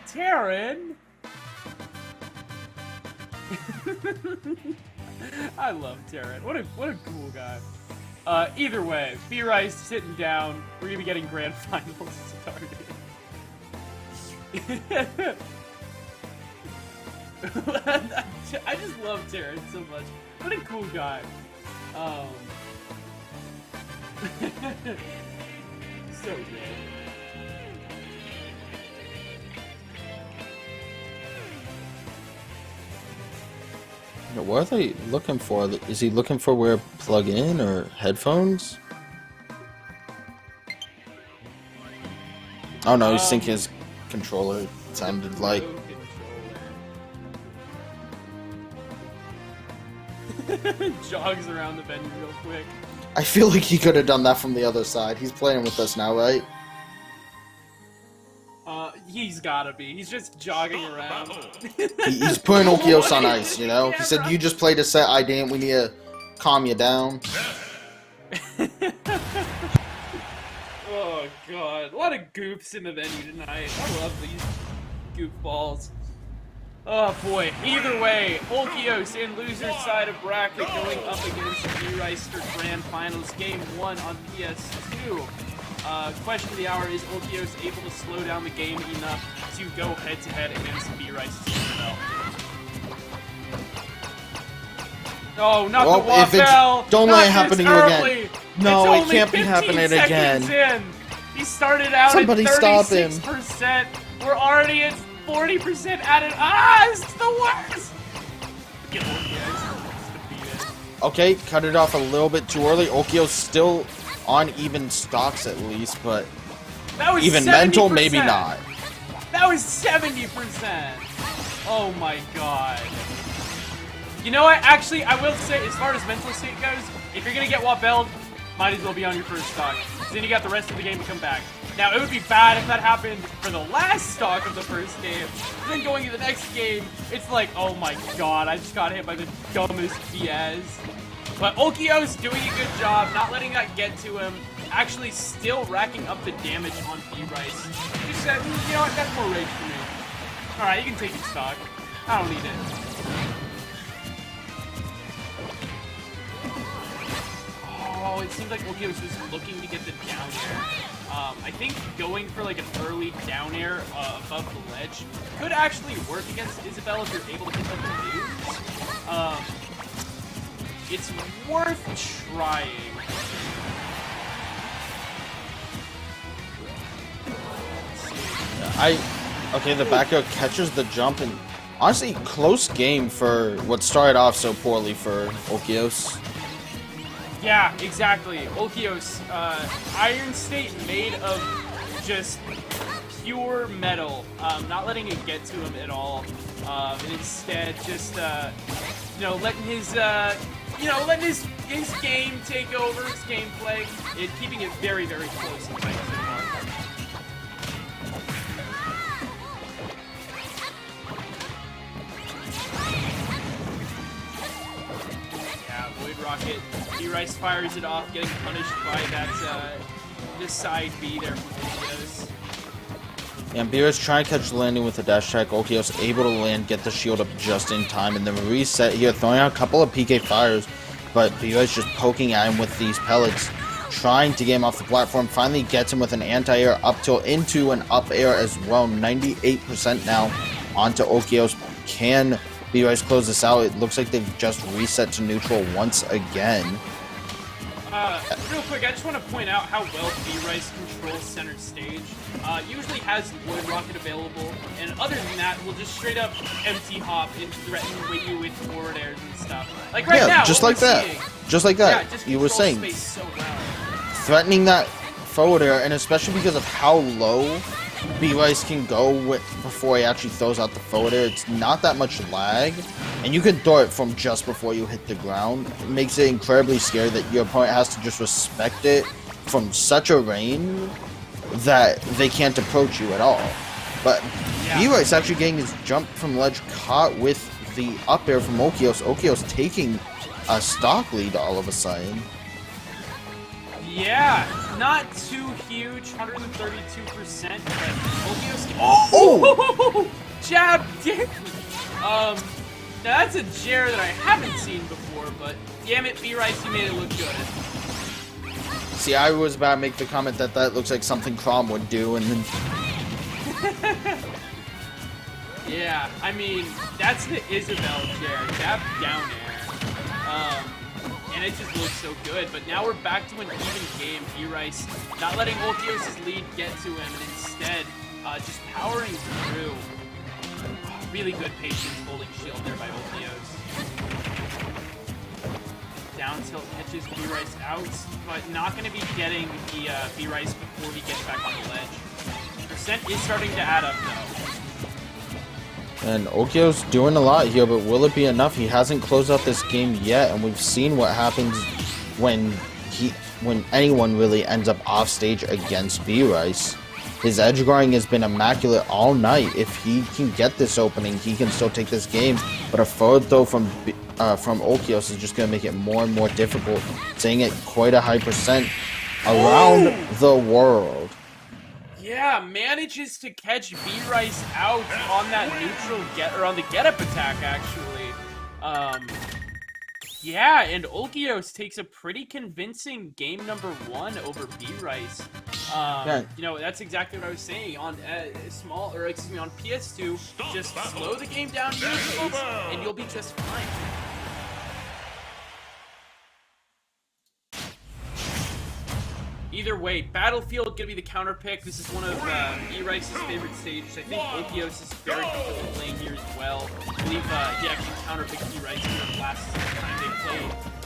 [SPEAKER 1] Taryn. I love Taryn. What a cool guy. Either way, B-Rice sitting down. We're gonna be getting grand finals started. I just love Taryn so much. What a cool guy. So good.
[SPEAKER 2] What are they looking for? Is he looking for where plug in or headphones? Oh no, he's syncing his controller. It sounded like.
[SPEAKER 1] Jogs around the venue real quick.
[SPEAKER 2] I feel like he could have done that from the other side. He's playing with us now, right?
[SPEAKER 1] He's gotta be. He's just jogging around.
[SPEAKER 2] He's putting Okios on ice, you know? He said, you just played a set I didn't. We need to calm you down.
[SPEAKER 1] Oh, God. A lot of goofs in the venue tonight. I love these goofballs. Oh, boy. Either way, Okios in loser's side of bracket going up against B-Rice for Grand Finals Game 1 on PS2. Question of the hour, is Okios able to slow down the game enough to go head-to-head against B-Rice's team? Oh, not the Wafel!
[SPEAKER 2] Don't let it happen to you again. No, it can't be happening again.
[SPEAKER 1] In. He started out
[SPEAKER 2] Somebody
[SPEAKER 1] at 36%.
[SPEAKER 2] stop him.
[SPEAKER 1] We're already at 40% added. Ah, it's the worst! Get Okios.
[SPEAKER 2] Okay, cut it off a little bit too early. Okios still on even stocks at least, but
[SPEAKER 1] that was
[SPEAKER 2] even
[SPEAKER 1] 70%.
[SPEAKER 2] Mental, maybe not.
[SPEAKER 1] That was 70%. Oh my god. You know what? Actually, I will say, as far as mental state goes, if you're gonna get Wapelled, might as well be on your first stock. Then you got the rest of the game to come back. Now, it would be bad if that happened for the last stock of the first game. Then going to the next game, it's like, oh my god, I just got hit by the dumbest BS. But Okios doing a good job, not letting that get to him, actually still racking up the damage on B-Rice. He said, you know what, that's more rage for me. Alright, you can take your stock. I don't need it. Oh, it seems like Okios was looking to get the down air. I think going for like an early down air above the ledge could actually work against Isabelle if you're able to hit the moves. It's worth trying.
[SPEAKER 2] Okay, the back air catches the jump, and honestly, close game for what started off so poorly for Okios.
[SPEAKER 1] Yeah, exactly. Okios, Iron State made of just pure metal, not letting it get to him at all, and instead just, you know, letting his, letting his game take over, his gameplay, and keeping it very, very close and tight so far. Yeah, Void Rocket, B-Rice fires it off, getting punished by that, this side B there from Okios.
[SPEAKER 2] And B-Rice trying to catch the landing with a dash attack. Okios able to land, get the shield up just in time, and then reset here, throwing out a couple of PK fires, but B-Rice just poking at him with these pellets, trying to get him off the platform, finally gets him with an anti-air up tilt into an up air as well. 98% now onto Okios. Can B-Rice close this out? It looks like they've just reset to neutral once again.
[SPEAKER 1] Real quick, I just want to point out how well B-Rice controls center stage. Usually has Void Rocket available, and other than that, will just straight up empty hop and threaten you with forward airs and stuff. Like right now,
[SPEAKER 2] just like that. Just like that.
[SPEAKER 1] Yeah, just
[SPEAKER 2] you were saying.
[SPEAKER 1] Space so well.
[SPEAKER 2] Threatening that forward air, and especially because of how low B-Rice can go before he actually throws out the forward air, it's not that much lag, and you can throw it from just before you hit the ground. It makes it incredibly scary that your opponent has to just respect it from such a range that they can't approach you at all. But yeah. B-Rice actually getting his jump from ledge caught with the up air from Okios. Okios taking a stock lead all of a sudden.
[SPEAKER 1] Yeah, not too huge, 132%, but Okios... Oh! Jab dick! Now that's a Jer that I haven't seen before, but damn it, B-Rice, you made it look good.
[SPEAKER 2] See, I was about to make the comment that that looks like something Crom would do, and then...
[SPEAKER 1] Yeah, I mean, that's the Isabel Jer, jab down air. And it just looks so good, but now we're back to an even game. B-Rice not letting Okios' lead get to him, and instead just powering through. Really good patience holding shield there by Okios. Down tilt catches B-Rice out, but not going to be getting the B-Rice before he gets back on the ledge. Percent is starting to add up, though.
[SPEAKER 2] And Okios doing a lot here, but will it be enough? He hasn't closed out this game yet, and we've seen what happens when anyone really ends up off stage against B-Rice. His edge guarding has been immaculate all night. If he can get this opening, he can still take this game. But a forward throw from Okios is just going to make it more and more difficult, saying it quite a high percent around the world.
[SPEAKER 1] Yeah, manages to catch B-Rice out on that neutral on the get-up attack, actually. Yeah, and Okios takes a pretty convincing game number 1 over B-Rice. You know, that's exactly what I was saying on on PS2. Just slow the game down to your pace, and you'll be just fine. Either way, Battlefield gonna be the counter pick. This is one of B-Rice's favorite stages. I think Okios is very comfortable playing here as well. I believe he actually counter-picked B-Rice here last time they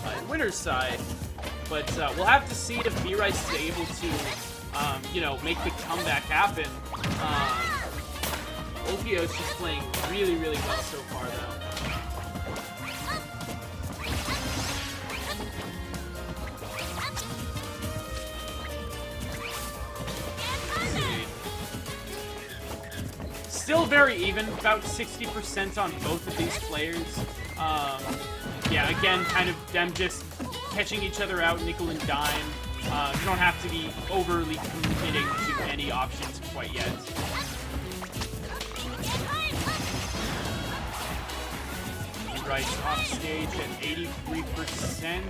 [SPEAKER 1] played winner's side. But we'll have to see if B-Rice is able to, you know, make the comeback happen. Okios is playing really, really well so far, though. Still very even, about 60% on both of these players. Yeah, again, kind of them just catching each other out, nickel and dime. You don't have to be overly committing to any options quite yet. Rice off stage at 83%.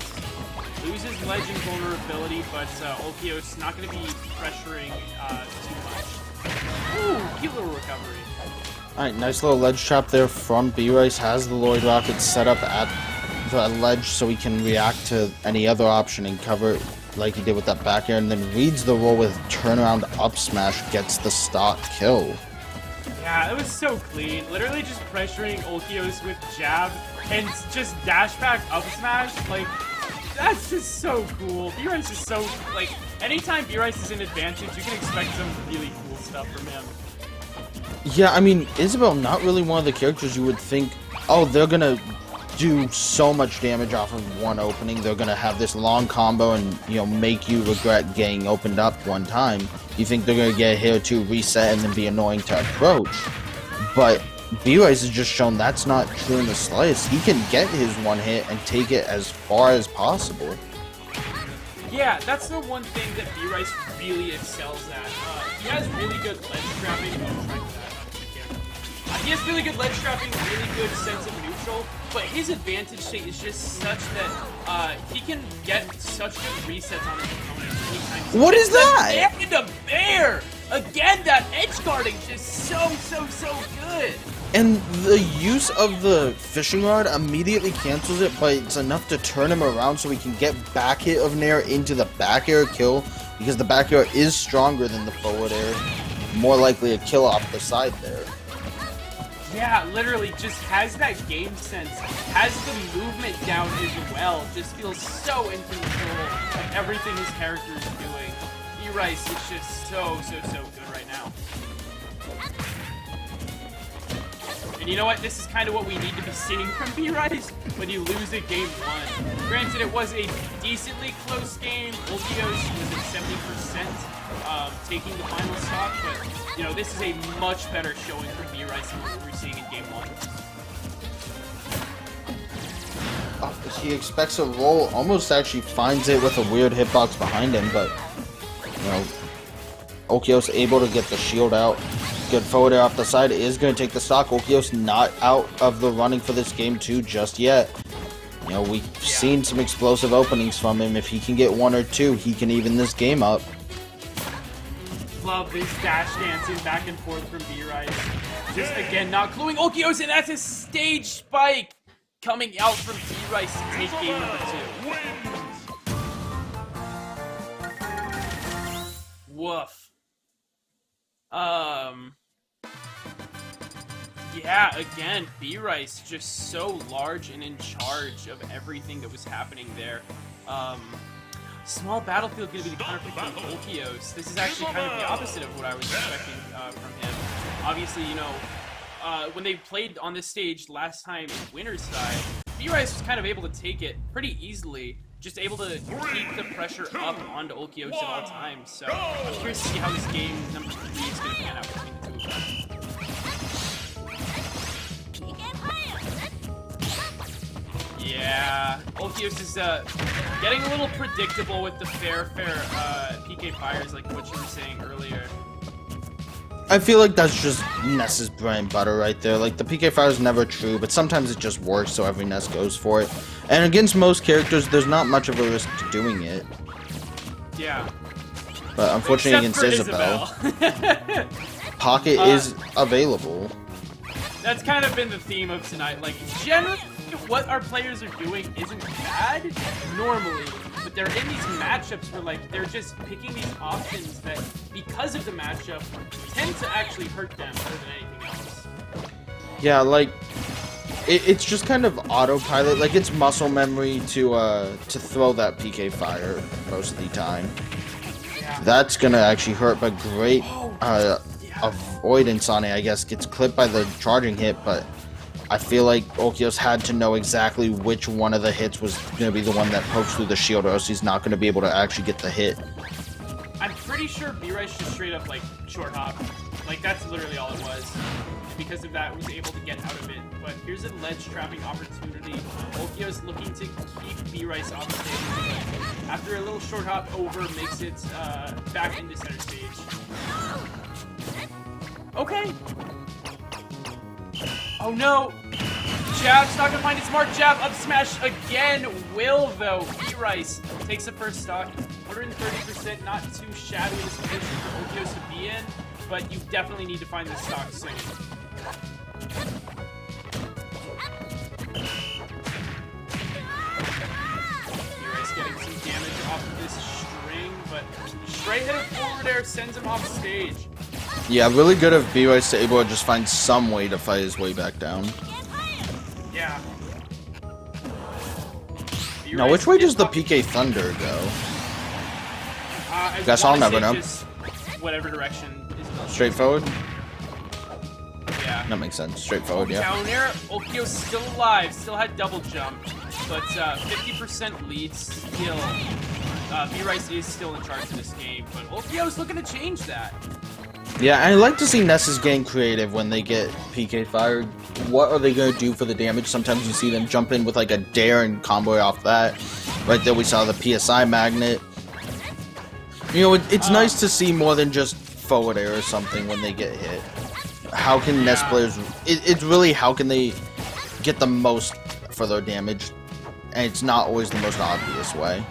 [SPEAKER 1] Loses legend vulnerability, but Okios not going to be pressuring too much. Ooh, cute little recovery.
[SPEAKER 2] Alright, nice little ledge trap there from B-Rice. Has the Lloyd Rocket set up at the ledge so he can react to any other option and cover it like he did with that back air, and then reads the roll with turnaround up smash, gets the stock kill.
[SPEAKER 1] Yeah, it was so clean. Literally just pressuring Okios with jab and just dash back up smash. Like, that's just so cool. B-Rice is so, like, anytime B-Rice is in advantage, you can expect some really cool stuff from him.
[SPEAKER 2] Yeah, I mean, Isabel, not really one of the characters you would think, oh, they're gonna do so much damage off of one opening. They're gonna have this long combo and, you know, make you regret getting opened up one time. You think they're gonna get a hit or two, reset, and then be annoying to approach. But B-Rice has just shown that's not true in the slightest. He can get his one hit and take it as far as possible.
[SPEAKER 1] Yeah, that's the one thing that B-Rice really excels at. He has really good ledge trapping. He has really good ledge trapping, really good sense of neutral, but his advantage state is just such that he can get such good resets on his opponent anytime.
[SPEAKER 2] What is that?
[SPEAKER 1] And a bear! Again, that edge guarding just so good.
[SPEAKER 2] And the use of the fishing rod immediately cancels it, but it's enough to turn him around so he can get back hit of Nair into the back air kill, because the back air is stronger than the forward air. More likely a kill off the side there.
[SPEAKER 1] Yeah, literally just has that game sense, has the movement down as well, just feels so in control of everything his character is doing. B-Rice is just so good right now. And you know what? This is kind of what we need to be seeing from B-Rice when you lose a game 1. Granted, it was a decently close game. Okios was at 70% taking the final stock, but you know, this is a much better showing from B-Rice than what we were seeing in game 1.
[SPEAKER 2] he expects a roll, almost actually finds it with a weird hitbox behind him, but, you know, Okios able to get the shield out. Good forward air off the side is going to take the stock. Okios not out of the running for this game too just yet. You know, we've seen some explosive openings from him. If he can get 1 or 2, he can even this game up.
[SPEAKER 1] Love this dash dancing back and forth from B-Rice. Just again not cluing Okios, and that's a stage spike coming out from B-Rice to take game number 2. Woof. Yeah, again, B-Rice just so large and in charge of everything that was happening there. Small battlefield going to be the counterpick from Okios. This is actually kind of the opposite of what I was expecting from him. Obviously, you know, when they played on this stage last time in winner's side, B-Rice was kind of able to take it pretty easily, just able to keep the pressure up onto Okios at all times. So I'm curious to see how this game number 3 is going to pan out between the two of them. Yeah, Okios is getting a little predictable with the fair PK fires, like what you were saying earlier.
[SPEAKER 2] I feel like that's just Ness's bread and butter right there. Like, the PK fire is never true, but sometimes it just works, so every Ness goes for it. And against most characters, there's not much of a risk to doing it.
[SPEAKER 1] Yeah.
[SPEAKER 2] But unfortunately against Isabel, Pocket is available.
[SPEAKER 1] That's kind of been the theme of tonight. Like, generally, what our players are doing isn't bad normally, but they're in these matchups where, like, they're just picking these options that, because of the matchup, tend to actually hurt them more than anything else.
[SPEAKER 2] Yeah, like, it's just kind of autopilot. Like, it's muscle memory to throw that PK fire most of the time.
[SPEAKER 1] Yeah.
[SPEAKER 2] That's gonna actually hurt, but great avoidance on it, I guess. Gets clipped by the charging hit, but I feel like Okios had to know exactly which one of the hits was going to be the one that pokes through the shield, or else he's not going to be able to actually get the hit.
[SPEAKER 1] I'm pretty sure B-Rice just straight up, like, short hop. Like, that's literally all it was. Because of that, was able to get out of it. But here's a ledge trapping opportunity. Okios looking to keep B-Rice off stage. After a little short hop over, makes it back into center stage. Okay. Oh no! Jab's not gonna find his mark. Jab up smash again. Will though. B-Rice takes the first stock. 130%, not too shabby in this position for Okios to be in, but you definitely need to find this stock soon. B-Rice getting some damage off of this string, but straight hit of forward air sends him off stage.
[SPEAKER 2] Yeah, really good of B-Rice to able to just find some way to fight his way back down.
[SPEAKER 1] Yeah.
[SPEAKER 2] Now, which way does the PK Thunder go? Guess I'll never know.
[SPEAKER 1] Whatever direction is
[SPEAKER 2] Straight forward?
[SPEAKER 1] Yeah.
[SPEAKER 2] That makes sense. Straightforward, yeah.
[SPEAKER 1] Down air, Okios still alive, still had double jump, but 50% lead still. B-Rice is still in charge of this game, but Okios looking to change that.
[SPEAKER 2] Yeah, I like to see Nesses getting creative when they get PK fired. What are they going to do for the damage? Sometimes you see them jump in with like a dare and combo off that. Right there we saw the PSI magnet. You know, it's nice to see more than just forward air or something when they get hit. How can Ness players... It's really how can they get the most for their damage. And it's not always the most obvious way.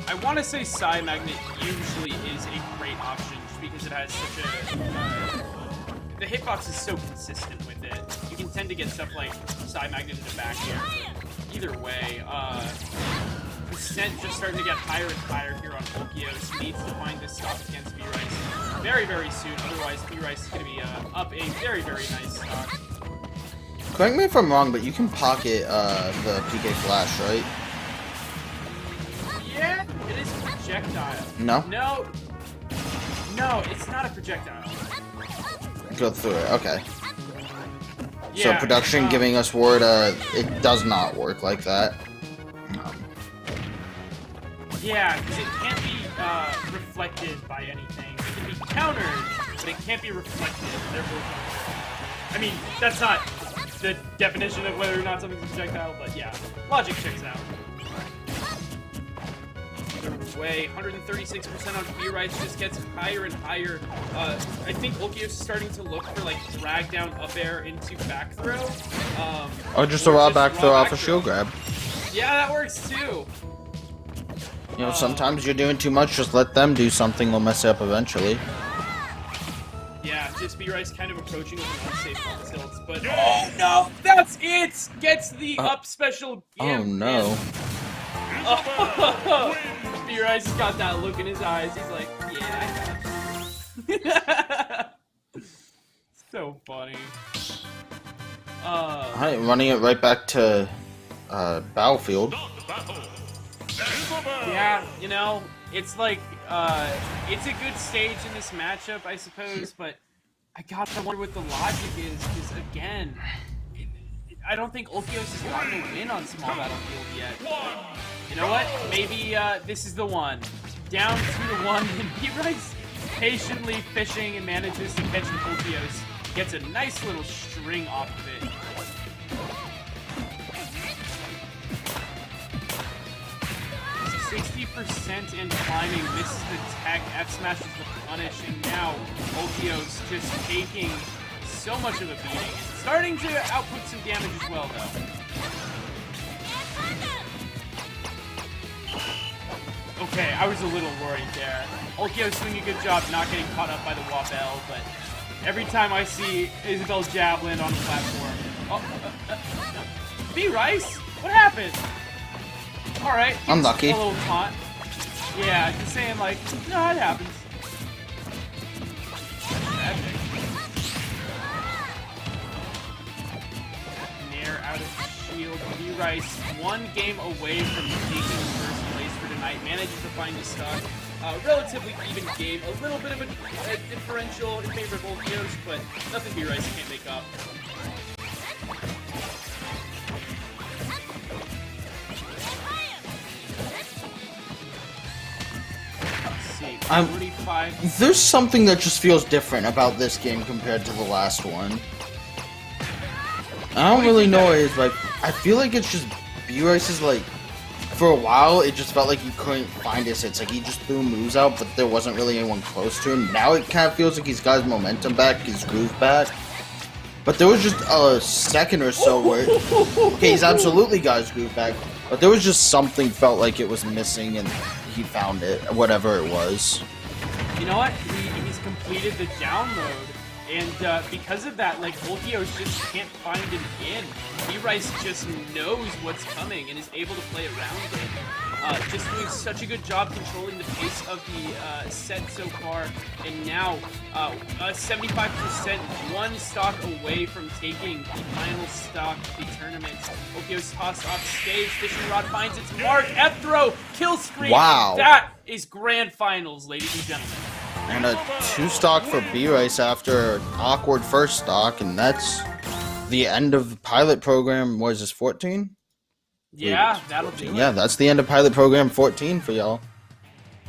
[SPEAKER 1] I want to say Psy Magnet usually is a great option just because it has such a... the hitbox is so consistent with it. You can tend to get stuff like Psy Magnet in the back here. Either way, percent just starting to get higher and higher here on Okios. Needs to find this stock against B-Rice very, very soon. Otherwise, B-Rice is going to be up a very, very nice stock.
[SPEAKER 2] Correct me if I'm wrong, but you can pocket the PK Flash, right?
[SPEAKER 1] Yeah, it is a projectile.
[SPEAKER 2] No?
[SPEAKER 1] No. No, it's not a projectile.
[SPEAKER 2] Go through it, okay.
[SPEAKER 1] Yeah,
[SPEAKER 2] So production giving us word, it does not work like that.
[SPEAKER 1] Yeah, because it can't be reflected by anything. It can be countered, but it can't be reflected. Therefore, I mean, that's not the definition of whether or not something's a projectile, but yeah, logic checks out. Either way, 136% on B-Rice just gets higher and higher. I think Ulquios is starting to look for like drag down up air into back throw.
[SPEAKER 2] Or just a raw back throw off a shield grab.
[SPEAKER 1] Yeah, that works too.
[SPEAKER 2] You know, sometimes you're doing too much, just let them do something, they'll mess it up eventually.
[SPEAKER 1] Yeah, just B-Rice kind of approaching with an unsafe up tilts, but oh no, that's it! Gets the up special gimp.
[SPEAKER 2] Oh no.
[SPEAKER 1] Oh, B-Rice has got that look in his eyes, he's like, yeah, I got you. So funny.
[SPEAKER 2] Alright, running it right back to Battlefield.
[SPEAKER 1] Yeah, you know, it's like, it's a good stage in this matchup, I suppose, but I gotta wonder what the logic is, because again, I don't think Ulquios has gotten a win on small battlefield yet. You know what? Maybe this is the one. Down 2-1, and B-Rice patiently fishing and manages to catch an Ulquios. Gets a nice little string off of it. 60% and climbing, misses the tech, F smashes the punish, and now Ulquios just taking so much of a beating. Starting to output some damage as well, though. Okay, I was a little worried there. Ulquios doing a good job not getting caught up by the Wabell, but every time I see Isabel's Javelin on the platform... B-Rice? What happened? Alright.
[SPEAKER 2] Unlucky.
[SPEAKER 1] A little taunt. Yeah, just saying, like, no, it happens. Magic. Nair out of shield. B-Rice, one game away from taking first place for tonight. Manages to find the stock. Relatively even game. A little bit of a differential in favor of Ulquios, but nothing B-Rice can't make up.
[SPEAKER 2] There's something that just feels different about this game compared to the last one. I don't really know what it is, but I feel like it's just B-Rice is like, for a while, it just felt like he couldn't find his hits. Like, he just threw moves out, but there wasn't really anyone close to him. Now it kind of feels like he's got his momentum back, his groove back. But there was just a second or so where, okay, he's absolutely got his groove back, but there was just something felt like it was missing, and he found it, whatever it was.
[SPEAKER 1] You know what? He's completed the download, and because of that, like, Ulquios just can't find him in. B-Rice just knows what's coming and is able to play around it. Just doing such a good job controlling the pace of the set so far, and now 75%, one stock away from taking the final stock of the tournament. Ulquios tossed off stage, Fishing Rod finds its mark, F-throw, kill screen.
[SPEAKER 2] Wow.
[SPEAKER 1] That is grand finals, ladies and gentlemen.
[SPEAKER 2] And a 2-stock for B-Rice after awkward first stock, and that's the end of the pilot program. What is this, 14?
[SPEAKER 1] Yeah, that'll do it.
[SPEAKER 2] Yeah, that's the end of pilot program 14 for y'all.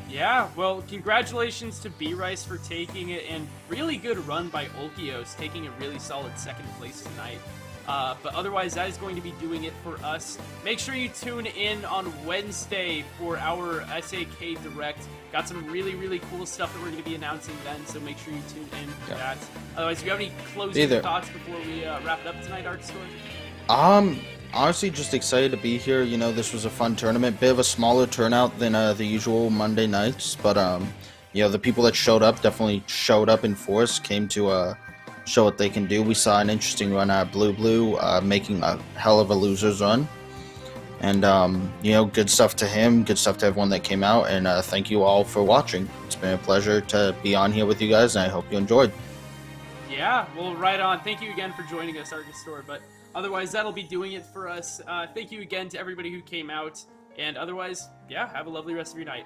[SPEAKER 1] Yeah, well, congratulations to B-Rice for taking it, and really good run by Ulquios, taking a really solid second place tonight. But otherwise, that is going to be doing it for us. Make sure you tune in on Wednesday for our SAK Direct. Got some really, really cool stuff that we're going to be announcing then, so make sure you tune in for that. Otherwise, do you have any closing thoughts before we wrap it up tonight, Art Store?
[SPEAKER 2] Honestly, just excited to be here. You know, this was a fun tournament. Bit of a smaller turnout than the usual Monday nights, but you know, the people that showed up definitely showed up in force, came to show what they can do. We saw an interesting run out of Blue, making a hell of a loser's run. And, you know, good stuff to him, good stuff to everyone that came out, and thank you all for watching. It's been a pleasure to be on here with you guys, and I hope you enjoyed.
[SPEAKER 1] Yeah, well, right on. Thank you again for joining us, Argus Store, but otherwise, that'll be doing it for us. Thank you again to everybody who came out, and otherwise, yeah, have a lovely rest of your night.